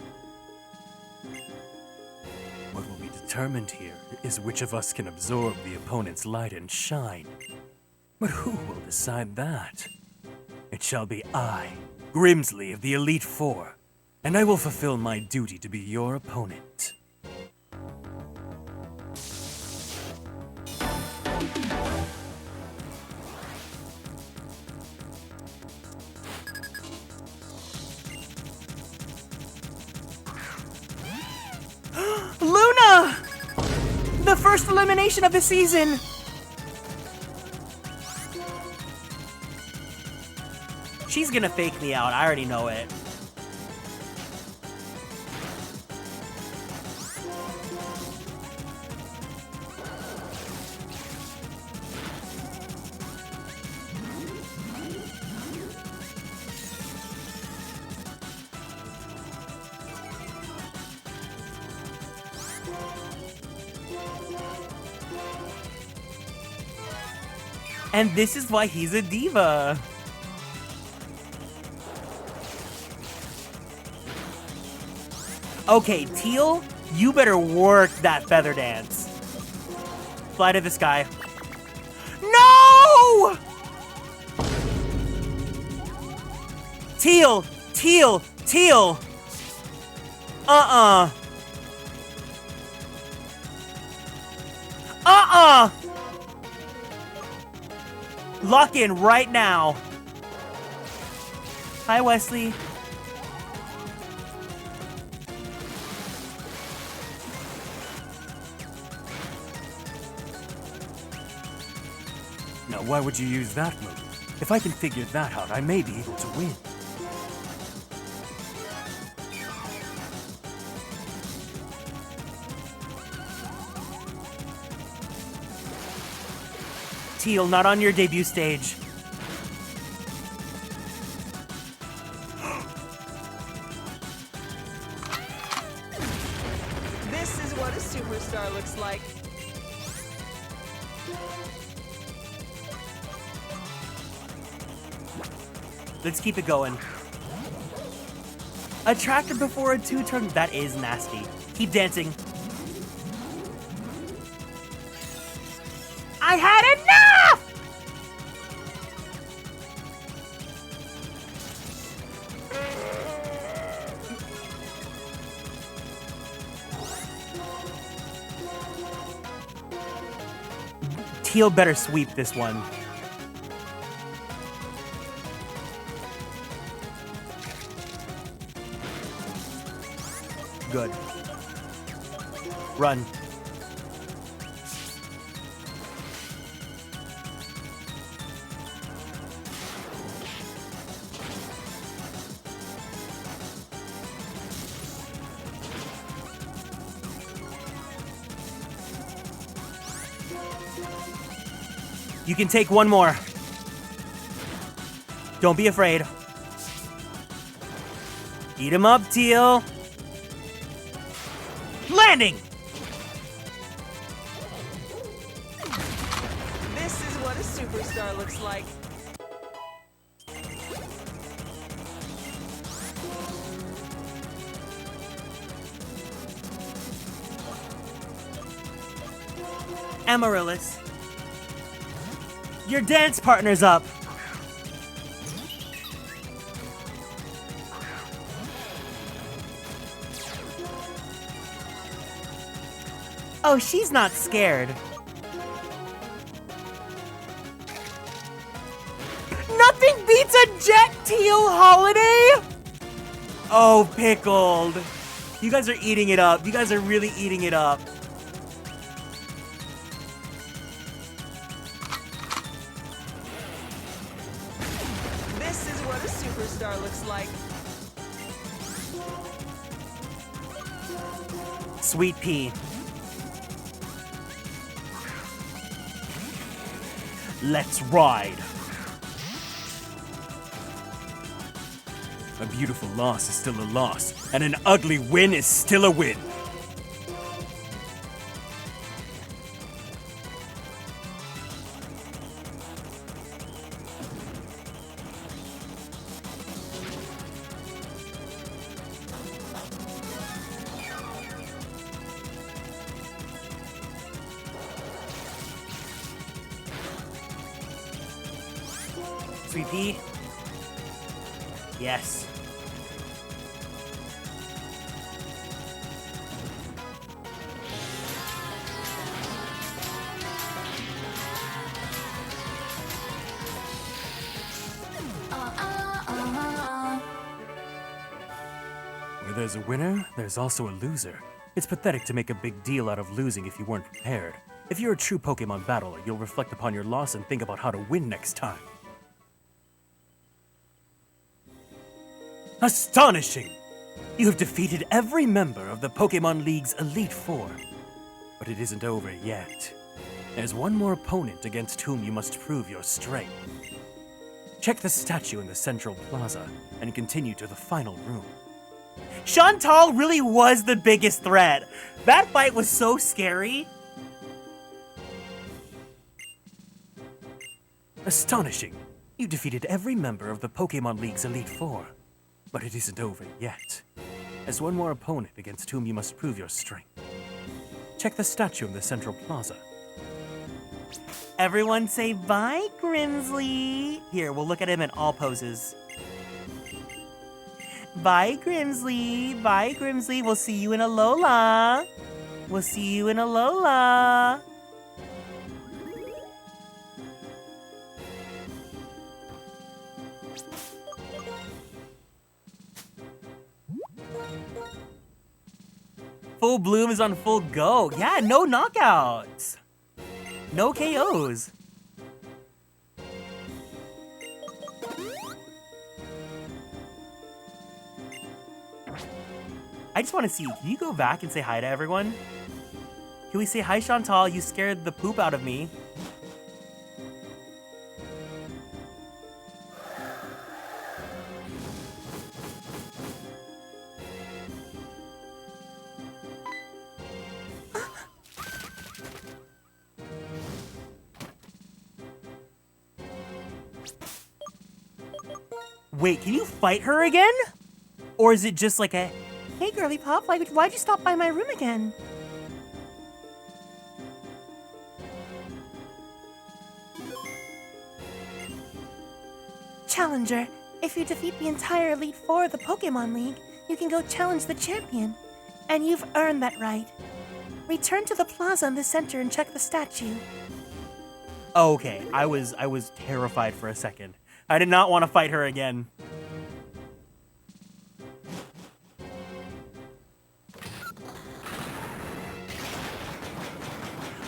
What will be determined here is which of us can absorb the opponent's light and shine. But who will decide that? It shall be I, Grimsley of the Elite Four, and I will fulfill my duty to be your opponent. Luna! The first elimination of the season! She's gonna fake me out, I already know it. And this is why he's a diva. Okay, Teal, you better work that feather dance. Fly to the sky. No! Teal, Teal, Teal. Uh-uh. Uh-uh! Lock in right now. Hi, Wesley. Now, why would you use that move? If I can figure that out, I may be able to win. Teal, not on your debut stage. This is what a superstar looks like. Let's keep it going. Attracted before a 2-turn, that is nasty. Keep dancing. I had enough! Teal better sweep this one. Good. Run. You can take one more. Don't be afraid. Eat him up, Teal. Landing! This is what a superstar looks like. Amaryllis. Your dance partner's up. Oh, she's not scared. Nothing beats a Jet Teal holiday! Oh, pickled. You guys are eating it up. You guys are really eating it up. This is what a superstar looks like. Sweet pea. Let's ride. A beautiful loss is still a loss, and an ugly win is still a win. Sweet pea. Yes. Where there's a winner, there's also a loser. It's pathetic to make a big deal out of losing if you weren't prepared. If you're a true Pokemon battler, you'll reflect upon your loss and think about how to win next time. Astonishing! You have defeated every member of the Pokemon League's Elite Four. But it isn't over yet. There's one more opponent against whom you must prove your strength. Check the statue in the Central Plaza and continue to the final room. Chantal really was the biggest threat. That fight was so scary. Astonishing! You defeated every member of the Pokemon League's Elite Four. But it isn't over yet. There's one more opponent against whom you must prove your strength. Check the statue in the Central Plaza. Everyone say bye, Grimsley. Here, we'll look at him in all poses. Bye, Grimsley. Bye, Grimsley. We'll see you in Alola. We'll see you in Alola. Full Bloom is on full go. Yeah, no knockouts. No KOs. I just want to see, can you go back and say hi to everyone? Can we say hi, Chantal? You scared the poop out of me. Wait, can you fight her again? Or is it just like a, Hey, Girlypop, why'd you stop by my room again? Challenger, if you defeat the entire Elite Four of the Pokémon League, you can go challenge the champion. And you've earned that right. Return to the plaza in the center and check the statue. okay, I was terrified for a second. I did not want to fight her again.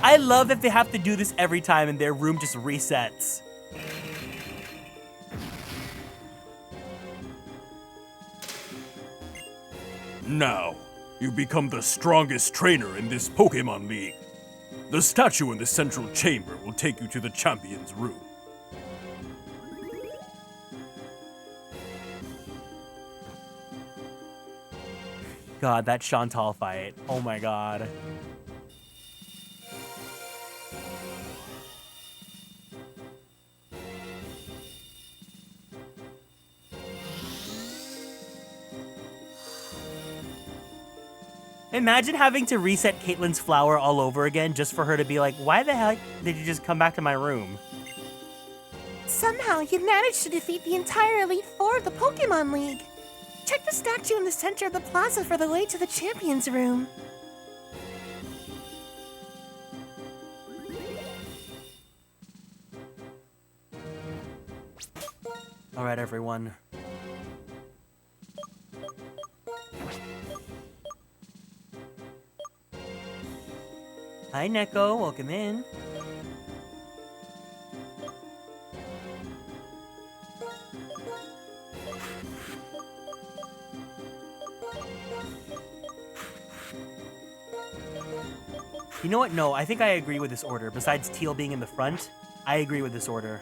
I love that they have to do this every time and their room just resets. Now, you become the strongest trainer in this Pokémon League. The statue in the central chamber will take you to the champion's room. God, that Chantal fight. Oh my god. Imagine having to reset Caitlin's flower all over again just for her to be like, why the heck did you just come back to my room? Somehow, you managed to defeat the entire Elite Four of the Pokémon League. Check the statue in the center of the plaza for the way to the champion's room. All right, everyone. Hi, Neko. Welcome in. You know what? No, I think I agree with this order. Besides Teal being in the front, I agree with this order.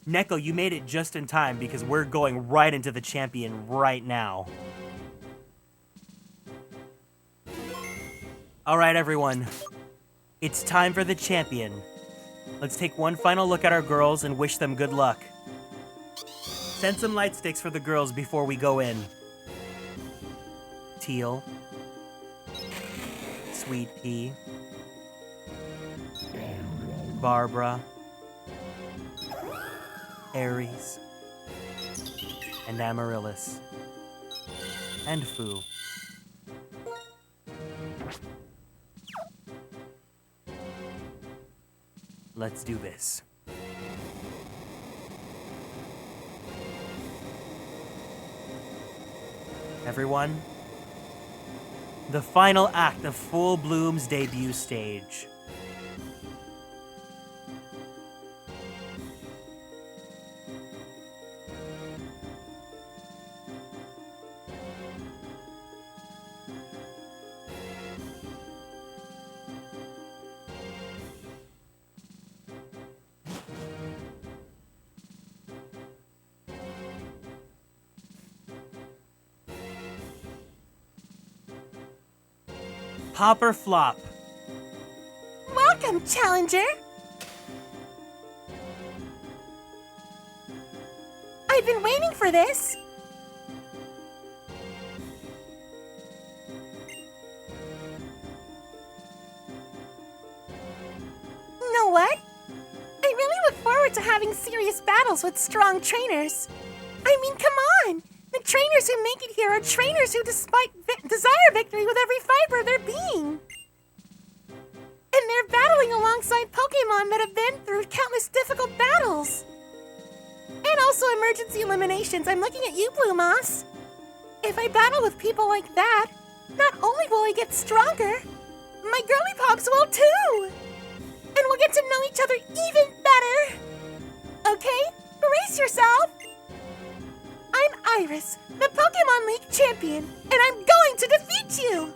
Neko, you made it just in time because we're going right into the champion right now. All right, everyone. It's time for the champion. Let's take one final look at our girls and wish them good luck. Send some light sticks for the girls before we go in. Teal. Sweet Pea. Barbara. Aries. And Amaryllis. And Fu. Let's do this. Everyone, the final act of Full Bloom's debut stage. Pop or flop? Welcome, Challenger! I've been waiting for this! You know what? I really look forward to having serious battles with strong trainers. I mean, come on! The trainers who make it here are trainers who desire victory with every fiber of their being. And they're battling alongside Pokémon that have been through countless difficult battles. And also emergency eliminations. I'm looking at you, Blue Moss. If I battle with people like that, not only will I get stronger, my Girlypops will too. And we'll get to know each other even better. Okay? Brace yourself. Iris, the Pokemon League champion, and I'm going to defeat you!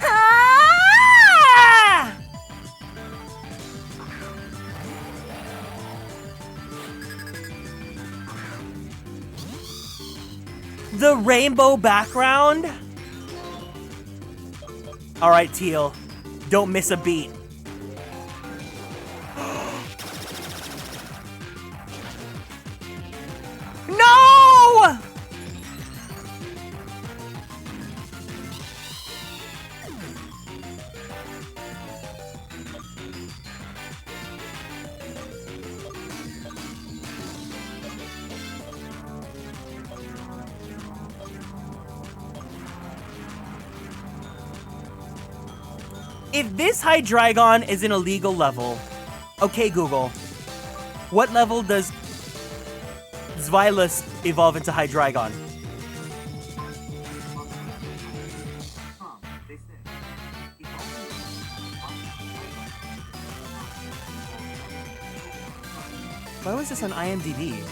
Ah! The rainbow background? Alright, Teal. Don't miss a beat. No! If this Hydreigon is an illegal level, okay Google, what level does Zwilus evolve into Hydreigon? Why was this on IMDb?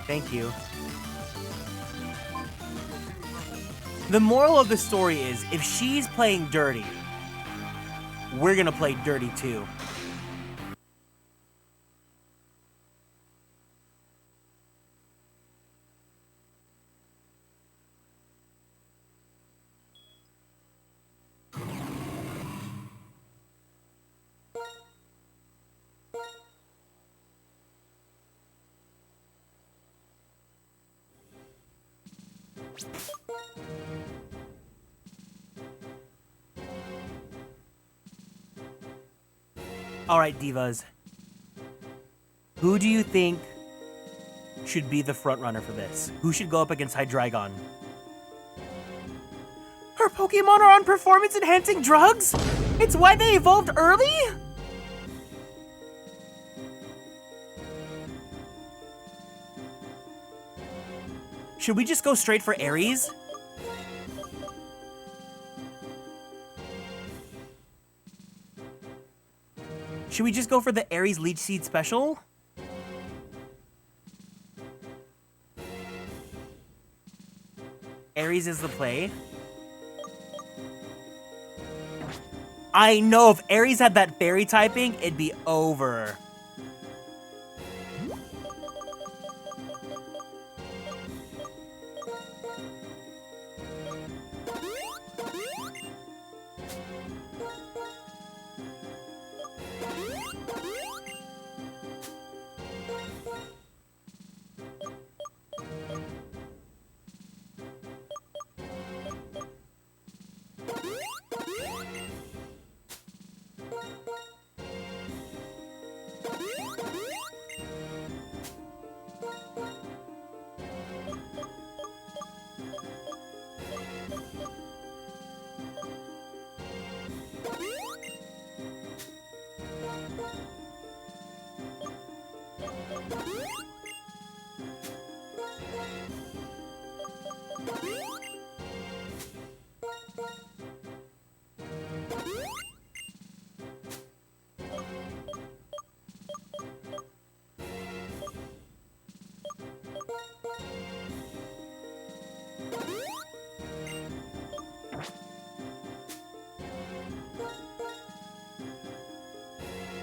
Thank you. The moral of the story is, if she's playing dirty, we're gonna play dirty too. Alright, divas. Who do you think should be the frontrunner for this? Who should go up against Hydreigon? Her Pokemon are on performance-enhancing drugs? It's why they evolved early? Should we just go straight for Aries? Should we just go for the Aries Leech Seed special? Aries is the play. I know, if Aries had that fairy typing, it'd be over.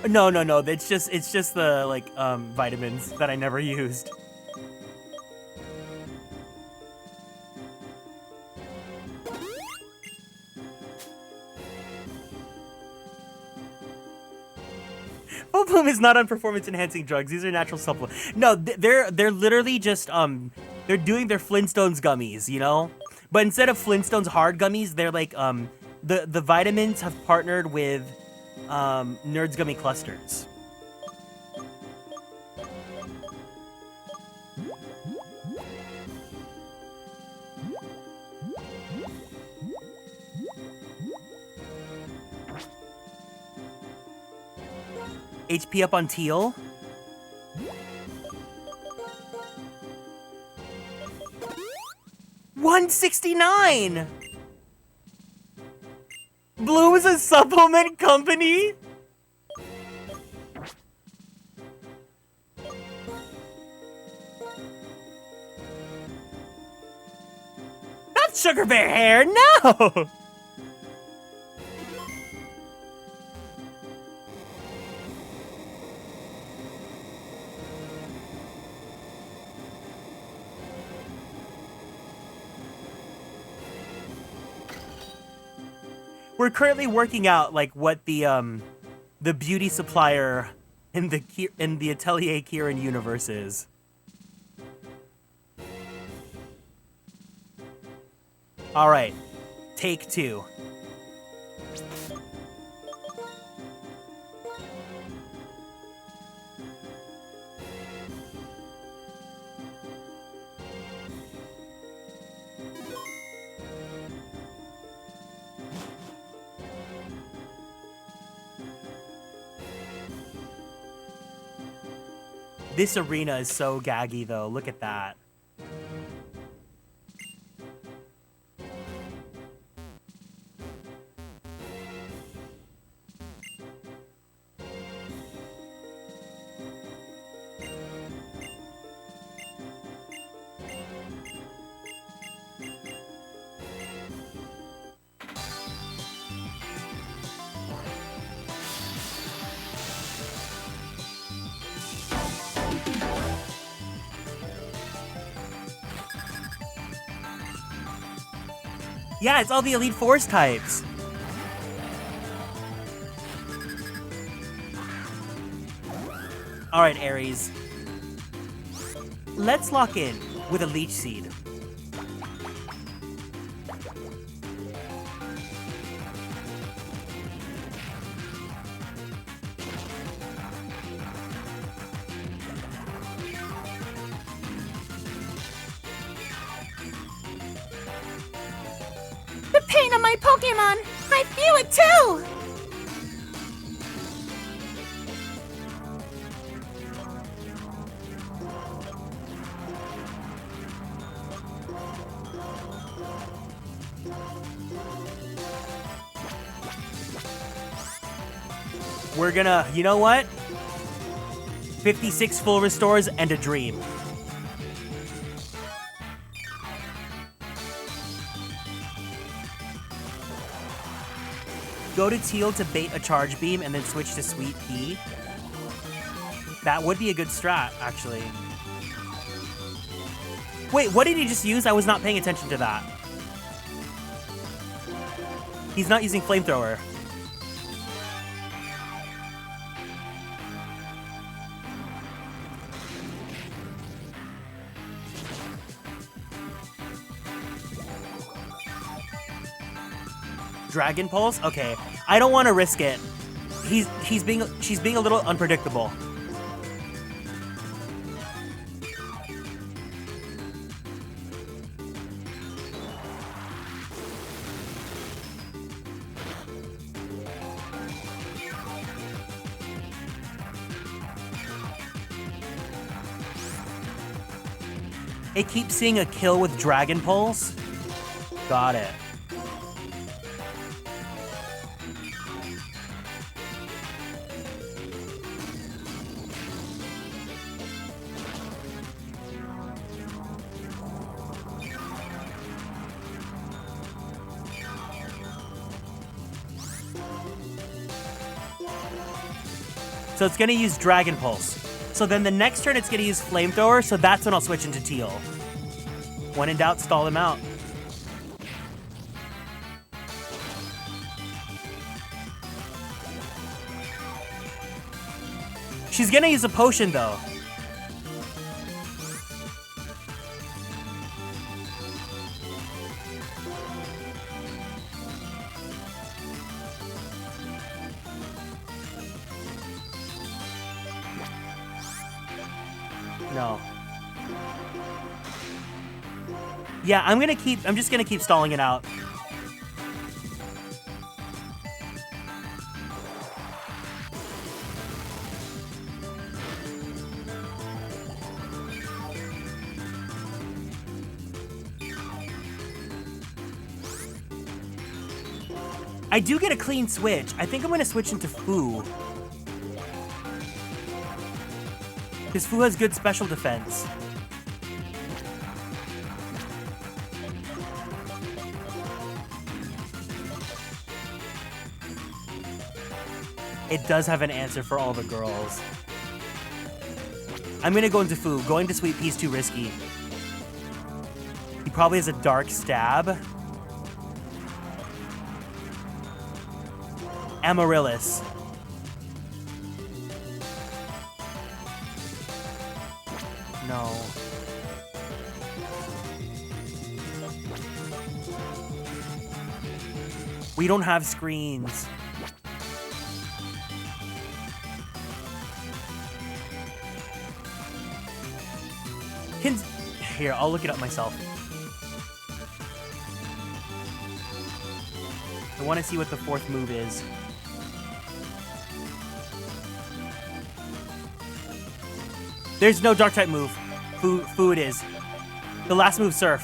No, it's just the, like, vitamins that I never used. Full is not on performance-enhancing drugs. These are natural supplements. No, they're literally just, they're doing their Flintstones gummies, you know? But instead of Flintstones hard gummies, they're like, the vitamins have partnered with, Nerds Gummy Clusters. HP up on Teal. 169! Bloom is a supplement company? Not Sugar Bear hair, no! We're currently working out like what the beauty supplier in the Atelier Kieran universe is. All right, take 2. This arena is so gaggy, though. Look at that. Yeah, it's all the Elite Force types. All right, Aries. Let's lock in with a Leech Seed. The pain of my Pokémon! I feel it too! We're gonna, you know what? 56 full restores and a dream. Go to Teal to bait a charge beam and then switch to Sweet Pea. That would be a good strat, actually. Wait, what did he just use? I was not paying attention to that. He's not using Flamethrower. Dragon Pulse? Okay. I don't want to risk it. She's being a little unpredictable. It keeps seeing a kill with Dragon Pulse. Got it. So it's gonna use Dragon Pulse. So then the next turn it's gonna use Flamethrower, so that's when I'll switch into Teal. When in doubt, stall him out. She's gonna use a potion though. No. Yeah, I'm just gonna keep stalling it out. I do get a clean switch. I think I'm gonna switch into Foo. Because Foo has good special defense. It does have an answer for all the girls. I'm gonna go into Foo. Going to Sweet Pea's too risky. He probably has a dark stab. Amaryllis. No. We don't have screens. Here, I'll look it up myself. I want to see what the fourth move is. There's no dark type move. Foo it is. The last move, Surf.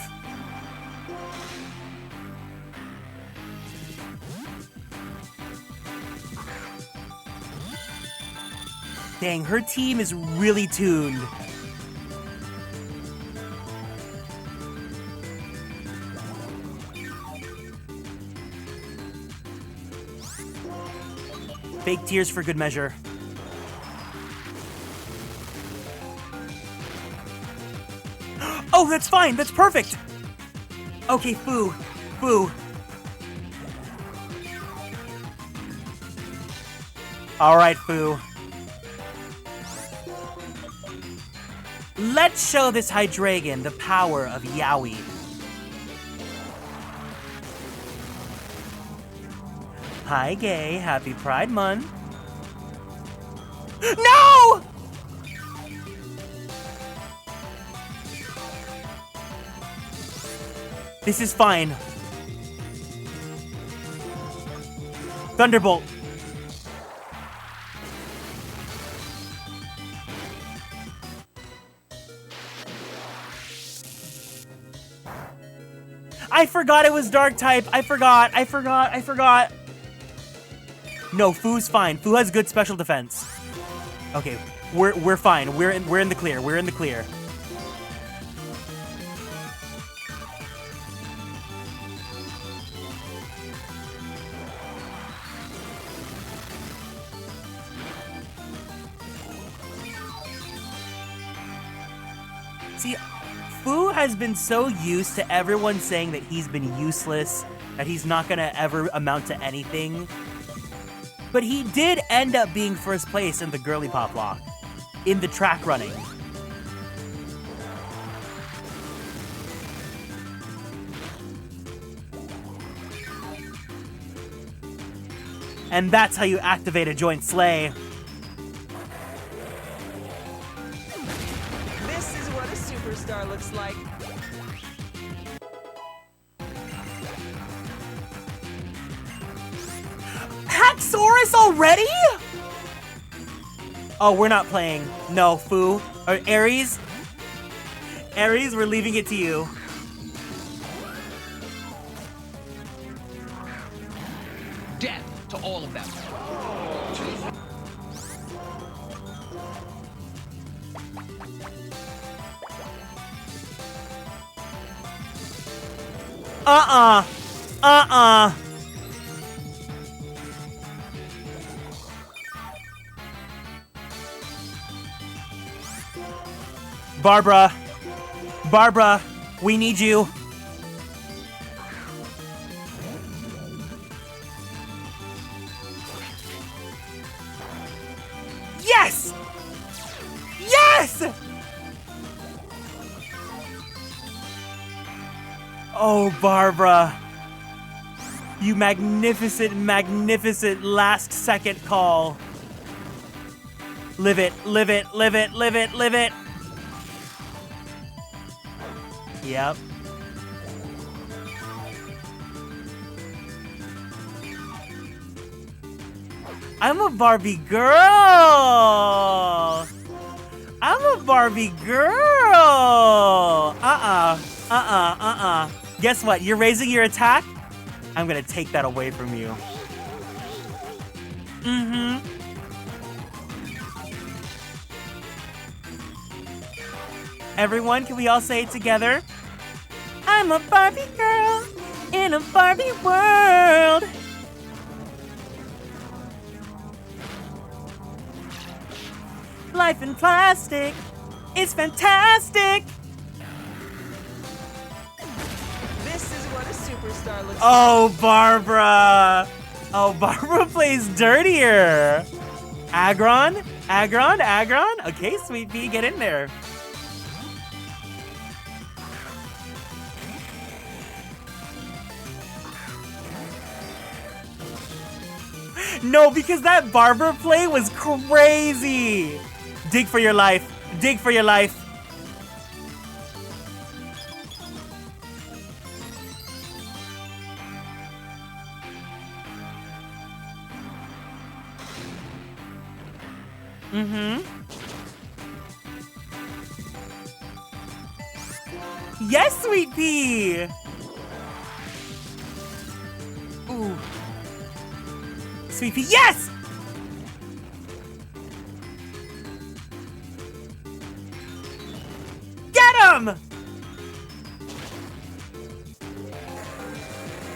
Dang, her team is really tuned. Fake tears for good measure. Oh, that's fine. That's perfect. Okay, Foo. All right, Foo. Let's show this Hydreigon the power of Yowie. Hi, gay. Happy Pride Month. No! This is fine. Thunderbolt. I forgot it was dark type. I forgot. No, Foo's fine. Foo has good special defense. Okay, we're fine. We're in the clear. We're in the clear. See, Foo has been so used to everyone saying that he's been useless, that he's not gonna ever amount to anything. But he did end up being first place in the Girlypoplocke, in the track running. And that's how you activate a joint sleigh. This is what a superstar looks like. Haxorus already? Oh, we're not playing. No, Foo. Or Aries? Aries, we're leaving it to you. Death to all of them. Barbara, we need you. Yes! Yes! Oh, Barbara. You magnificent, magnificent last second call. Live it, live it, live it, live it, live it. Yep. I'm a Barbie girl. I'm a Barbie girl. Guess what? You're raising your attack? I'm gonna take that away from you. Everyone, can we all say it together? I'm a Barbie girl in a Barbie world. Life in plastic is fantastic. This is what a superstar looks like. Oh, Barbara. Oh, Barbara plays dirtier. Agron? Okay, Sweet Pea, get in there. No, because that Barbara play was crazy. Dig for your life. Dig for your life. Yes, Sweet Pea. Ooh. Sweet Pea, yes! Get him!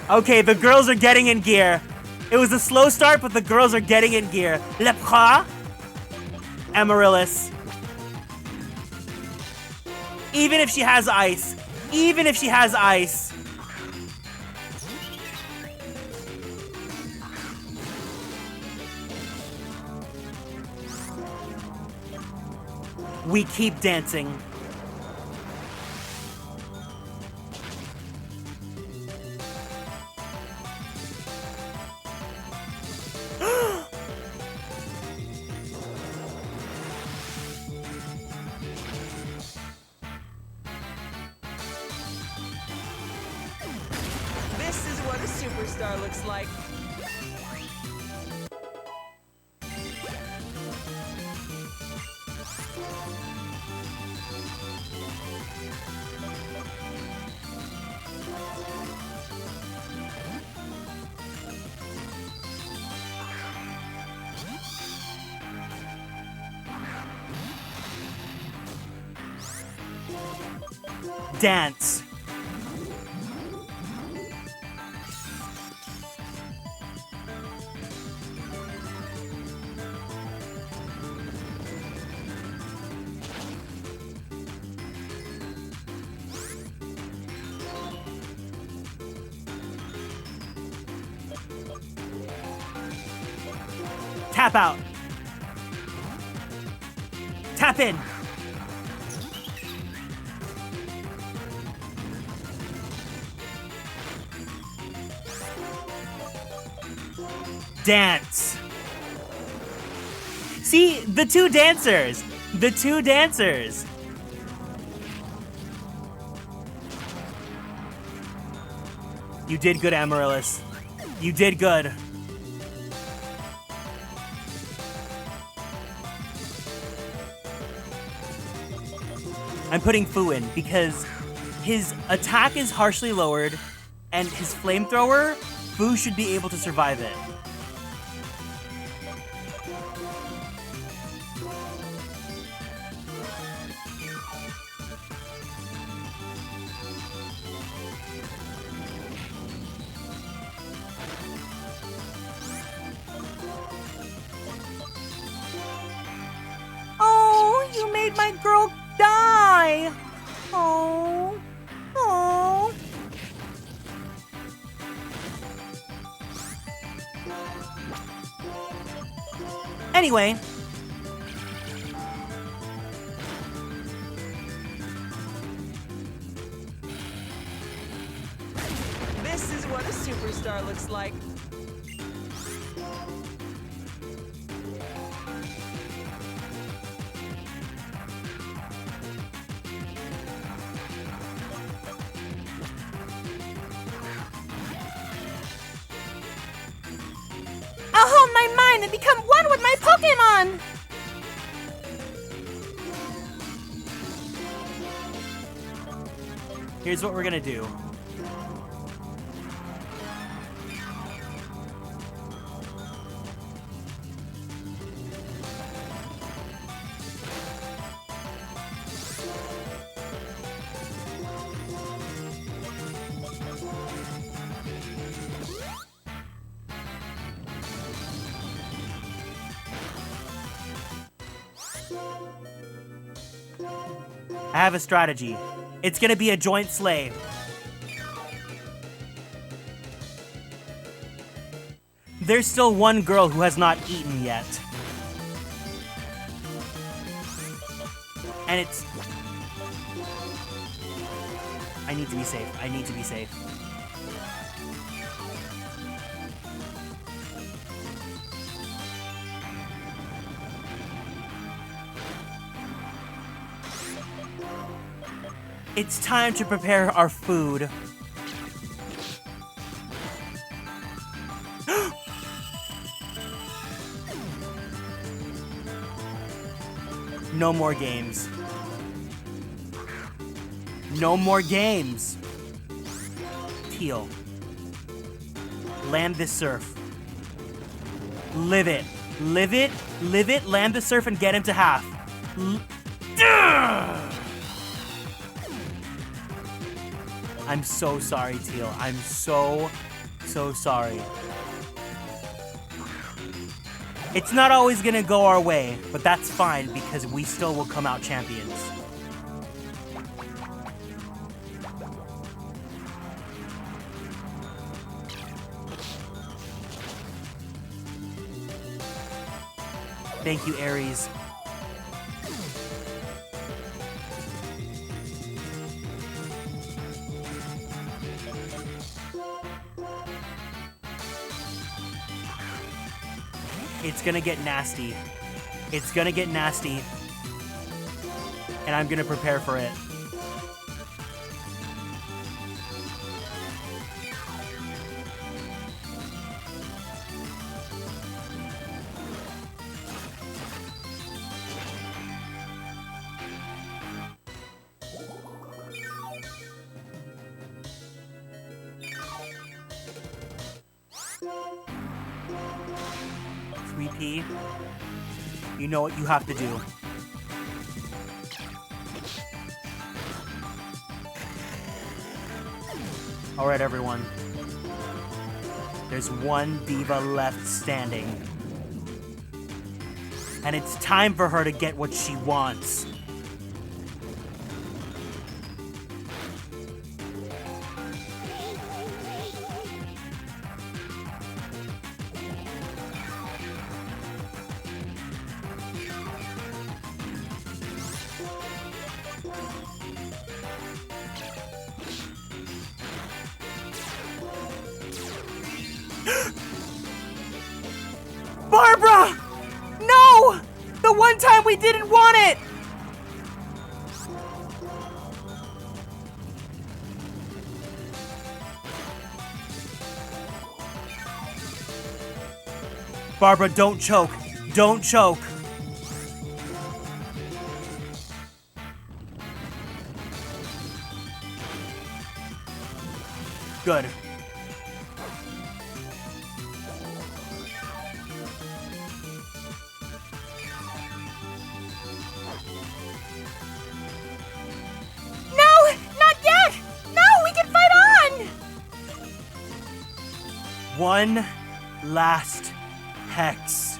Okay, the girls are getting in gear. It was a slow start, but the girls are getting in gear. Lepra. Amaryllis. Even if she has ice. Even if she has ice. We keep dancing. This is what a superstar looks like. Dance. Tap out. Tap in. Dance. See, the two dancers. The two dancers. You did good, Amaryllis. You did good. I'm putting Fu in because his attack is harshly lowered and his flamethrower, Fu should be able to survive it. Oh, you made my girl die. Oh. Oh. Anyway. This is what a superstar looks like. I'll hold my mind and become one with my Pokémon! Here's what we're gonna do. I have a strategy. It's gonna be a joint slay. There's still one girl who has not eaten yet. And it's... I need to be safe. I need to be safe. It's time to prepare our food. No more games. No more games. Teal. Land this surf. Live it. Live it. Live it. Land the surf and get him to half. I'm so sorry, Teal. I'm so sorry. It's not always gonna go our way, but that's fine because we still will come out champions. Thank you, Aries. It's gonna get nasty. It's gonna get nasty. And I'm gonna prepare for it. You know what you have to do. All right, everyone. There's one diva left standing. And it's time for her to get what she wants. Barbara! No! The one time we didn't want it! Barbara, don't choke. Don't choke. Good. One last hex.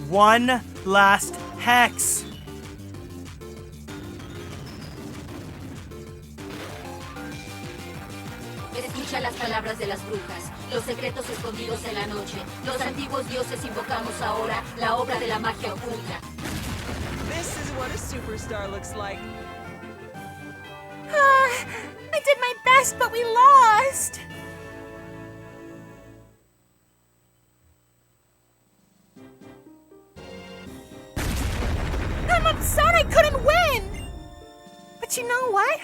One last hex. Escucha las palabras de las brujas, los secretos escondidos en la noche. Los antiguos dioses invocamos ahora la obra de la magia oculta. This is what a superstar looks like. I did my best, but we lost. I'm upset I couldn't win. But you know what?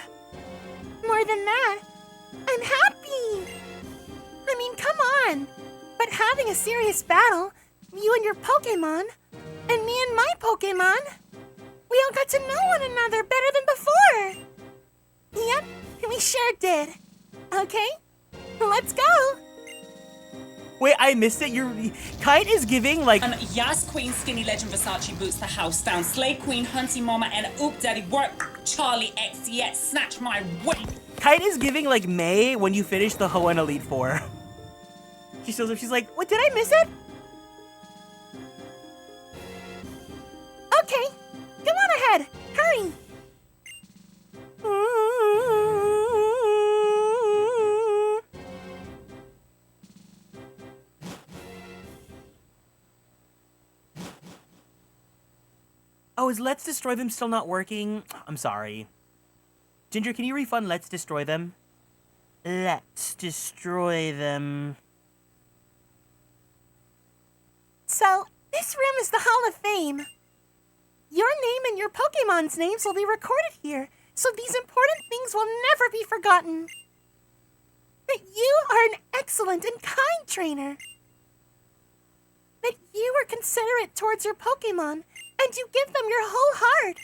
More than that, I'm happy! I mean, come on! But having a serious battle, you and your Pokémon, and me and my Pokémon, we all got to know one another better than before! Yep, we sure did. Okay, let's go! Wait, I missed it. Kite is giving like. And Yas Queen, Skinny Legend, Versace boots the house down. Slay Queen, Hunty Mama, and Oop Daddy work. Charlie X, yes, snatch my whip. Kite is giving like May when you finish the Hoenn Elite Four. She shows up. She's like, "What? Did I miss it?" Okay, come on ahead. Hurry. Oh, is Let's Destroy Them still not working? I'm sorry. Ginger, can you refund Let's Destroy Them? Let's destroy them. So, this room is the Hall of Fame. Your name and your Pokemon's names will be recorded here, so these important things will never be forgotten. That you are an excellent and kind trainer. That you are considerate towards your Pokemon, and you give them your whole heart.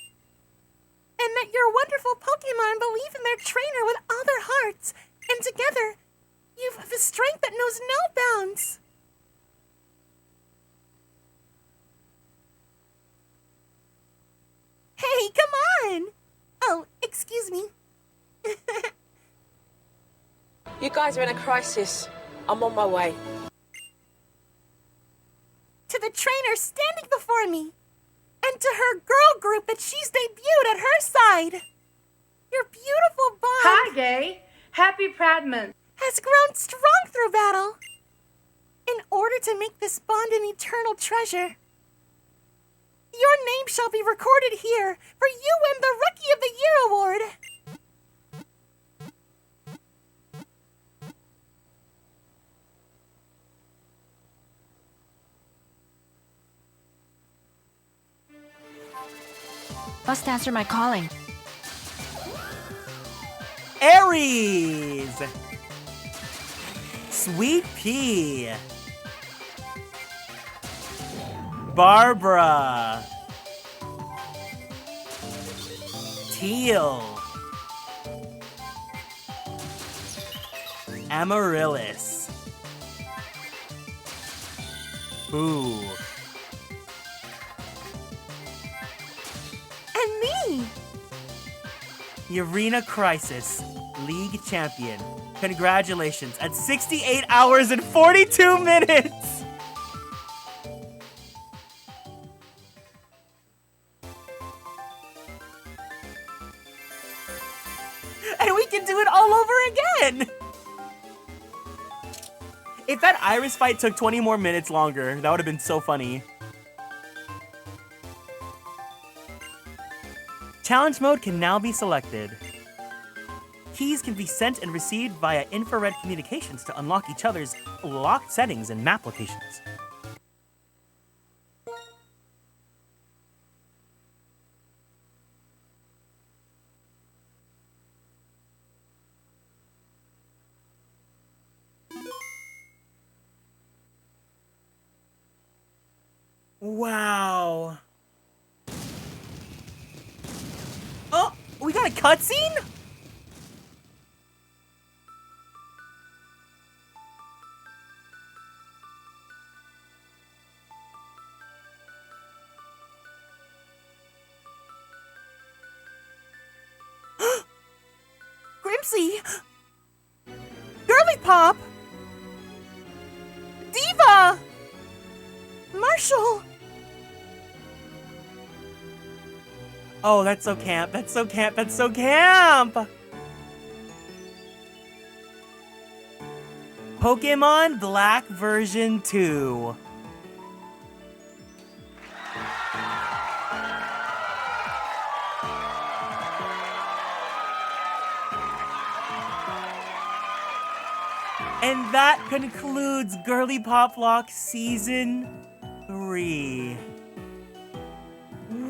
And that your wonderful Pokemon believe in their trainer with all their hearts, and together, you have a strength that knows no bounds. Hey, come on! Oh, excuse me. You guys are in a crisis. I'm on my way. To the trainer standing before me, and to her girl group that she's debuted at her side. Your beautiful bond... Hi, Gay. Happy Pradman. ...has grown strong through battle. In order to make this bond an eternal treasure, your name shall be recorded here, for you win the Rookie of the Year award. Must answer my calling. Aries! Sweet Pea. Barbara. Teal. Amaryllis. Boo. And me! Arena Crisis, League Champion. Congratulations, at 68 hours and 42 minutes! And we can do it all over again! If that Iris fight took 20 more minutes longer, that would have been so funny. Challenge mode can now be selected. Keys can be sent and received via infrared communications to unlock each other's locked settings and map locations. Wow. Oh, we got a cutscene? Grimsy! Girlypop! Diva! Marshall! Oh, that's so camp. That's so camp. That's so camp! Pokemon Black version 2. And that concludes Girlypoplocke Season 3.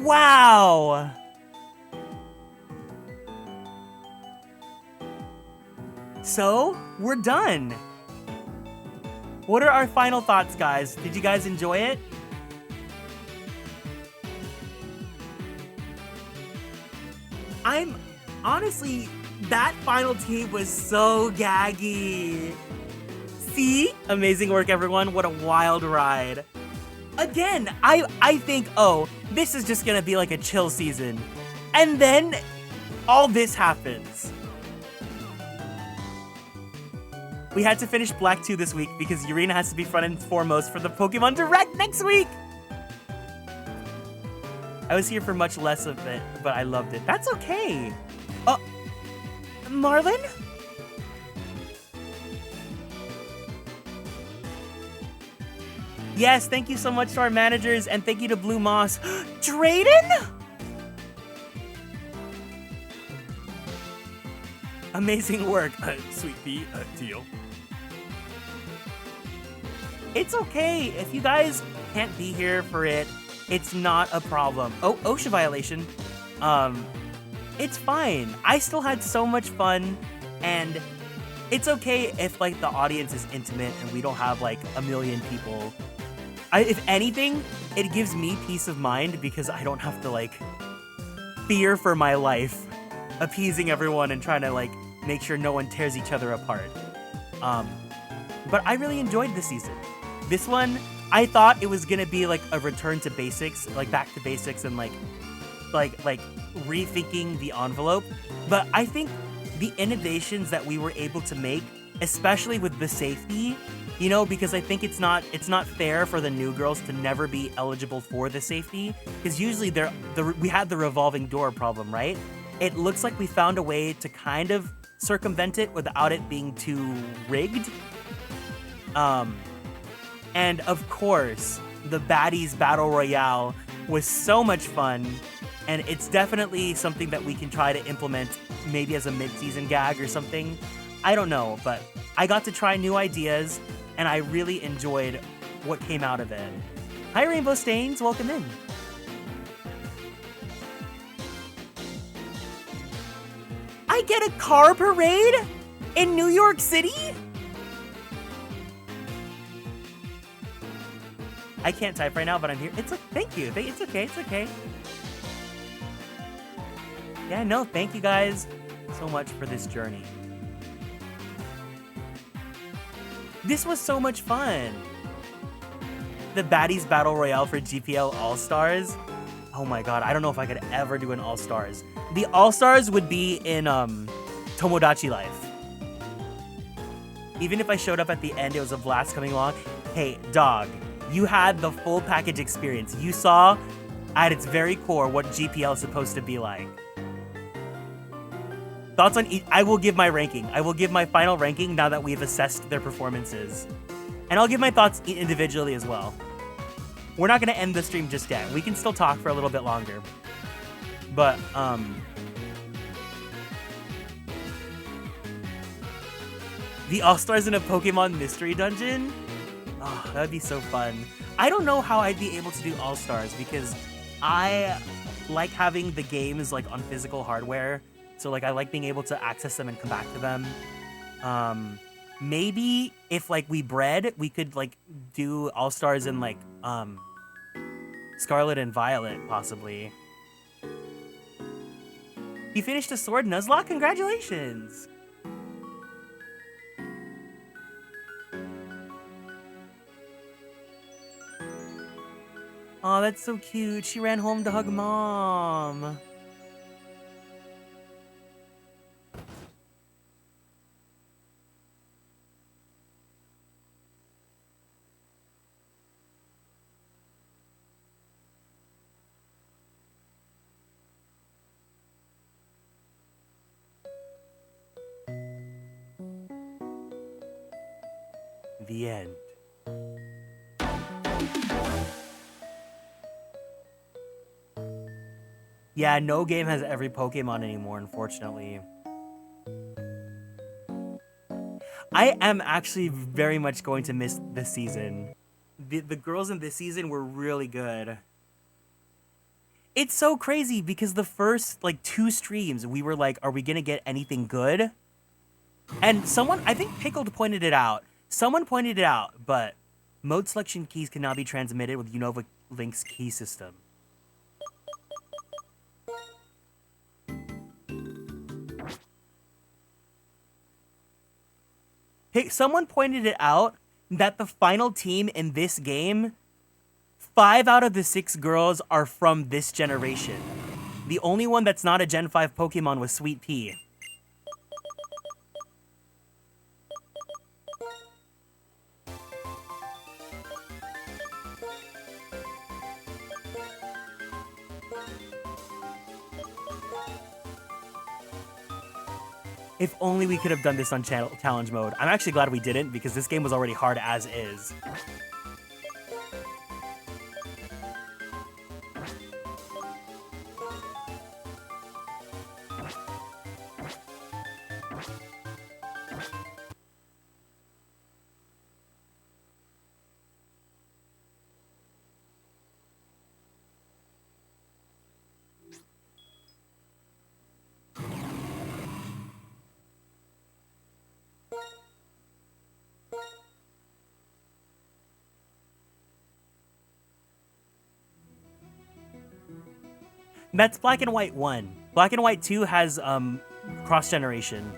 Wow! So, we're done. What are our final thoughts, guys? Did you guys enjoy it? I'm honestly, that final team was so gaggy. See? Amazing work, everyone. What a wild ride. Again, I think, oh, this is just gonna be like a chill season. And then all this happens. We had to finish Black 2 this week because Urena has to be front and foremost for the Pokemon Direct next week. I was here for much less of it, but I loved it. That's okay. Marlon? Yes, thank you so much to our managers, and thank you to Blue Moss. Drayden? Amazing work, Sweet Pea, Teal. It's okay. If you guys can't be here for it, it's not a problem. Oh, OSHA violation. It's fine. I still had so much fun, and it's okay if, like, the audience is intimate and we don't have, like, a million people. If anything, it gives me peace of mind because I don't have to, like, fear for my life appeasing everyone and trying to, like, make sure no one tears each other apart. But I really enjoyed this season. This one, I thought it was gonna be, like, a return to basics, like, back to basics and, like rethinking the envelope. But I think the innovations that we were able to make, especially with the safety, you know, because I think it's not fair for the new girls to never be eligible for the safety, because usually we had the revolving door problem, right? It looks like we found a way to kind of circumvent it without it being too rigged. And of course, the Baddies Battle Royale was so much fun, and it's definitely something that we can try to implement maybe as a mid-season gag or something. I don't know, but I got to try new ideas, and I really enjoyed what came out of it. Hi, Rainbow Stains, welcome in. I get a car parade in New York City? I can't type right now, but I'm here. Thank you. It's okay. It's okay. Yeah, no, thank you guys so much for this journey. This was so much fun. The Baddies Battle Royale for GPL All-Stars. Oh my god, I don't know if I could ever do an All-Stars. The All-Stars would be in Tomodachi Life. Even if I showed up at the end, it was a blast coming along. Hey, dog, you had the full package experience. You saw at its very core what GPL is supposed to be like. Thoughts on each? I will give my ranking. I will give my final ranking now that we've assessed their performances. And I'll give my thoughts individually as well. We're not going to end the stream just yet. We can still talk for a little bit longer. But, the All-Stars in a Pokemon Mystery Dungeon? Oh, that would be so fun. I don't know how I'd be able to do All-Stars because I like having the games, like, on physical hardware. So, like, I like being able to access them and come back to them. Maybe if, like, we bred, we could, like, do All-Stars in, like, Scarlet and Violet, possibly. You finished a sword, Nuzlocke? Congratulations! Oh, that's so cute. She ran home to hug Mom. The end. Yeah, no game has every Pokemon anymore, unfortunately. I am actually very much going to miss this season. The girls in this season were really good. It's so crazy because the first, like, 2 streams, we were like, are we gonna get anything good? And someone, I think Pickled pointed it out. Someone pointed it out, but mode selection keys can now be transmitted with Unova Link's key system. Hey, someone pointed it out that the final team in this game, 5 out of the 6 girls are from this generation. The only one that's not a Gen 5 Pokemon was Sweet Pea. If only we could have done this on challenge mode. I'm actually glad we didn't because this game was already hard as is. That's Black and White 1. Black and White 2 has, cross-generation.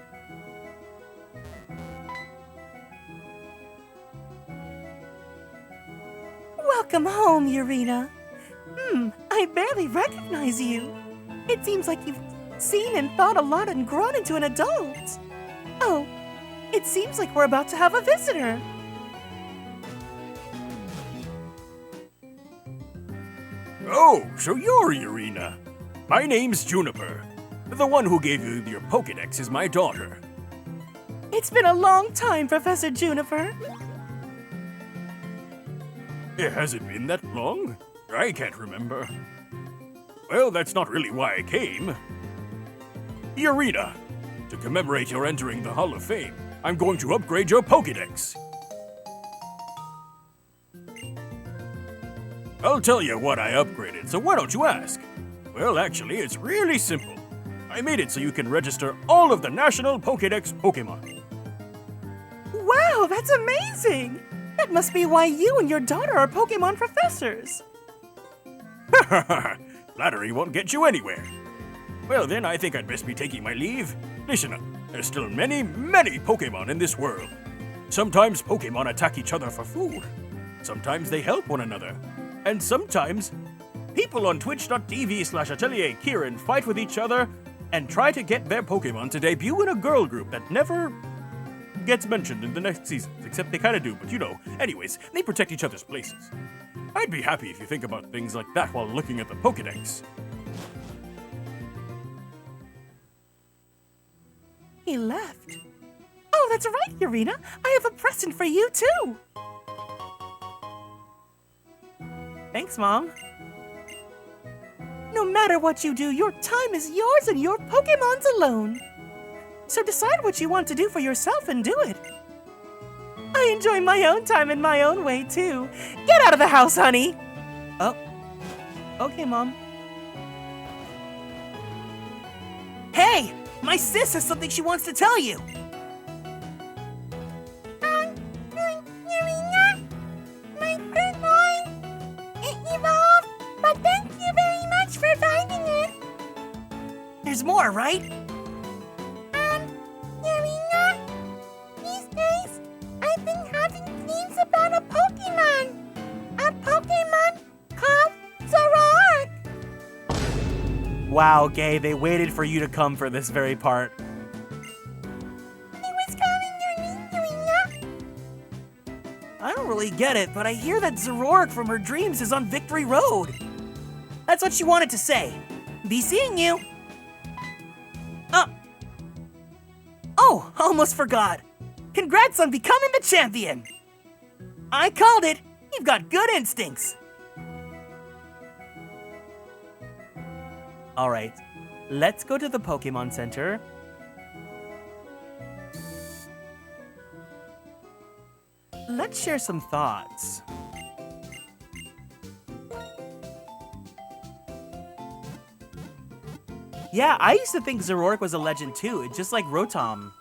Welcome home, Urena. I barely recognize you. It seems like you've seen and thought a lot and grown into an adult. Oh, it seems like we're about to have a visitor. Oh, so you're Urena. My name's Juniper. The one who gave you your Pokédex is my daughter. It's been a long time, Professor Juniper. It hasn't been that long? I can't remember. Well, that's not really why I came. Urena, to commemorate your entering the Hall of Fame, I'm going to upgrade your Pokédex. I'll tell you what I upgraded, so why don't you ask? Well, actually, it's really simple. I made it so you can register all of the National Pokédex Pokémon. Wow, that's amazing! That must be why you and your daughter are Pokémon professors. Flattery won't get you anywhere. Well, then I think I'd best be taking my leave. Listen up, there's still many, many Pokémon in this world. Sometimes Pokémon attack each other for food. Sometimes they help one another. And sometimes, people on twitch.tv/Atelier Kieran fight with each other and try to get their Pokémon to debut in a girl group that never gets mentioned in the next season. Except they kind of do, but you know. Anyways, they protect each other's places. I'd be happy if you think about things like that while looking at the Pokédex. He left. Oh, that's right, Urena. I have a present for you, too. Thanks, Mom. No matter what you do, your time is yours and your Pokemon's alone. So decide what you want to do for yourself and do it. I enjoy my own time in my own way, too. Get out of the house, honey! Oh. Okay, Mom. Hey! My sis has something she wants to tell you! My Pokemon! It evolved, but thank you very much for finding it! There's more, right? Urena, these days, I've been having dreams about a Pokemon! A Pokemon called Zoroark! Wow, Gay, they waited for you to come for this very part. He was calling your name, Urena. I don't really get it, but I hear that Zoroark from her dreams is on Victory Road. That's what she wanted to say. Be seeing you. Oh, almost forgot. Congrats on becoming the champion. I called it. You've got good instincts. All right, let's go to the Pokemon Center. Let's share some thoughts. Yeah, I used to think Zoroark was a legend too. It's just like Rotom.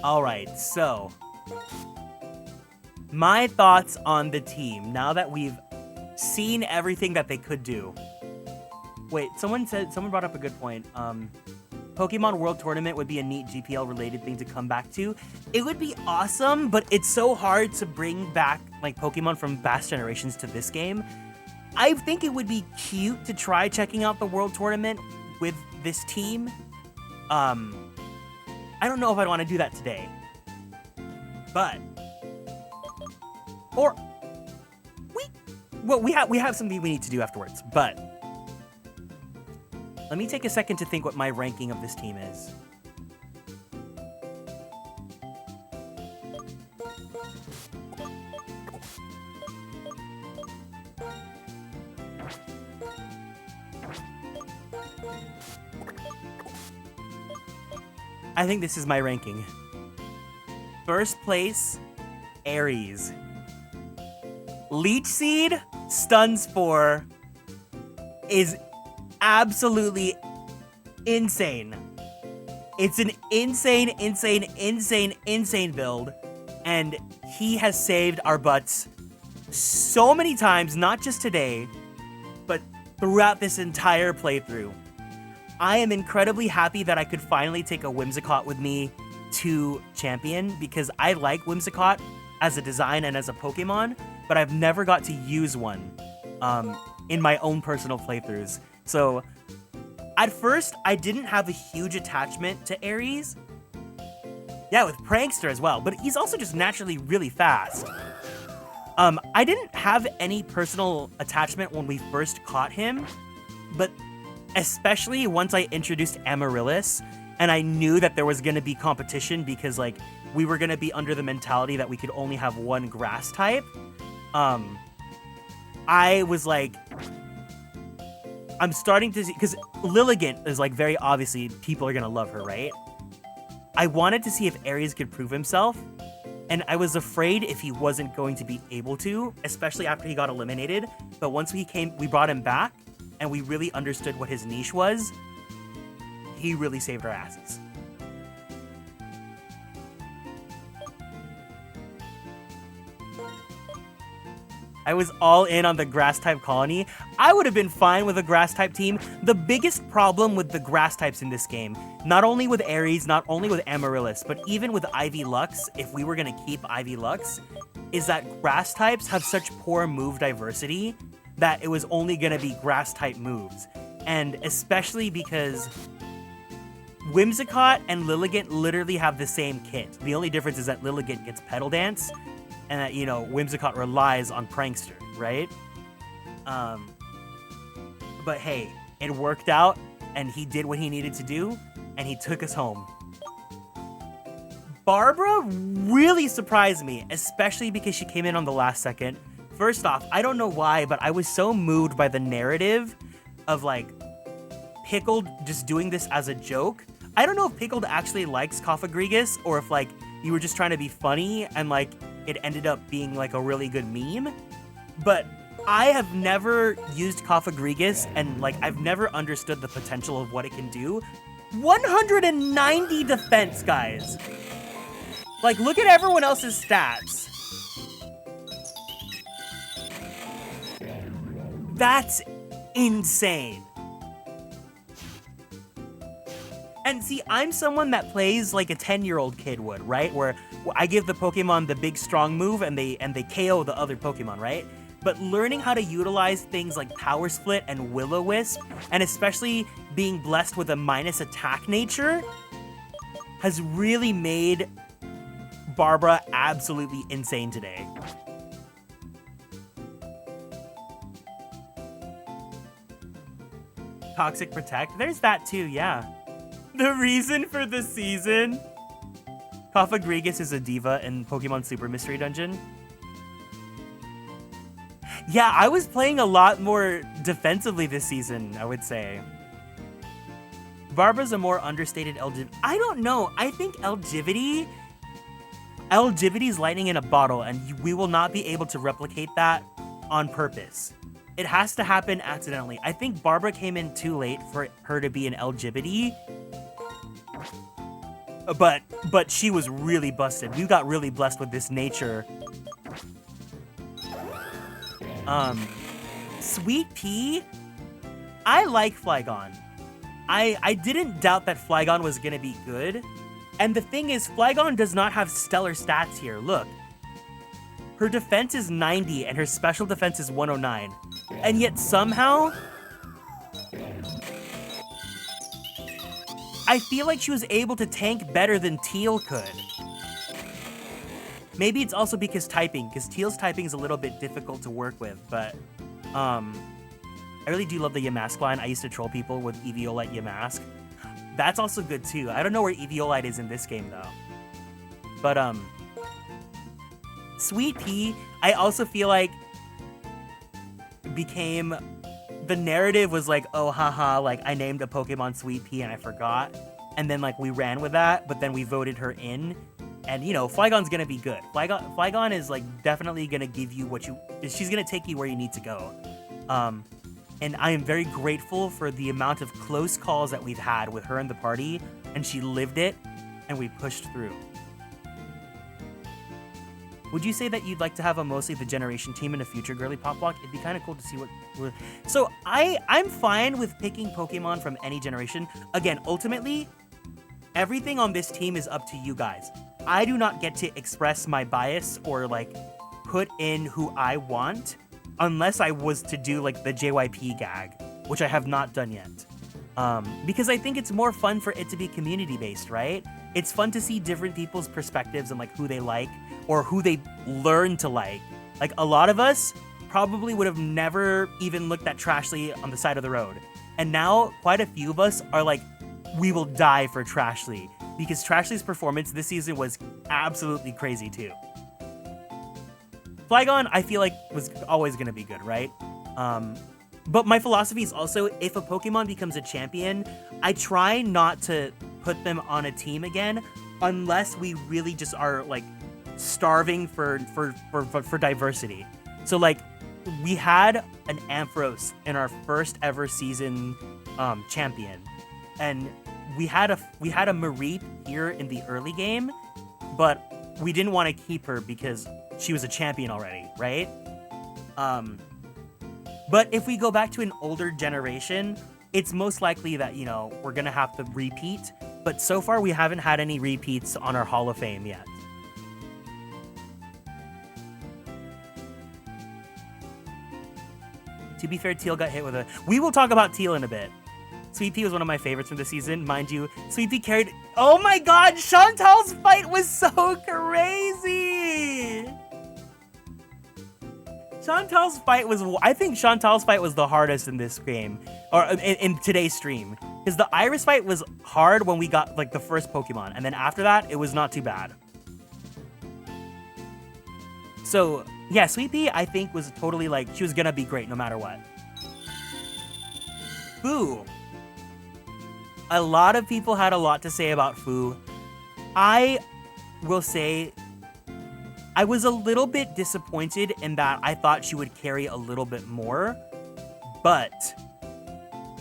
Alright, so my thoughts on the team now that we've seen everything that they could do. Wait, someone brought up a good point. Pokemon World Tournament would be a neat GPL related thing to come back to. It would be awesome, but it's so hard to bring back like Pokemon from past generations to this game. I think it would be cute to try checking out the World Tournament with this team. I don't know if I'd want to do that today. But we have something we need to do afterwards, but let me take a second to think what my ranking of this team is. I think this is my ranking. First place, Aries. Leech Seed, Stuns 4 is absolutely insane. It's an insane build, and he has saved our butts so many times, not just today, but throughout this entire playthrough. I am incredibly happy that I could finally take a Whimsicott with me to Champion, because I like Whimsicott as a design and as a Pokemon, but I've never got to use one in my own personal playthroughs. So at first, I didn't have a huge attachment to Aries. Yeah, with Prankster as well, but he's also just naturally really fast. I didn't have any personal attachment when we first caught him, but especially once I introduced Amaryllis, and I knew that there was going to be competition because, like, we were going to be under the mentality that we could only have one grass type. I was like, I'm starting to see, because Lilligant is, like, very obviously, people are going to love her, right? I wanted to see if Aries could prove himself, and I was afraid if he wasn't going to be able to, especially after he got eliminated. But once we brought him back, and we really understood what his niche was, he really saved our asses. I was all in on the grass-type colony. I would have been fine with a grass-type team. The biggest problem with the grass types in this game, not only with Aries, not only with Amaryllis, but even with Ivy Lux, if we were going to keep Ivy Lux, is that grass types have such poor move diversity that it was only going to be grass-type moves. And especially because Whimsicott and Lilligant literally have the same kit. The only difference is that Lilligant gets Petal Dance, and that, you know, Whimsicott relies on Prankster, right? But hey, it worked out, and he did what he needed to do, and he took us home. Barbara really surprised me, especially because she came in on the last second. First off, I don't know why, but I was so moved by the narrative of, like, Pickled just doing this as a joke. I don't know if Pickled actually likes Cofagrigus, or if, like, you were just trying to be funny and, like, it ended up being, like, a really good meme. But I have never used Cofagrigus, and, like, I've never understood the potential of what it can do. 190 defense, guys. Like, look at everyone else's stats. That's insane. And see, I'm someone that plays like a 10-year-old kid would, right? Where I give the Pokemon the big strong move and they KO the other Pokemon, right? But learning how to utilize things like Power Split and Will-O-Wisp, and especially being blessed with a minus attack nature, has really made Barbara absolutely insane today. Toxic Protect. There's that too, yeah. The reason for the season. Cofagrigus is a diva in Pokemon Super Mystery Dungeon. Yeah, I was playing a lot more defensively this season, I would say. Barbara's a more understated Elgivity. I don't know. I think Elgivity's lightning in a bottle, and we will not be able to replicate that on purpose. It has to happen accidentally. I think Barbara came in too late for her to be an Elgivity. But she was really busted. We got really blessed with this nature. Sweet Pea, I like Flygon. I didn't doubt that Flygon was gonna be good. And the thing is, Flygon does not have stellar stats here. Look. Her defense is 90 and her special defense is 109. And yet somehow, I feel like she was able to tank better than Teal could. Maybe it's also because Teal's typing is a little bit difficult to work with, but I really do love the Yamask line. I used to troll people with Eviolite Yamask. That's also good too. I don't know where Eviolite is in this game though. But Sweet Pea, I also feel like the narrative was like, oh haha, like I named a Pokemon Sweet Pea and I forgot. And then like we ran with that, but then we voted her in. And you know, Flygon's gonna be good. Flygon is like definitely gonna give you she's gonna take you where you need to go. And I am very grateful for the amount of close calls that we've had with her in the party, and she lived it, and we pushed through. Would you say that you'd like to have a mostly the generation team in a future Girlypoplocke? It'd be kind of cool to see what... So I'm fine with picking Pokemon from any generation. Again, ultimately, everything on this team is up to you guys. I do not get to express my bias or like put in who I want unless I was to do like the JYP gag, which I have not done yet. Because I think it's more fun for it to be community-based, right? It's fun to see different people's perspectives and like who they like or who they learn to like. Like a lot of us probably would have never even looked at Trashly on the side of the road. And now quite a few of us are like, we will die for Trashly because Trashly's performance this season was absolutely crazy too. Flygon, I feel like was always going to be good, right? But my philosophy is also, if a Pokemon becomes a champion, I try not to put them on a team again, unless we really just are like starving for diversity. So like, we had an Ampharos in our first ever season champion, and we had a Mareep here in the early game, but we didn't want to keep her because she was a champion already, right? But if we go back to an older generation, it's most likely that, you know, we're gonna have to repeat, but so far we haven't had any repeats on our Hall of Fame yet. To be fair, Teal got hit with a... We will talk about Teal in a bit. Sweet Pea was one of my favorites from the season. Mind you, Sweet Pea carried... Oh my god, Chantal's fight was so crazy! Chantal's fight was... I think Chantal's fight was the hardest in this game. Or in today's stream. Because the Iris fight was hard when we got, like, the first Pokemon. And then after that, it was not too bad. So, yeah, Sweet Pea, I think, was totally, like... She was gonna be great no matter what. Foo. A lot of people had a lot to say about Foo. I will say... I was a little bit disappointed in that I thought she would carry a little bit more, but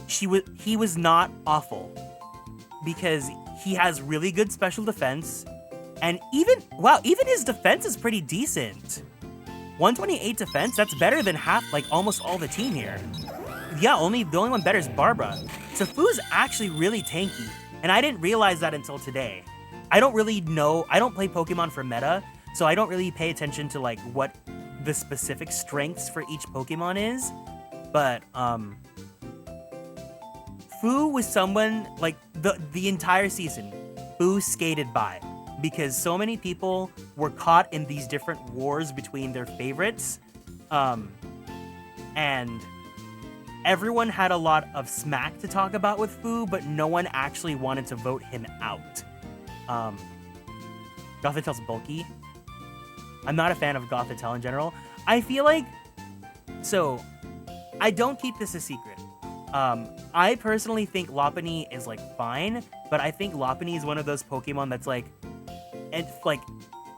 he was not awful because he has really good special defense, and even his defense is pretty decent. 128 defense, that's better than almost all the team here. Yeah, the only one better is Barbara. So Foo's actually really tanky, and I didn't realize that until today. I don't really know, I don't play Pokemon for meta, so I don't really pay attention to like what the specific strengths for each Pokemon is, but Foo was someone, like the entire season, Foo skated by because so many people were caught in these different wars between their favorites, and everyone had a lot of smack to talk about with Foo, but no one actually wanted to vote him out. Gothitel's bulky. I'm not a fan of Gothitelle in general. I feel like... So, I don't keep this a secret. I personally think Lopunny is, like, fine, but I think Lopunny is one of those Pokemon that's, like,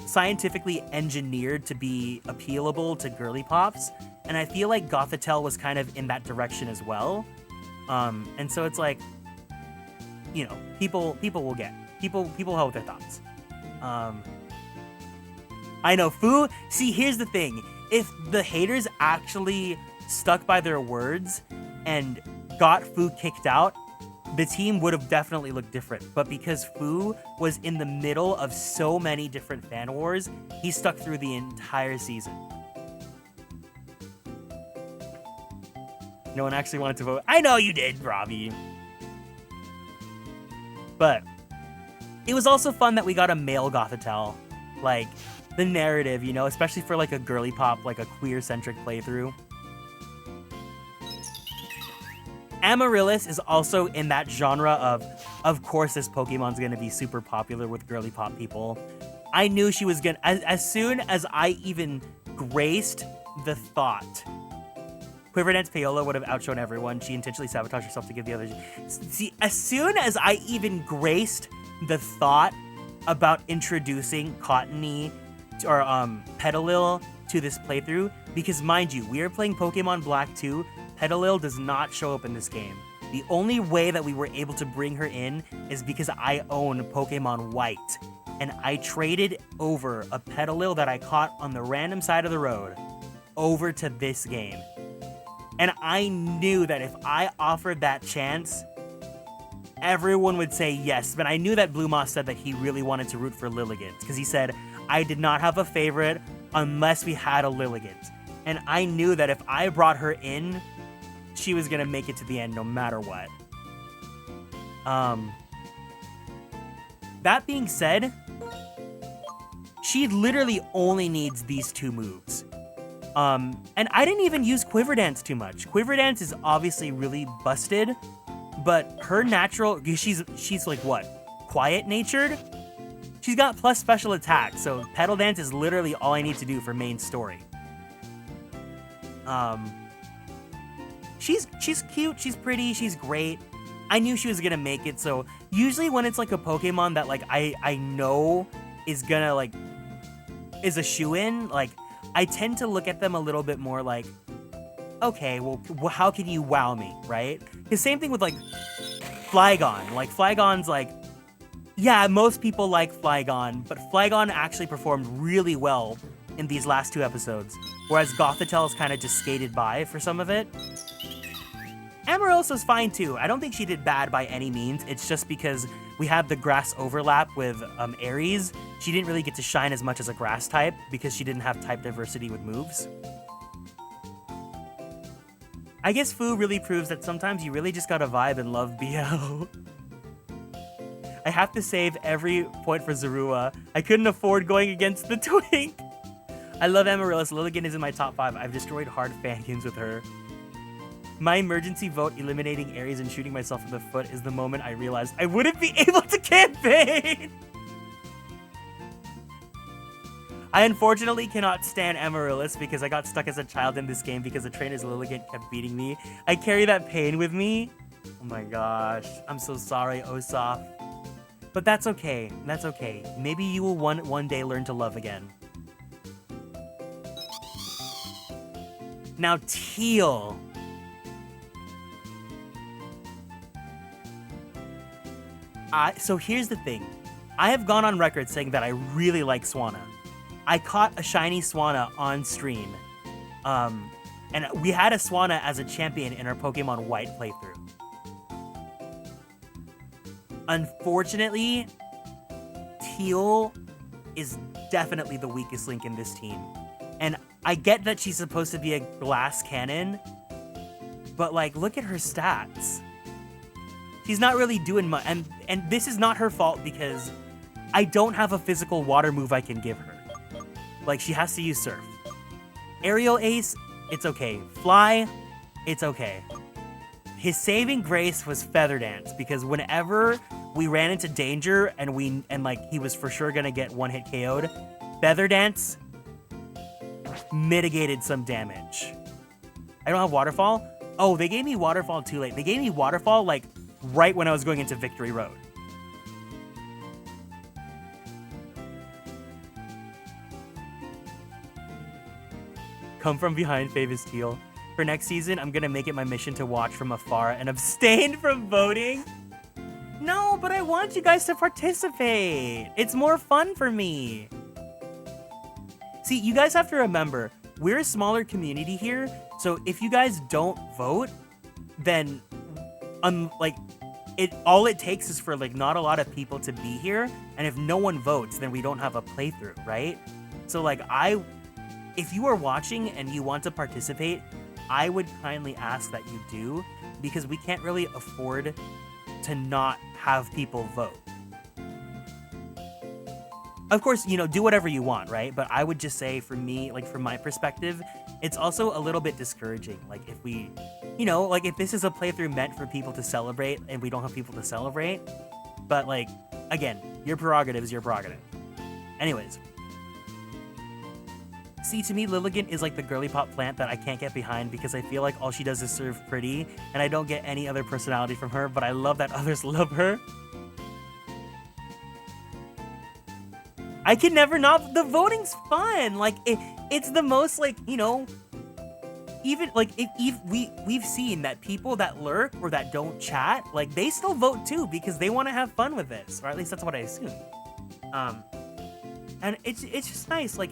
scientifically engineered to be appealable to girly pops, and I feel like Gothitelle was kind of in that direction as well. And so it's like, you know, people will get. people hold their thoughts. I know, Fu. See, here's the thing. If the haters actually stuck by their words and got Fu kicked out, the team would have definitely looked different. But because Fu was in the middle of so many different fan wars, he stuck through the entire season. No one actually wanted to vote. I know you did, Robbie. But it was also fun that we got a male Gothitelle. Like, the narrative, you know, especially for like a girly pop, like a queer-centric playthrough. Amaryllis is also in that genre of course this Pokemon's gonna be super popular with girly pop people. I knew she was gonna, as soon as I even graced the thought, Quiver Dance Paola would have outshone everyone. She intentionally sabotaged herself to give the others. See, as soon as I even graced the thought about introducing Cottony or Petalil to this playthrough, because mind you, we are playing Pokemon Black 2. Petalil does not show up in this game. The only way that we were able to bring her in is because I own Pokemon White, and I traded over a Petalil that I caught on the random side of the road over to this game. And I knew that if I offered that chance, everyone would say yes. But I knew that Blue Moss said that he really wanted to root for Lilligant, because he said, I did not have a favorite unless we had a Lilligant. And I knew that if I brought her in, she was going to make it to the end no matter what. That being said, she literally only needs these two moves. And I didn't even use Quiver Dance too much. Quiver Dance is obviously really busted, but her natural, she's like what? Quiet-natured? She's got plus special attack, so Petal Dance is literally all I need to do for main story. She's cute, she's pretty, she's great. I knew she was gonna make it, so usually when it's like a Pokemon that like I know is gonna like, is a shoo-in, like I tend to look at them a little bit more like, okay, well, how can you wow me, right? The same thing with like Flygon. Like Flygon's like, yeah, most people like Flygon, but Flygon actually performed really well in these last two episodes, whereas Gothitel's kind of just skated by for some of it. Amaryllis was fine too. I don't think she did bad by any means. It's just because we had the grass overlap with Aries. She didn't really get to shine as much as a grass type because she didn't have type diversity with moves. I guess Fu really proves that sometimes you really just gotta vibe and love BL. I have to save every point for Zorua. I couldn't afford going against the Twink. I love Amaryllis. Lilligant is in my top 5. I've destroyed hard fan games with her. My emergency vote eliminating Aries and shooting myself in the foot is the moment I realized I wouldn't be able to campaign. I unfortunately cannot stand Amaryllis because I got stuck as a child in this game because the trainer's Lilligant kept beating me. I carry that pain with me. Oh my gosh. I'm so sorry, Osaf. But that's okay. That's okay. Maybe you will one day learn to love again. Now, Teal. So here's the thing. I have gone on record saying that I really like Swanna. I caught a shiny Swanna on stream. And we had a Swanna as a champion in our Pokemon White playthrough. Unfortunately, Teal is definitely the weakest link in this team. And I get that she's supposed to be a glass cannon, but like, look at her stats. She's not really doing much, and this is not her fault because I don't have a physical water move I can give her. Like, she has to use Surf. Aerial Ace, it's okay. Fly, it's okay. His saving grace was Feather Dance because whenever we ran into danger and like he was for sure gonna get one hit KO'd, Feather Dance mitigated some damage. I don't have Waterfall. Oh, they gave me Waterfall too late. They gave me Waterfall like right when I was going into Victory Road. Come from behind, Favis Teal. For next season, I'm gonna make it my mission to watch from afar and abstain from voting. No, but I want you guys to participate. It's more fun for me. See, you guys have to remember, we're a smaller community here, so if you guys don't vote, then all it takes is for like not a lot of people to be here, and if no one votes, then we don't have a playthrough, right? So like if you are watching and you want to participate, I would kindly ask that you do, because we can't really afford to not have people vote. Of course, you know, do whatever you want, right? But I would just say, for me, like from my perspective, it's also a little bit discouraging. Like if we, you know, like if this is a playthrough meant for people to celebrate and we don't have people to celebrate, but like, again, your prerogative is your prerogative. Anyways. See, to me, Lilligant is like the girly pop plant that I can't get behind because I feel like all she does is serve pretty, and I don't get any other personality from her, but I love that others love her. I can never not. The voting's fun. Like, it's the most, like, you know, even, like, we've seen that people that lurk or that don't chat, like, they still vote too because they want to have fun with this, or at least that's what I assume. And it's just nice, like,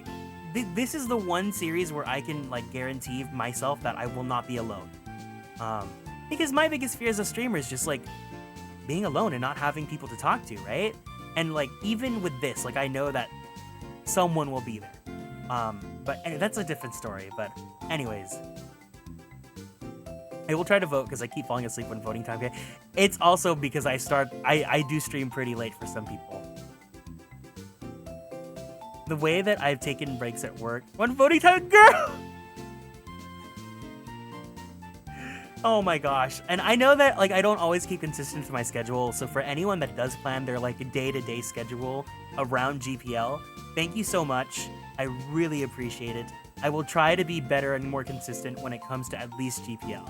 this is the one series where I can, like, guarantee myself that I will not be alone. Because my biggest fear as a streamer is just, like, being alone and not having people to talk to, right? And, like, even with this, like, I know that someone will be there. But that's a different story. But anyways, I will try to vote because I keep falling asleep when voting time. Okay? It's also because I do stream pretty late for some people. The way that I've taken breaks at work. When voting time, girl! Oh my gosh. And I know that, like, I don't always keep consistent to my schedule, so for anyone that does plan their, like, day-to-day schedule around GPL, thank you so much. I really appreciate it. I will try to be better and more consistent when it comes to at least GPL.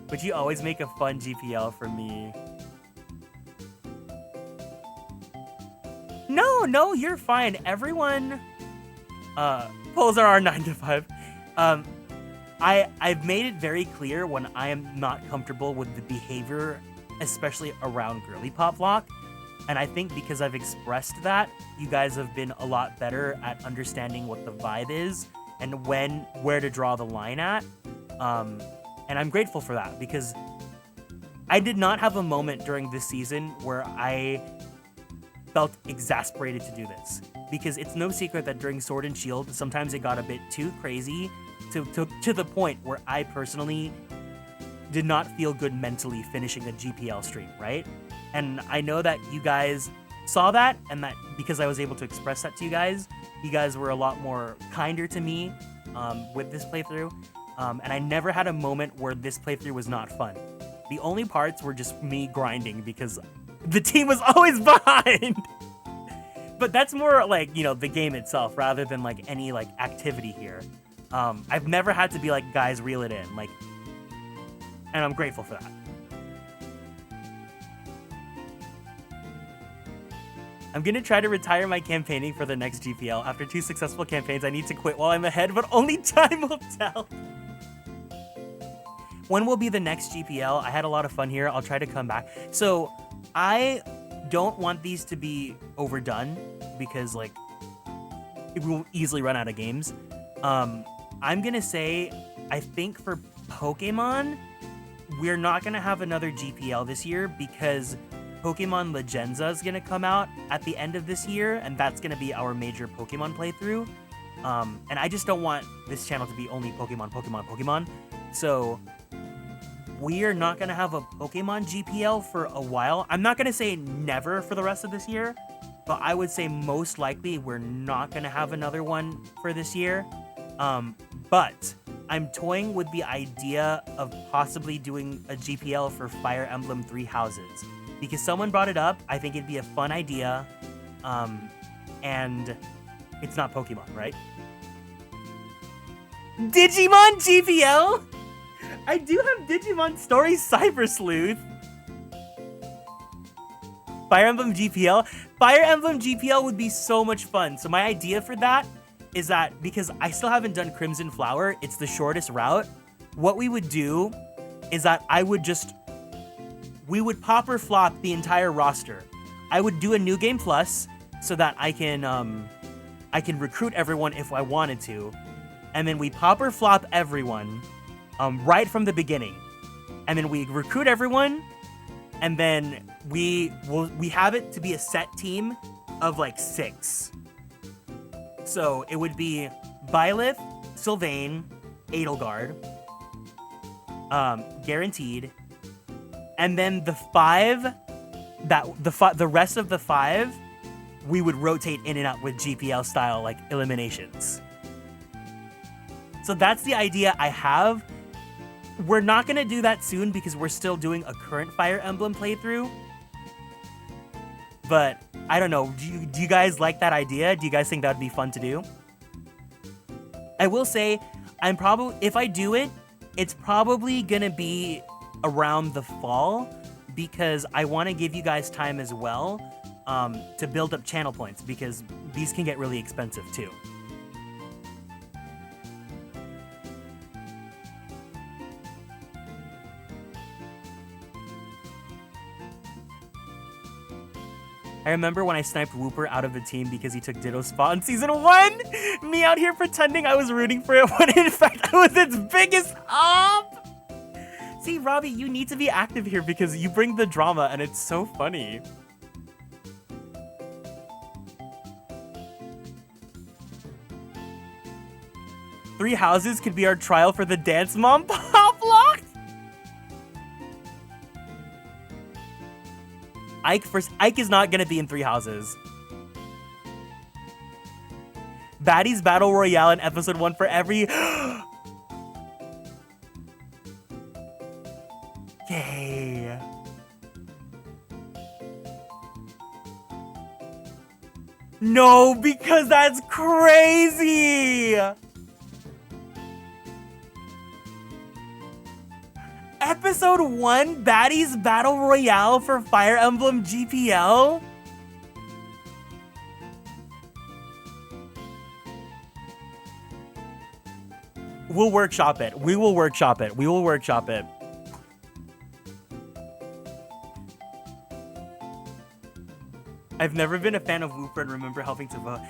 But you always make a fun GPL for me. No, you're fine. Everyone pulls our 9 to 5. I've made it very clear when I am not comfortable with the behavior, especially around Girlypoplocke. And I think because I've expressed that, you guys have been a lot better at understanding what the vibe is and where to draw the line at. And I'm grateful for that because I did not have a moment during this season where I felt exasperated to do this, because it's no secret that during Sword and Shield, sometimes it got a bit too crazy to the point where I personally did not feel good mentally finishing a GPL stream, right? And I know that you guys saw that, and that because I was able to express that to you guys were a lot more kinder to me with this playthrough. And I never had a moment where this playthrough was not fun. The only parts were just me grinding because the team was always behind. But that's more like, you know, the game itself rather than like any like activity here. I've never had to be like, guys, reel it in. Like, and I'm grateful for that. I'm gonna try to retire my campaigning for the next GPL. After 2 successful campaigns, I need to quit while I'm ahead, but only time will tell. When will be the next GPL? I had a lot of fun here. I'll try to come back. So I don't want these to be overdone because like it will easily run out of games. I'm gonna say, I think for Pokemon, we're not gonna have another GPL this year because Pokemon Legenza is gonna come out at the end of this year, and that's gonna be our major Pokemon playthrough. And I just don't want this channel to be only Pokemon. So we are not gonna have a Pokemon GPL for a while. I'm not gonna say never for the rest of this year, but I would say most likely we're not gonna have another one for this year. But I'm toying with the idea of possibly doing a GPL for Fire Emblem 3 Houses. Because someone brought it up, I think it'd be a fun idea, and it's not Pokemon, right? Digimon GPL? I do have Digimon Story Cyber Sleuth. Fire Emblem GPL? Fire Emblem GPL would be so much fun. So my idea for that is that because I still haven't done Crimson Flower, it's the shortest route. what we would do is that we would pop or flop the entire roster. I would do a new game plus so that I can recruit everyone if I wanted to, and then we pop or flop everyone right from the beginning, and then we recruit everyone, and then we have it to be a set team of like 6. So it would be Byleth, Sylvain, Edelgard, guaranteed, and then the rest of the 5 we would rotate in and out with GPL style like eliminations. So that's the idea I have. We're not gonna do that soon because we're still doing a current Fire Emblem playthrough. But I don't know, do you guys like that idea? Do you guys think that would be fun to do? I will say, if I do it, it's probably gonna be around the fall because I wanna give you guys time as well to build up channel points because these can get really expensive too. I remember when I sniped Wooper out of the team because he took Ditto's spot in Season 1! Me out here pretending I was rooting for it when in fact I was its biggest op! See, Robbie, you need to be active here because you bring the drama and it's so funny. Three houses could be our trial for the Dance Mom pop lock. Ike is not gonna be in 3 houses. Baddies Battle Royale in episode 1 for every... Yay. No, because that's crazy! Episode 1, Baddies Battle Royale for Fire Emblem GPL? We'll workshop it. We will workshop it. We will workshop it. I've never been a fan of Wooper and remember helping to vote.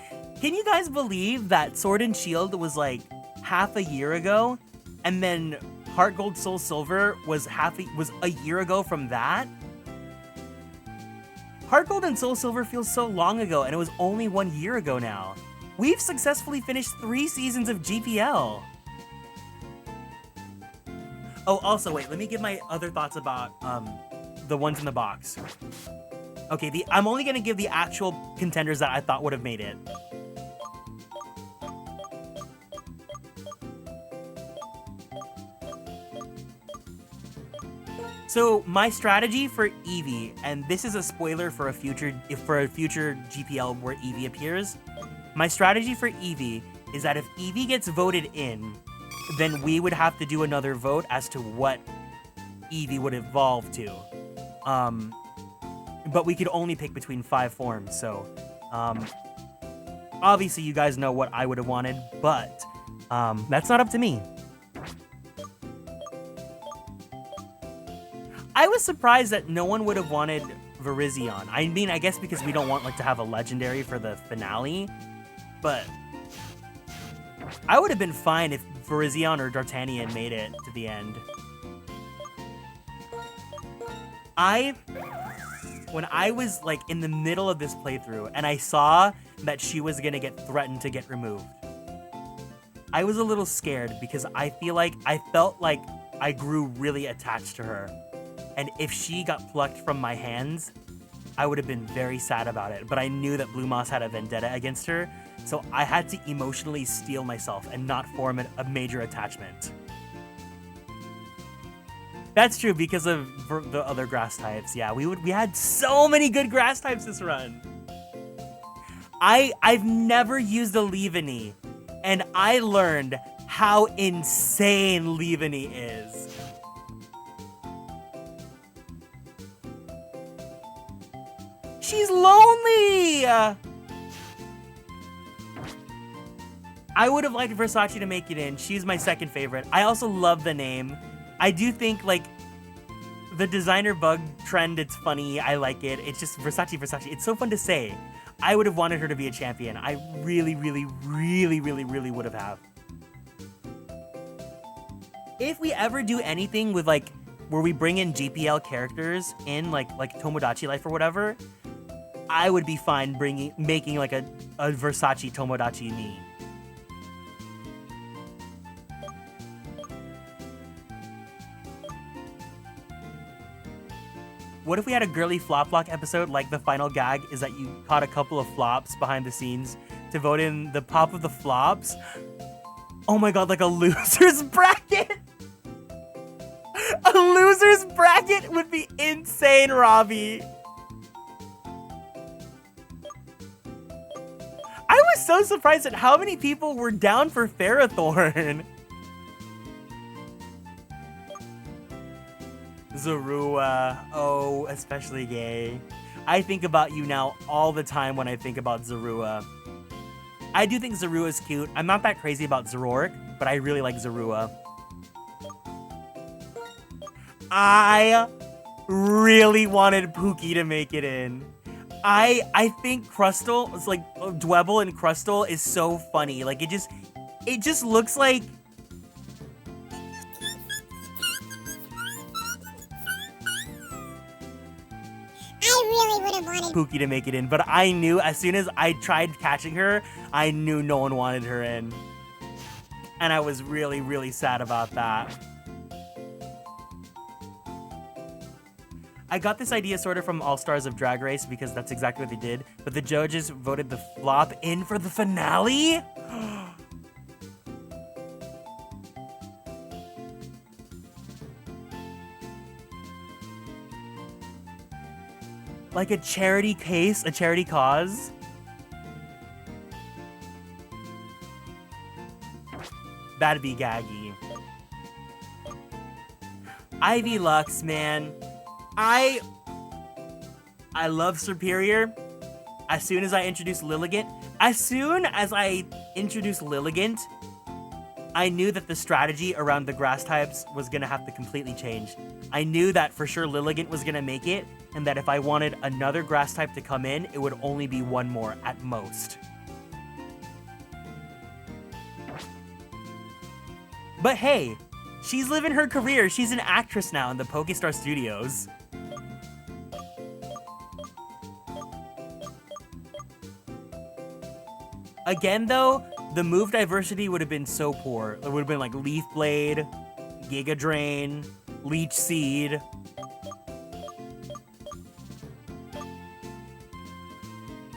Can you guys believe that Sword and Shield was like half a year ago? And then Heart Gold Soul Silver was a year ago from that? Heart Gold and Soul Silver feels so long ago and it was only 1 year ago now. We've successfully finished 3 seasons of GPL. Oh, also wait, let me give my other thoughts about the ones in the box. Okay, I'm only gonna give the actual contenders that I thought would have made it. So my strategy for Eevee, and this is a spoiler for a future GPL where Eevee appears. My strategy for Eevee is that if Eevee gets voted in, then we would have to do another vote as to what Eevee would evolve to. But we could only pick between 5 forms, so obviously you guys know what I would have wanted, but that's not up to me. I was surprised that no one would have wanted Virizion. I mean, I guess because we don't want to have a legendary for the finale, but I would have been fine if Virizion or D'Artagnan made it to the end. When I was in the middle of this playthrough and I saw that she was gonna get threatened to get removed, I was a little scared because I felt like I grew really attached to her. And if she got plucked from my hands, I would have been very sad about it. But I knew that Blue Moss had a vendetta against her, so I had to emotionally steel myself and not form a major attachment. That's true because of the other grass types. Yeah, we had so many good grass types this run. I've never used a Leavanny, and I learned how insane Leavanny is. She's lonely! I would have liked Versace to make it in. She's my second favorite. I also love the name. I do think, like, the designer bug trend, it's funny. I like it. It's just Versace, Versace. It's so fun to say. I would have wanted her to be a champion. I really, really, really, really, really would have. If we ever do anything with, like, where we bring in GPL characters in, like Tomodachi Life or whatever, I would be fine making like a Versace Tomodachi me. What if we had a Girlypoplocke episode, like the final gag is that you caught a couple of flops behind the scenes to vote in the pop of the flops? Oh my god, like a loser's bracket? A loser's bracket would be insane, Robbie. I was so surprised at how many people were down for Ferrothorn. Zorua, oh, especially gay. I think about you now all the time when I think about Zorua. I do think Zorua is cute. I'm not that crazy about Zoroark, but I really like Zorua. I really wanted Pookie to make it in. I think Crustle, it's like Dwebble and Crustle is so funny. Like it just looks like Pookie to make it in, but I knew as soon as I tried catching her, I knew no one wanted her in. And I was really, really sad about that. I got this idea sort of from All Stars of Drag Race because that's exactly what they did, but the judges voted the flop in for the finale? Like a charity case, a charity cause? That'd be gaggy. Ivy Lux, man. I love Superior. As soon as I introduced Lilligant, I knew that the strategy around the grass types was gonna have to completely change. I knew that for sure Lilligant was gonna make it, and that if I wanted another grass type to come in, it would only be one more at most. But hey, she's living her career. She's an actress now in the Pokestar Studios. Again, though, the move diversity would have been so poor. It would have been like Leaf Blade, Giga Drain, Leech Seed.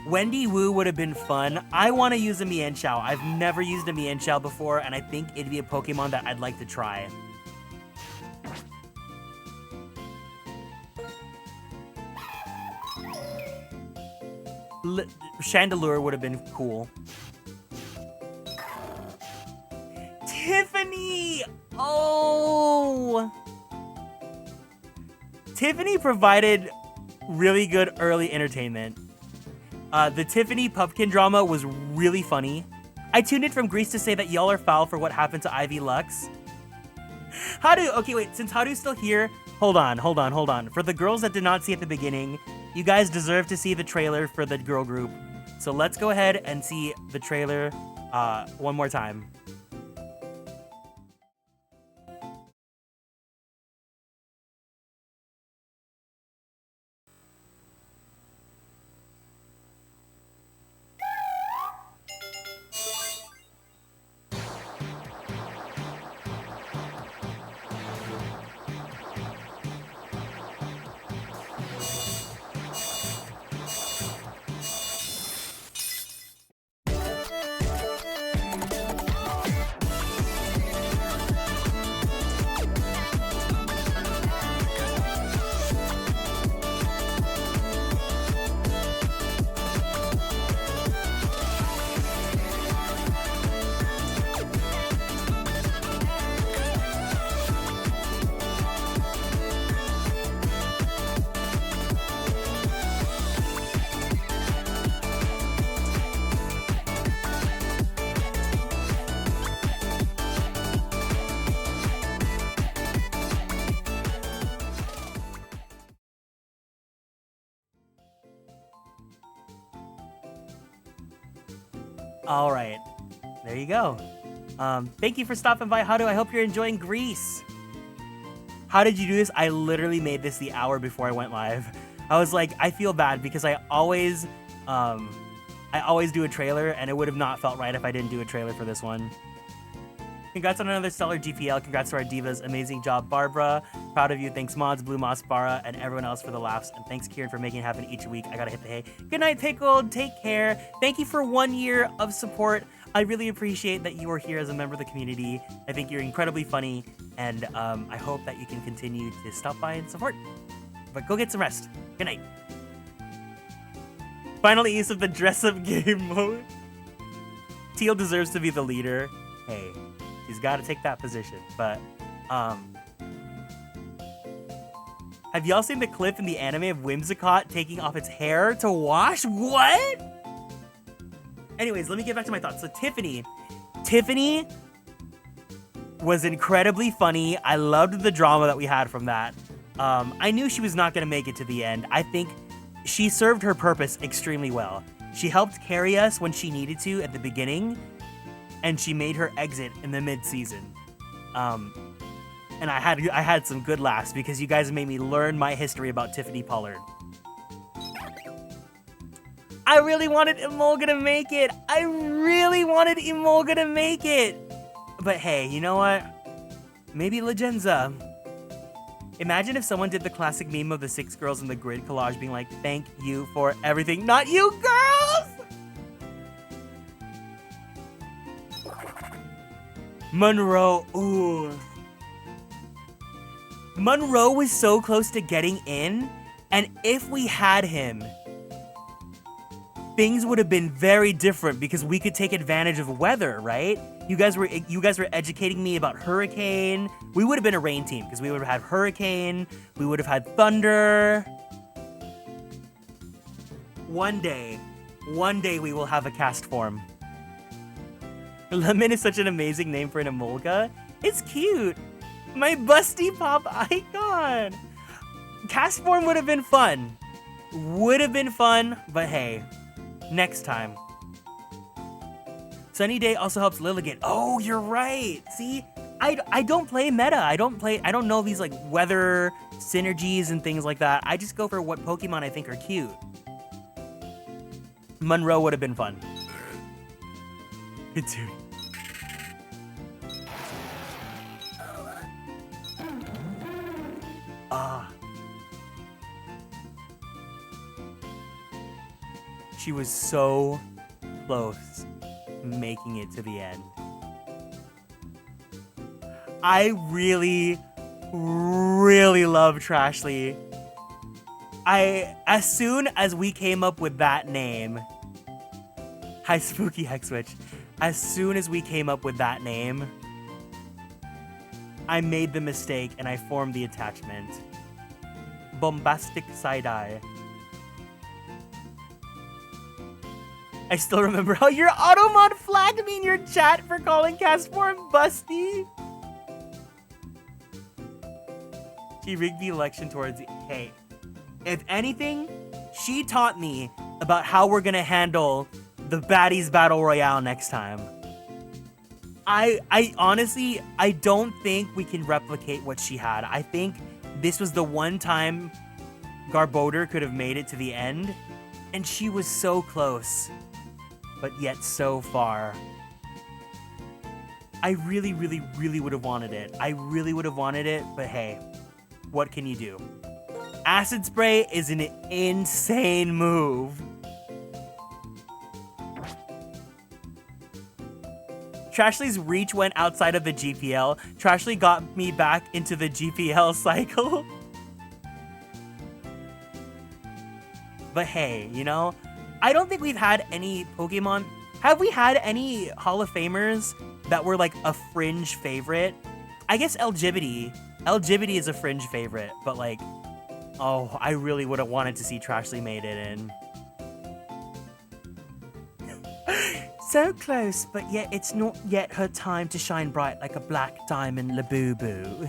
Wendy Wu would have been fun. I want to use a Mienshao. I've never used a Mienshao before, and I think it'd be a Pokemon that I'd like to try. Chandelure would have been cool. Tiffany! Oh! Tiffany provided really good early entertainment. The Tiffany Pumpkin drama was really funny. I tuned in from Greece to say that y'all are foul for what happened to Ivy Lux. Okay, wait, since Haru's still here, hold on. For the girls that did not see at the beginning, you guys deserve to see the trailer for the girl group. So let's go ahead and see the trailer one more time. All right. There you go. Thank you for stopping by, Hadu. I hope you're enjoying Greece. How did you do this? I literally made this the hour before I went live. I was like, I feel bad because I always do a trailer, and it would have not felt right if I didn't do a trailer for this one. Congrats on another stellar GPL. Congrats to our divas. Amazing job, Barbara. Proud of you. Thanks, Mods, Blue Moss, Bara, and everyone else for the laughs. And thanks, Kieran, for making it happen each week. I gotta hit the hay. Good night, Pickled. Take care. Thank you for 1 year of support. I really appreciate that you are here as a member of the community. I think you're incredibly funny, and I hope that you can continue to stop by and support. But go get some rest. Good night. Finally, use of the dress-up game mode. Teal deserves to be the leader. Hey. He's got to take that position, but have y'all seen the clip in the anime of Whimsicott taking off its hair to wash? What? Anyways, let me get back to my thoughts. So Tiffany was incredibly funny. I loved the drama that we had from that. I knew she was not going to make it to the end. I think she served her purpose extremely well. She helped carry us when she needed to at the beginning, and she made her exit in the mid-season. And I had some good laughs because you guys made me learn my history about Tiffany Pollard. I really wanted Emolga to make it. But hey, you know what? Maybe Legenza. Imagine if someone did the classic meme of the 6 girls in the grid collage being like, thank you for everything, not you girls! Monroe, ooh. Monroe was so close to getting in, and if we had him, things would have been very different because we could take advantage of weather, right? You guys were educating me about hurricane. We would have been a rain team because we would have had hurricane, we would have had thunder. One day we will have a cast form. Lemon is such an amazing name for an Emolga. It's cute. My busty pop icon. Cast form would have been fun. But hey, next time. Sunny Day also helps Lilligant. Oh, you're right. See, I don't play meta. I don't know these like weather synergies and things like that. I just go for what Pokemon I think are cute. Monroe would have been fun. Dude. She was so close making it to the end. I really love Trashly. As soon as we came up with that name, hi Spooky Hexwitch, as soon as we came up with that name, I made the mistake and I formed the attachment. Bombastic Side-Eye. I still remember how your Automod flagged me in your chat for calling Castform busty. She rigged the election towards... Hey, if anything, she taught me about how we're gonna handle the Baddies Battle Royale next time. I honestly, I don't think we can replicate what she had. I think this was the one time Garbodor could have made it to the end, and she was so close, but yet so far. I really would have wanted it. But hey, what can you do? Acid Spray is an insane move. Trashly's reach went outside of the GPL. Trashly got me back into the GPL cycle. But hey, you know, I don't think we've had any Pokemon. Have we had any Hall of Famers that were like a fringe favorite? I guess Elgibity. Elgibity is a fringe favorite, but like, oh, I really would have wanted to see Trashly made it in. So close, but yet it's not yet her time to shine bright like a black diamond Labubu.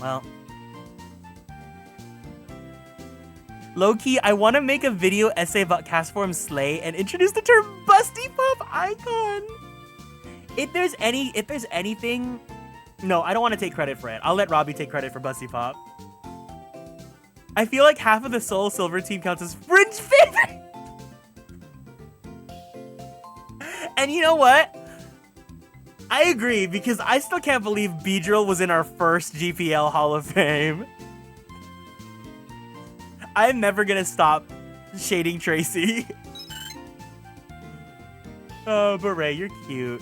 Well, Low-key, I want to make a video essay about Castform Slay and introduce the term Busty Pop Icon. If there's anything... No, I don't want to take credit for it. I'll let Robbie take credit for Busty Pop. I feel like half of the Soul Silver team counts as fringe favorite. And you know what? I agree, because I still can't believe Beedrill was in our first GPL Hall of Fame. I'm never gonna stop shading Tracy. Oh, Beret, you're cute.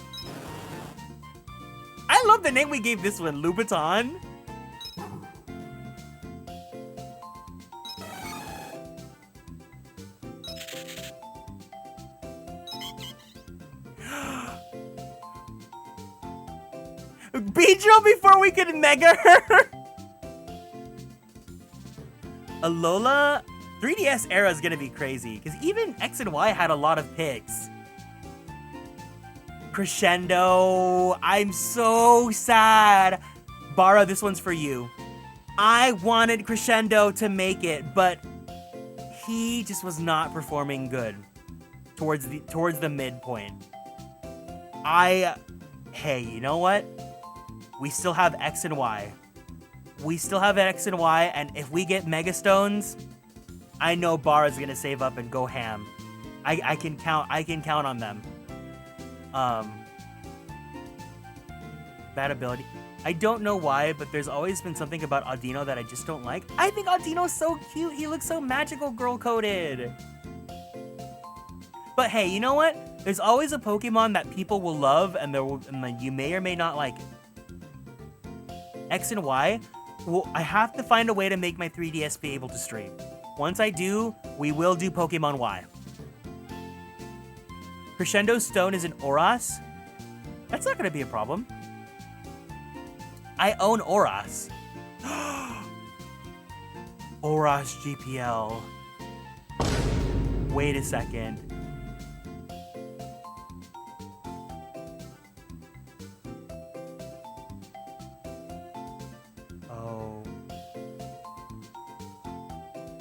I love the name we gave this one, Louboutin. Beedrill before we could mega her. Alola 3DS era is gonna be crazy because even X and Y had a lot of picks. Crescendo, I'm so sad. Bara, this one's for you. I wanted Crescendo to make it, but he just was not performing good towards the midpoint. Hey, you know what? We still have X and Y. We still have X and Y, and if we get Mega Stones, I know Bara's gonna save up and go ham. I can count on them. Bad ability. I don't know why, but there's always been something about Audino that I just don't like. I think Audino's so cute. He looks so magical girl-coded. But hey, you know what? There's always a Pokemon that people will love, and you may or may not like it. X and Y. Well, I have to find a way to make my 3DS be able to stream. Once I do, we will do Pokemon Y. Crescendo Stone is an Oras? That's not going to be a problem. I own Oras. Oras GPL. Wait a second.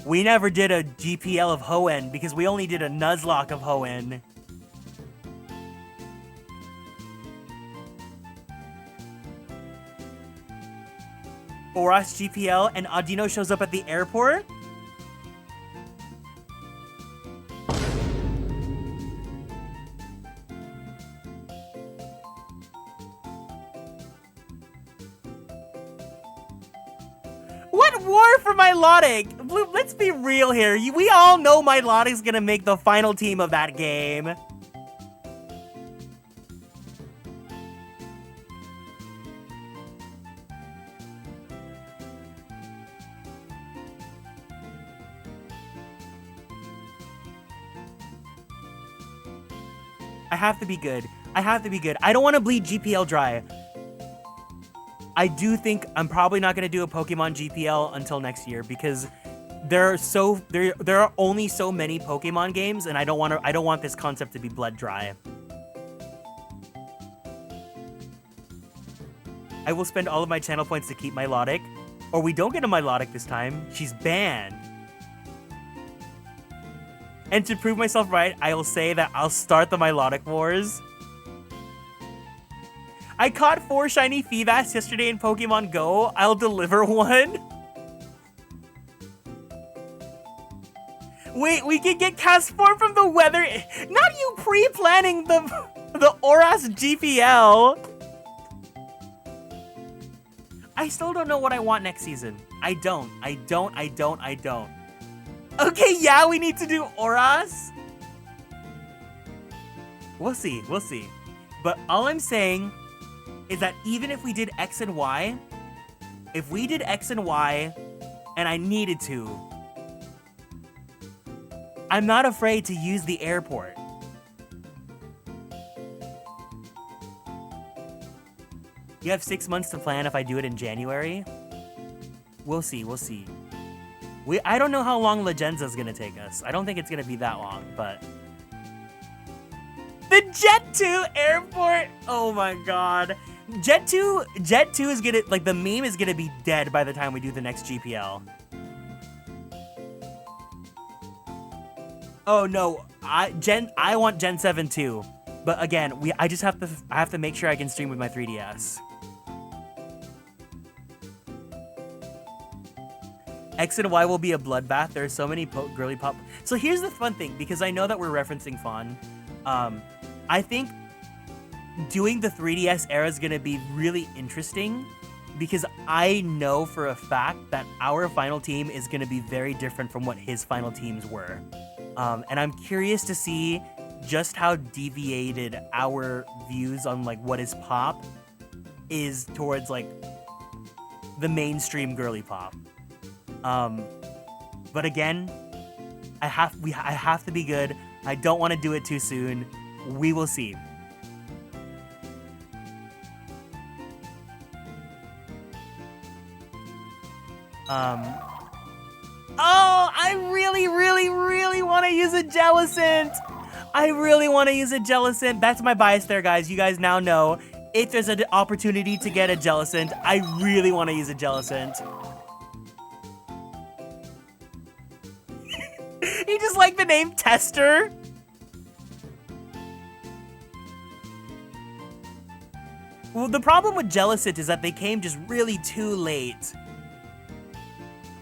We never did a GPL of Hoenn because we only did a Nuzlocke of Hoenn. Oras GPL and Audino shows up at the airport? What war for Milotic? Let's be real here. We all know Milotic's gonna make the final team of that game. I have to be good. I have to be good. I don't want to bleed GPL dry. I do think I'm probably not going to do a Pokemon GPL until next year because there are only so many Pokemon games, and I don't want this concept to be blood dry. I will spend all of my channel points to keep Milotic, or we don't get a Milotic this time. She's banned. And to prove myself right, I will say that I'll start the Milotic Wars. I caught 4 shiny Feebas yesterday in Pokemon Go. I'll deliver one. Wait, we can get Castform from the weather. Not you pre-planning the Oras GPL. I still don't know what I want next season. I don't. Okay, yeah, we need to do Oras. We'll see. But all I'm saying is that even if we did X and Y, and I needed to, I'm not afraid to use the airport. You have 6 months to plan if I do it in January. We'll see. I don't know how long Legenza's gonna take us. I don't think it's gonna be that long, but... The Jet 2 airport! Oh my god. Jet 2 is gonna, like, the meme is gonna be dead by the time we do the next GPL. Oh no, I want Gen 7 too. But again, I have to make sure I can stream with my 3DS. X and Y will be a bloodbath. There are so many girly pop. So here's the fun thing, because I know that we're referencing Fawn. I think doing the 3DS era is gonna be really interesting, because I know for a fact that our final team is gonna be very different from what his final teams were. And I'm curious to see just how deviated our views on like what is pop is towards like the mainstream girly pop. But again, I have to be good. I don't want to do it too soon. We will see. Oh, I really want to use a Jellicent. I really want to use a Jellicent. That's my bias there, guys. You guys now know if there's an opportunity to get a Jellicent, I really want to use a Jellicent. You just like the name Tester? Well, the problem with Jellicent is that they came just really too late.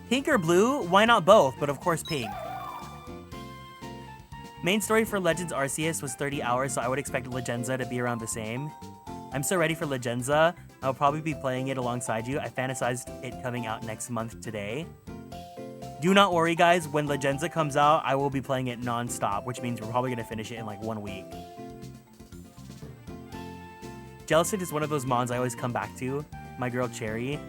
Pink or blue? Why not both? But of course pink. Main story for Legends Arceus was 30 hours, so I would expect Legenza to be around the same. I'm so ready for Legenza. I'll probably be playing it alongside you. I fantasized it coming out next month today. Do not worry, guys. When Legenza comes out, I will be playing it non-stop, which means we're probably going to finish it in like 1 week. Jellicent is one of those mons I always come back to. My girl Cherry.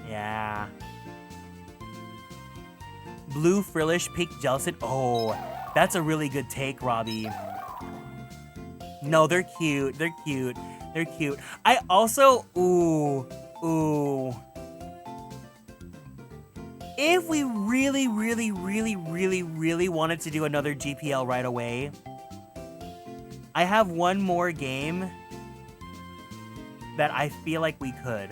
Yeah. Blue Frillish, pink Jellicent. Oh, that's a really good take, Robbie. No, they're cute. They're cute. They're cute. I also... Ooh. If we really wanted to do another GPL right away, I have one more game that I feel like we could.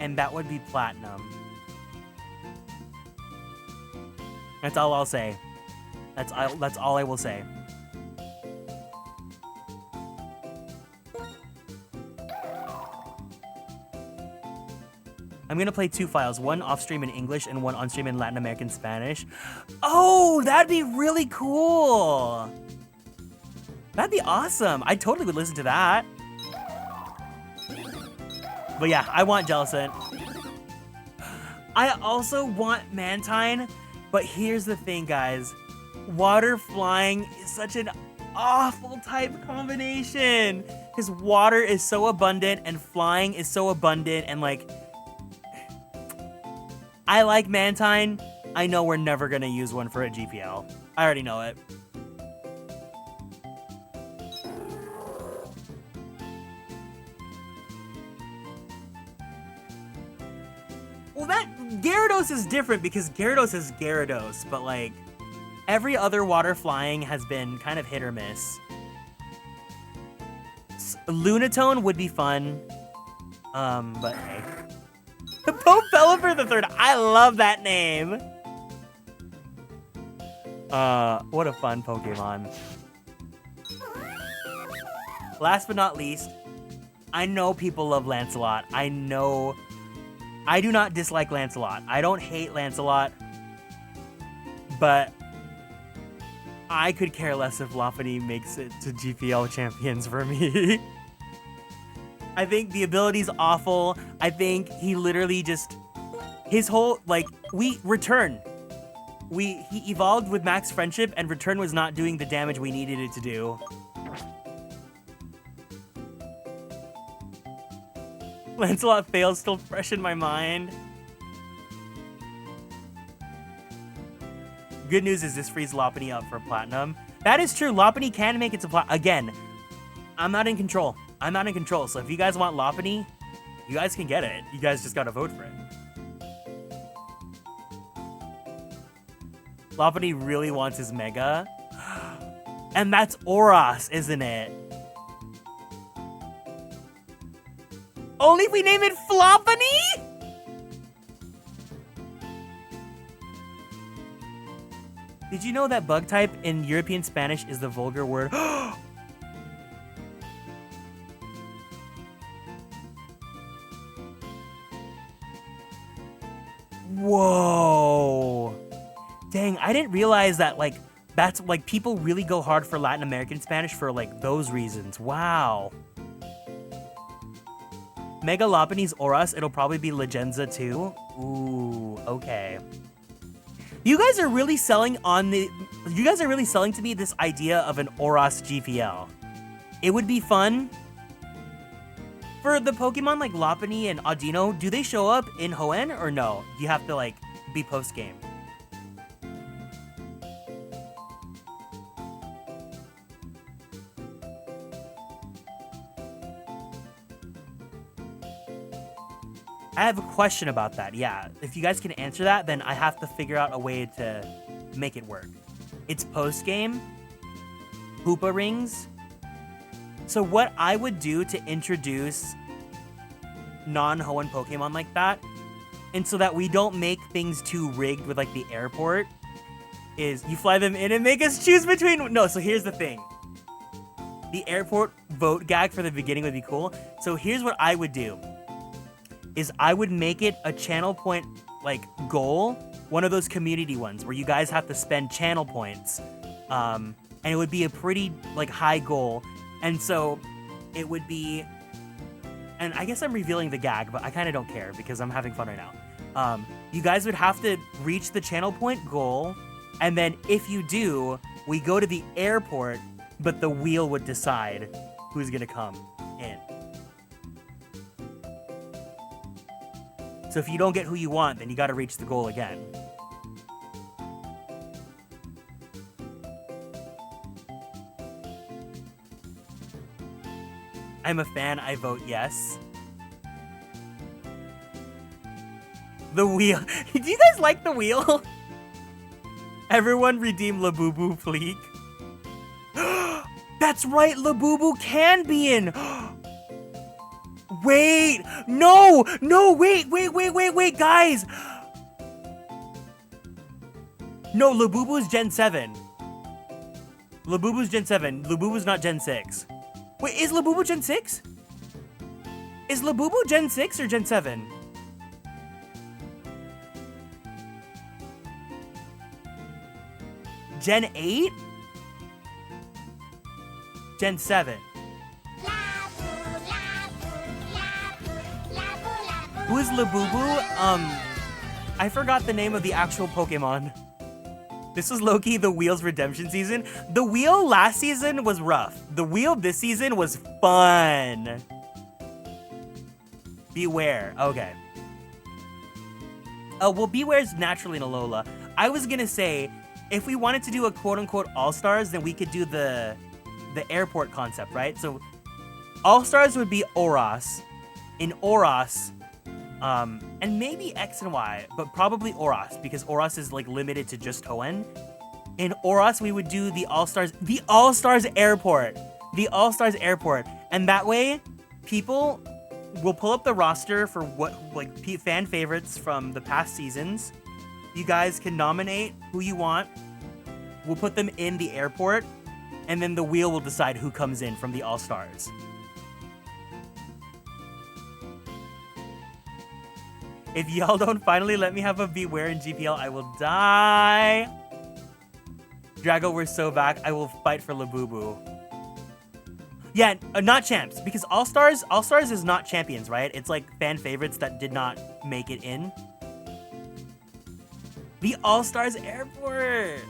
And that would be Platinum. That's all I'll say. That's all I will say. I'm gonna play 2 files, one off stream in English and one on stream in Latin American Spanish. Oh, that'd be really cool. That'd be awesome. I totally would listen to that. But yeah, I want Jellicent. I also want Mantine, but here's the thing, guys. Water flying is such an awful type combination. Because water is so abundant and flying is so abundant, and like... I like Mantine. I know we're never gonna use one for a GPL. I already know it. Well, that Gyarados is different because Gyarados is Gyarados, but like every other water flying has been kind of hit or miss. Lunatone would be fun, but hey. Pope Pelipper the Third. I love that name. What a fun Pokemon. Last but not least, I know people love Lancelot. I know. I do not dislike Lancelot. I don't hate Lancelot. But I could care less if Lopunny makes it to GPL champions for me. I think the ability's awful. I think he literally just... His whole, like, Return. He evolved with max friendship, and Return was not doing the damage we needed it to do. Lancelot fails, still fresh in my mind. Good news is this frees Lopunny up for Platinum. That is true. Lopunny can make it to Platinum. Again, I'm not in control. I'm not in control, so if you guys want Lopunny, you guys can get it. You guys just gotta vote for it. Lopunny really wants his Mega. And that's Oros, isn't it? Only if we name it Flopunny? Did you know that bug type in European Spanish is the vulgar word? Whoa. Dang, I didn't realize that, like, that's, like, people really go hard for Latin American Spanish for, like, those reasons. Wow. Megalopones Oras, it'll probably be Legenza too. Ooh, okay. You guys are really selling to me this idea of an Oras GPL. It would be fun. For the Pokemon like Lopunny and Audino, do they show up in Hoenn or no? You have to like be post-game. I have a question about that, yeah. If you guys can answer that, then I have to figure out a way to make it work. It's post-game, Hoopa rings. So what I would do to introduce non-Hoenn Pokemon like that, and so that we don't make things too rigged with like the airport, is you fly them in and make us choose between... No, so here's the thing. The airport vote gag for the beginning would be cool. So here's what I would do. Is I would make it a channel point like goal, one of those community ones where you guys have to spend channel points, and it would be a pretty like high goal, and so it would be, and I guess I'm revealing the gag, but I kind of don't care because I'm having fun right now. You guys would have to reach the channel point goal, and then if you do, we go to the airport, but the wheel would decide who's gonna come in. So if you don't get who you want, then you gotta reach the goal again. I'm a fan, I vote yes. The wheel. Do you guys like the wheel? Everyone redeem Labubu Pleek. That's right, Labubu can be in. Wait, no, wait, guys. No, Labubu's Gen 7. Labubu's Gen 7. Labubu's not Gen 6. Wait, is Labubu Gen 6? Is Labubu Gen 6 or Gen 7? Gen 8? Gen 7. Who is Labubu? I forgot the name of the actual Pokemon. This was low-key the Wheel's redemption season. The Wheel last season was rough. The Wheel this season was fun. Beware. Okay. Oh, well, Beware's naturally in Alola. I was gonna say, if we wanted to do a quote-unquote All-Stars, then we could do the airport concept, right? So, All-Stars would be Oras. In Oras, and maybe X and Y, but probably Oras, because Oras is like limited to just Hoenn. In Oras, we would do the All-Stars Airport. The All-Stars Airport. And that way, people will pull up the roster for what, like, fan favorites from the past seasons. You guys can nominate who you want. We'll put them in the airport, and then the wheel will decide who comes in from the All-Stars. If y'all don't finally let me have a Beware in GPL, I will die. Drago, we're so back. I will fight for Labubu. Yeah, not champs, because All-Stars is not champions, right? It's like fan favorites that did not make it in. The All-Stars Airport.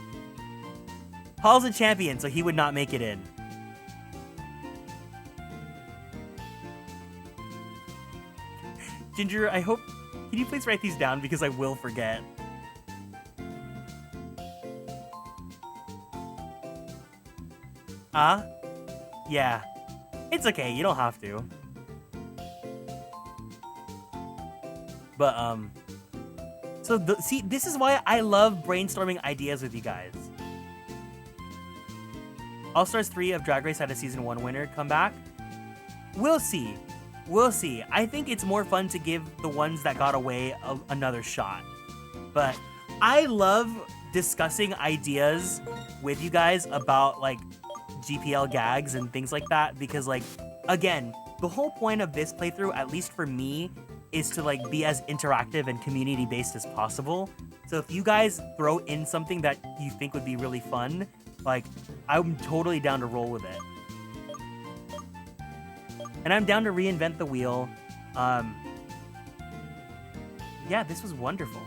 Paul's a champion, so he would not make it in. Ginger, I hope... Can you please write these down, because I will forget. Yeah. It's okay, you don't have to. But, so, see, this is why I love brainstorming ideas with you guys. All-Stars 3 of Drag Race had a Season 1 winner come back. We'll see. We'll see. I think it's more fun to give the ones that got away another shot. But I love discussing ideas with you guys about like GPL gags and things like that, because like, again, the whole point of this playthrough, at least for me, is to like be as interactive and community based as possible. So if you guys throw in something that you think would be really fun, like I'm totally down to roll with it. And I'm down to reinvent the wheel. Yeah, this was wonderful.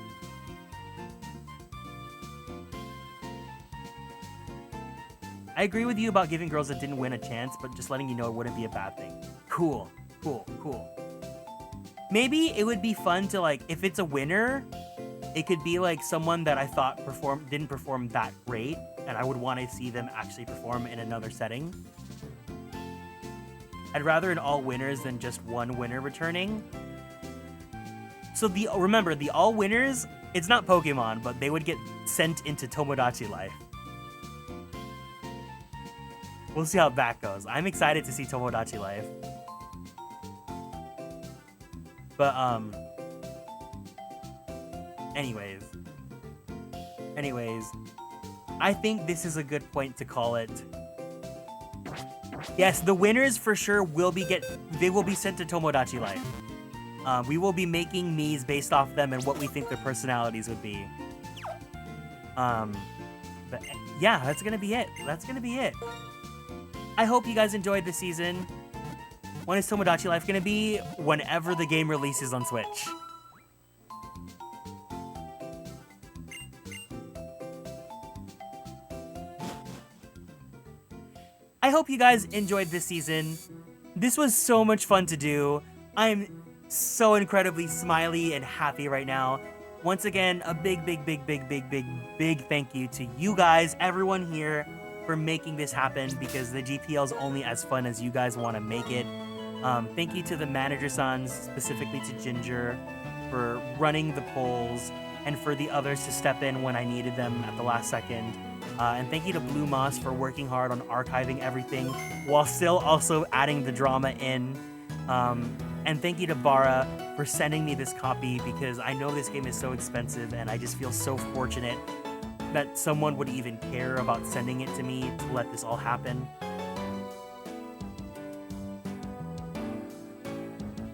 I agree with you about giving girls that didn't win a chance, but just letting you know it wouldn't be a bad thing. Cool, cool, cool. Maybe it would be fun to like, if it's a winner, it could be like someone that I thought didn't perform that great, and I would want to see them actually perform in another setting. I'd rather an all winners than just one winner returning. So remember, the all winners, it's not Pokemon, but they would get sent into Tomodachi life. We'll see how that goes. I'm excited to see Tomodachi life. But, anyways, I think this is a good point to call it. Yes, the winners for sure will be sent to Tomodachi life. We will be making Miis based off them and what we think their personalities would be. But yeah, that's gonna be it. I hope you guys enjoyed this season. When is Tomodachi Life gonna be? Whenever the game releases on Switch. I hope you guys enjoyed this season. This was so much fun to do. I'm so incredibly smiley and happy right now. Once again, a big thank you to you guys, everyone here, for making this happen, because the GPL is only as fun as you guys want to make it. Thank you to the manager-sans, specifically to Ginger, for running the polls, and for the others to step in when I needed them at the last second. And thank you to Blue Moss for working hard on archiving everything, while still also adding the drama in. And thank you to Bara for sending me this copy, because I know this game is so expensive, and I just feel so fortunate that someone would even care about sending it to me to let this all happen.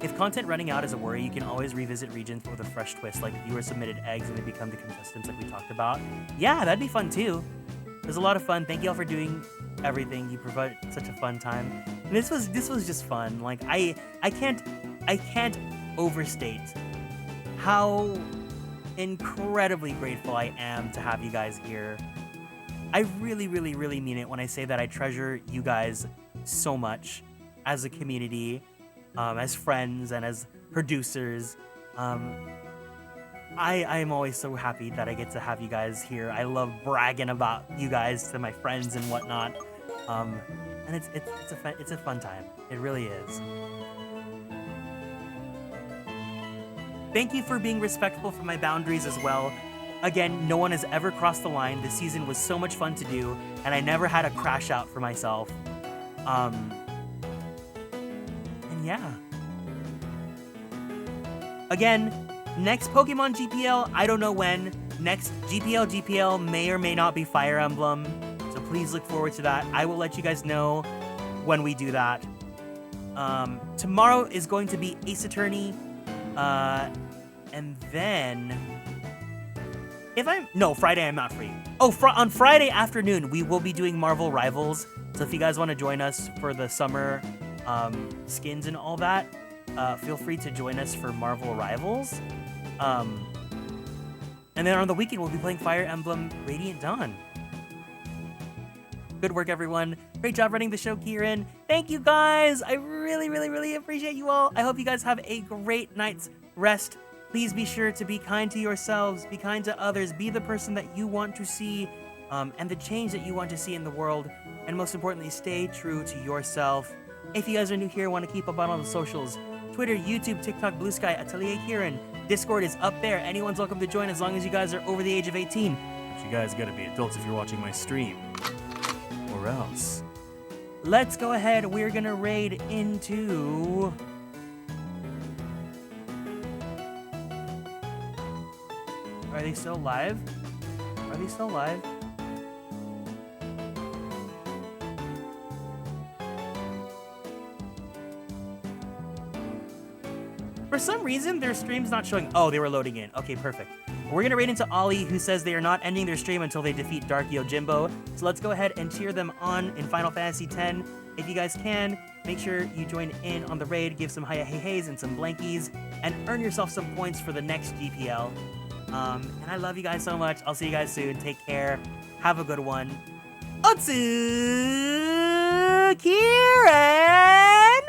If content running out is a worry, you can always revisit regions with a fresh twist, like viewers submitted eggs and they become the contestants like we talked about. Yeah, that'd be fun too. It was a lot of fun. Thank you all for doing everything. You provide such a fun time. And this was just fun. Like I can't overstate how incredibly grateful I am to have you guys here. I really mean it when I say that I treasure you guys so much as a community, as friends, and as producers. I am always so happy that I get to have you guys here. I love bragging about you guys to my friends and whatnot. And it's a fun time. It really is. Thank you for being respectful for my boundaries as well. Again, no one has ever crossed the line. This season was so much fun to do, and I never had a crash out for myself. And yeah. Again, next Pokemon GPL, I don't know when. Next GPL may or may not be Fire Emblem, so please look forward to that. I will let you guys know when we do that. Tomorrow is going to be Ace Attorney. And then, Friday I'm not free. Oh, on Friday afternoon, we will be doing Marvel Rivals. So if you guys want to join us for the summer skins and all that, feel free to join us for Marvel Rivals. And then on the weekend, we'll be playing Fire Emblem Radiant Dawn. Good work, everyone. Great job running the show, Kieran. Thank you, guys. I really appreciate you all. I hope you guys have a great night's rest. Please be sure to be kind to yourselves, be kind to others, be the person that you want to see, and the change that you want to see in the world. And most importantly, stay true to yourself. If you guys are new here, want to keep up on all the socials, Twitter, YouTube, TikTok, Blue Sky, Atelier Kieran. Discord is up there. Anyone's welcome to join as long as you guys are over the age of 18. But you guys gotta be adults if you're watching my stream. Or else. Let's go ahead. We're gonna raid into... Are they still live? Are they still alive? For some reason, their stream's not showing. Oh, they were loading in. Okay, perfect. We're gonna raid into Ollie, who says they are not ending their stream until they defeat Dark Yojimbo. So let's go ahead and cheer them on in Final Fantasy X. If you guys can, make sure you join in on the raid, give some hey-hey-heys and some blankies, and earn yourself some points for the next GPL. And I love you guys so much. I'll see you guys soon. Take care. Have a good one. Otsu Kieran!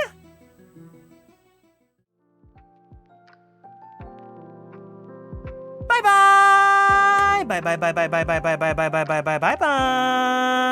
Bye-bye! Bye-bye, bye-bye, bye-bye, bye-bye, bye-bye, bye-bye, bye-bye, bye-bye!